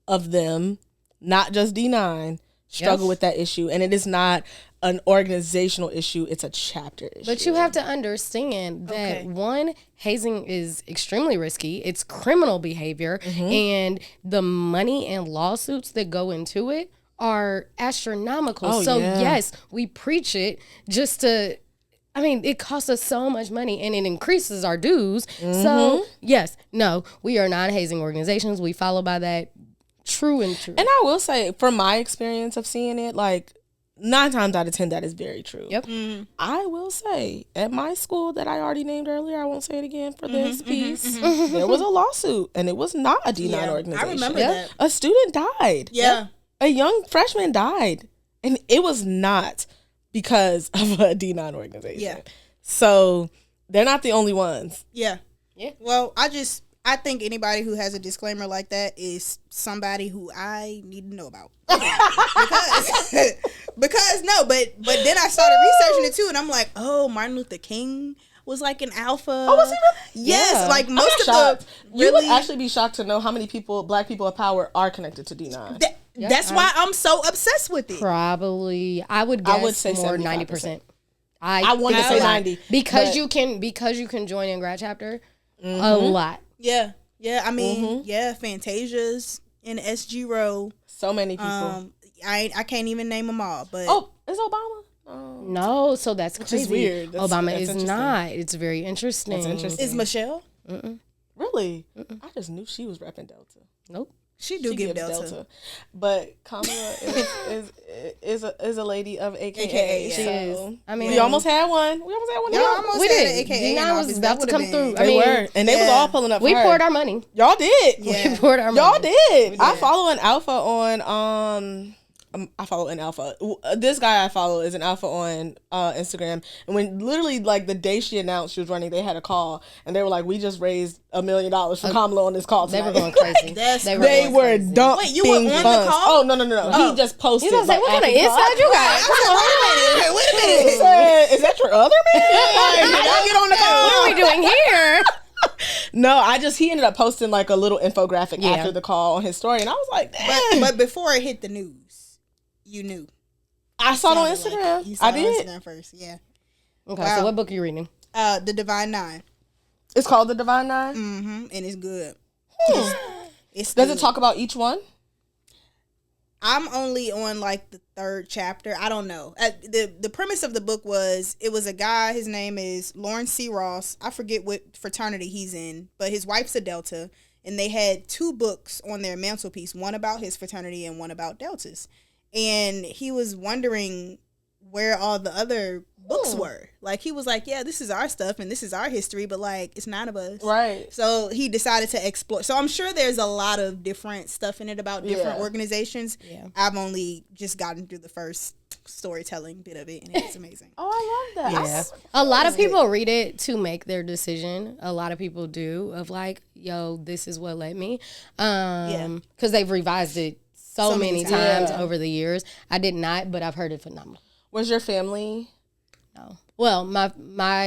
S3: of them, not just D9, struggle with that issue. And it is not an organizational issue, it's a chapter issue.
S2: But you have to understand that one, hazing is extremely risky. It's criminal behavior, and the money and lawsuits that go into it are astronomical. Yes, we preach it just to, it costs us so much money, and it increases our dues. So yes, no, we are non-hazing organizations. We follow by that True and true.
S3: And I will say, from my experience of seeing it, like 9 times out of 10, that is very true.
S2: Yep.
S3: I will say, at my school that I already named earlier, I won't say it again for this piece, there was a lawsuit, and it was not a D9 organization.
S1: I remember that.
S3: A student died.
S1: Yeah.
S3: A young freshman died, and it was not because of a D9 organization.
S1: Yeah.
S3: So they're not the only ones.
S1: Yeah.
S2: Yeah.
S1: Well, I think anybody who has a disclaimer like that is somebody who I need to know about. because no, but then I started researching it too, and I'm like, oh, Martin Luther King was like an alpha.
S3: Oh, was he really?
S1: Yes,
S3: Yeah.
S1: like most of
S3: Shocked.
S1: the
S3: You would
S1: really.
S3: actually be shocked to know how many black people of power are connected to D9.
S1: That's why I'm so obsessed with it.
S2: Probably, I would say more 90%.
S3: I wanted to say 90
S2: because
S3: but-
S2: you can join in grad chapter a lot.
S1: Yeah, yeah. I mean, yeah. Fantasia's in SG Row.
S3: So many people.
S1: I can't even name them all, but
S3: Oh, is Obama? Oh.
S2: No, so that's crazy.
S3: is weird.
S2: Obama
S3: that's
S2: is
S3: interesting.
S2: not. It's very interesting.
S3: That's interesting.
S1: is Michelle?
S3: Really? I just knew she was repping Delta.
S2: Nope.
S1: She do
S3: She
S1: give
S3: gives
S1: Delta.
S3: But Kamala is a lady of AKA.
S1: AKA,
S2: She
S1: so.
S2: is. I mean,
S3: We almost had one.
S1: Y'all
S3: here.
S1: almost
S2: we
S1: had
S2: did.
S1: an AKA in
S2: D9 was
S1: office.
S2: about
S1: That
S2: to come
S1: would've been-
S2: through. I
S3: They
S2: mean,
S3: were, and they was
S1: yeah.
S3: all pulling up.
S2: we
S3: for her.
S2: poured our money.
S3: Y'all did.
S1: Yeah.
S2: We poured our money.
S3: Y'all did. I
S1: did.
S3: follow an alpha on I follow an alpha. This guy I follow is an alpha on Instagram. And when literally like the day she announced she was running, they had a call and they were like, "We just raised $1 million for Kamala on this call
S2: They
S3: tonight."
S2: were going crazy.
S3: They were dumping.
S1: Wait, you were on the call?
S3: Oh no. He just posted.
S2: You gonna say,
S3: like,
S2: what kind of
S3: after the call.
S2: inside you got?
S1: Wait a minute.
S3: He said, "Is that your other man? Like, y'all get on the call."
S2: What are we doing here?
S3: No, he ended up posting like a little infographic
S2: Yeah.
S3: after the call on his story, and I was like, "Dang."
S1: But before it hit the news, you knew.
S3: I saw it on
S1: Sounded
S3: Instagram.
S1: like you saw
S3: I
S1: it on
S3: did.
S1: Instagram first, yeah.
S2: Okay,
S1: Wow.
S2: so what book are you reading?
S1: The Divine Nine.
S3: It's called The Divine Nine.
S1: And it's good. It's
S3: Does
S1: good.
S3: it talk about each one?
S1: I'm only on like the 3rd chapter. I don't know. The premise of the book was it was a guy. His name is Lawrence C. Ross. I forget what fraternity he's in, but his wife's a Delta, and they had 2 books on their mantelpiece, one about his fraternity and one about Deltas. And he was wondering where all the other books were. Like, he was like, yeah, this is our stuff and this is our history, but like, it's 9 of us.
S3: Right.
S1: So he decided to explore. So I'm sure there's a lot of different stuff in it about different organizations.
S2: Yeah.
S1: I've only just gotten through the first storytelling bit of it, and it's amazing.
S3: Oh, I love that.
S2: Yeah. A lot of people read it to make their decision. A lot of people do of like, yo, this is what led me. Because they've revised it so many times over the years. I did not, but I've heard it phenomenal.
S3: Was your family?
S2: No. Well, my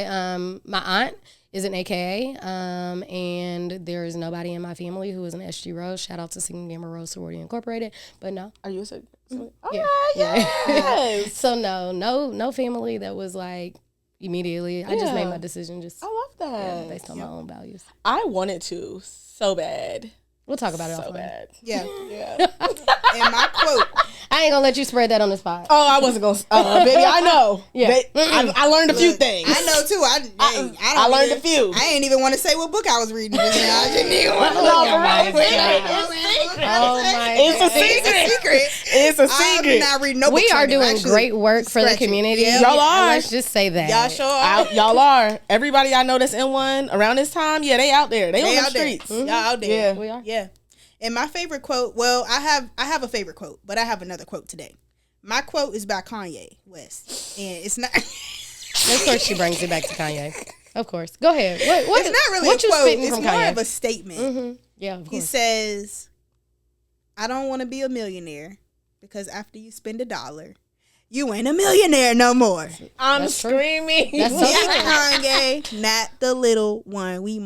S2: aunt is an AKA, and there is nobody in my family who is an SG Rose. Shout out to Sigma Gamma Rose Sorority Incorporated. But no.
S3: Are you a okay,
S2: Yeah.
S3: yes.
S2: So no family that was like immediately. I just made my decision just
S3: I love that.
S2: based on my own values.
S3: I wanted to so bad.
S2: We'll talk about it
S3: So
S2: offline.
S3: bad.
S1: Yeah.
S3: Yeah.
S1: And my quote.
S2: I ain't gonna let you spread that on the spot.
S3: Oh, I wasn't gonna. Baby, I know.
S2: Yeah.
S3: I learned a few things.
S1: I know too.
S3: I learned a few.
S1: I ain't even want to say what book I was reading just now. I didn't even want to
S3: No,
S1: look
S3: for
S1: at
S3: real.
S2: Oh my
S3: It's a
S2: God.
S3: secret. It's a
S1: I'm
S3: secret.
S1: not reading no
S2: We
S1: books
S2: are
S1: right now.
S2: doing
S1: Actually,
S2: great work for the
S1: scratch it.
S2: community.
S1: Yeah.
S3: Y'all are.
S2: Let's just say that.
S1: Y'all sure are.
S3: Y'all are. Everybody I know that's in one around this time, yeah, they out there. They on the
S1: out there.
S3: streets.
S1: Y'all out there.
S3: Yeah.
S2: We are.
S1: Yeah. And my favorite quote, well, I have a favorite quote, but I have another quote today. My quote is by Kanye West. And it's not
S2: Of course, she brings it back to Kanye. Of course. Go ahead. What
S1: it's not really
S2: what
S1: a
S2: you
S1: quote.
S2: spitting
S1: It's
S2: from
S1: more
S2: Kanye?
S1: of a statement.
S2: Yeah, of
S1: He
S2: course.
S1: says, I don't want to be a millionaire because after you spend $1, you ain't a millionaire no more.
S3: I'm
S2: That's true.
S3: screaming.
S2: That's so
S1: Big
S2: true.
S1: Kanye, not the little one. We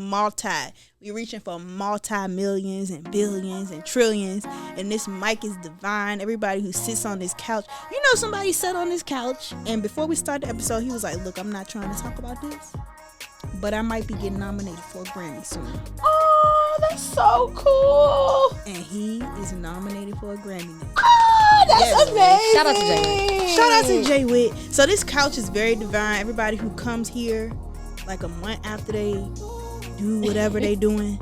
S1: reaching for multi-millions and billions and trillions. And this mic is divine. Everybody who sits on this couch. You know, somebody sat on this couch, and before we start the episode, he was like, look, I'm not trying to talk about this, but I might be getting nominated for a Grammy soon.
S3: Oh, that's so cool.
S1: And he is nominated for a Grammy now.
S3: Oh, that's
S1: Yes.
S3: amazing.
S2: Shout out to Jay.
S1: Shout out to Jay Witt. So this couch is very divine. Everybody who comes here like a month after they do whatever they doing,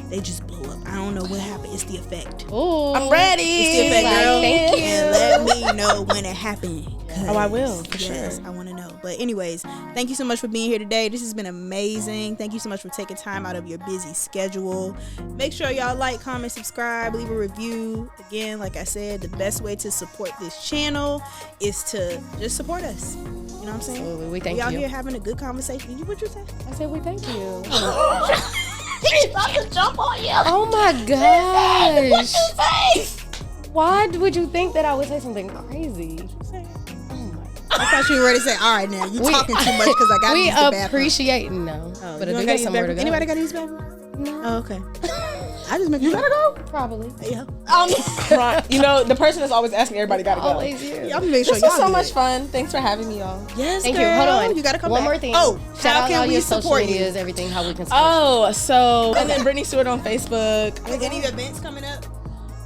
S1: they just blow pull up. I don't know what happened. It's the effect.
S2: Ooh,
S3: I'm ready.
S1: It's the effect,
S2: Like,
S1: girl.
S2: thank you.
S1: And let me know when it happened.
S3: Oh, I will, for
S1: Yes,
S3: sure.
S1: I want to know. But anyways, thank you so much for being here today. This has been amazing. Thank you so much for taking time out of your busy schedule. Make sure y'all like, comment, subscribe, leave a review. Again, like I said, the best way to support this channel is to just support us. You know what I'm saying?
S2: Absolutely. We thank
S1: We out
S2: you.
S1: here having a good conversation. What you say?
S2: I said we thank you.
S3: She's about to jump on you.
S2: Oh my gosh.
S3: What you say?
S2: Why would you think that I would say something crazy?
S1: I thought you were ready to say, all right, now you talking too much because I got to
S2: We
S1: use the bathroom.
S2: appreciate no.
S1: Oh,
S2: But
S1: you
S2: if
S1: don't
S2: you
S1: gotta
S2: got
S1: use
S2: somewhere to
S1: bathroom?
S2: go.
S1: Anybody got to use the bathroom?
S2: No.
S1: Oh, okay. I just make you gotta go.
S2: Probably.
S1: Yeah.
S3: You know, the person that's always asking everybody gotta go.
S2: Always you.
S1: Y'all make sure
S3: This
S1: y'all
S3: was so
S1: good.
S3: much fun. Thanks for having me, y'all.
S1: Yes,
S2: Thank
S1: girl.
S2: you. Hold on.
S1: You gotta come
S2: One
S1: back.
S2: more thing.
S1: Oh,
S2: Shout
S1: how
S2: out
S1: can
S2: all
S1: we
S2: your social
S1: support you?
S2: medias, everything, how we can support
S3: Oh, so and then Brittany Seward on Facebook.
S1: Any events coming up?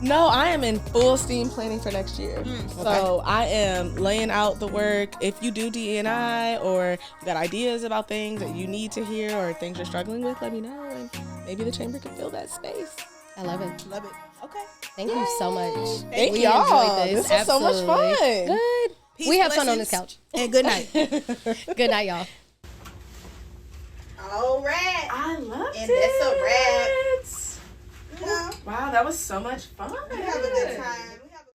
S3: No, I am in full steam planning for next year. So I am laying out the work. If you do DNI or you got ideas about things that you need to hear or things you're struggling with, let me know, and maybe the chamber can fill that space.
S2: I love it.
S1: Love it. Okay.
S2: Thank you so much.
S3: Thank
S2: We
S3: y'all.
S2: enjoyed
S3: This was so much
S2: Absolutely.
S3: fun.
S2: Good.
S1: Peace,
S2: We have fun on
S1: blessings,
S2: this couch.
S1: And good night.
S2: Good night, y'all.
S1: All right.
S3: I love
S1: And that's a wrap.
S3: Wow, that was so much fun.
S1: Have a good time.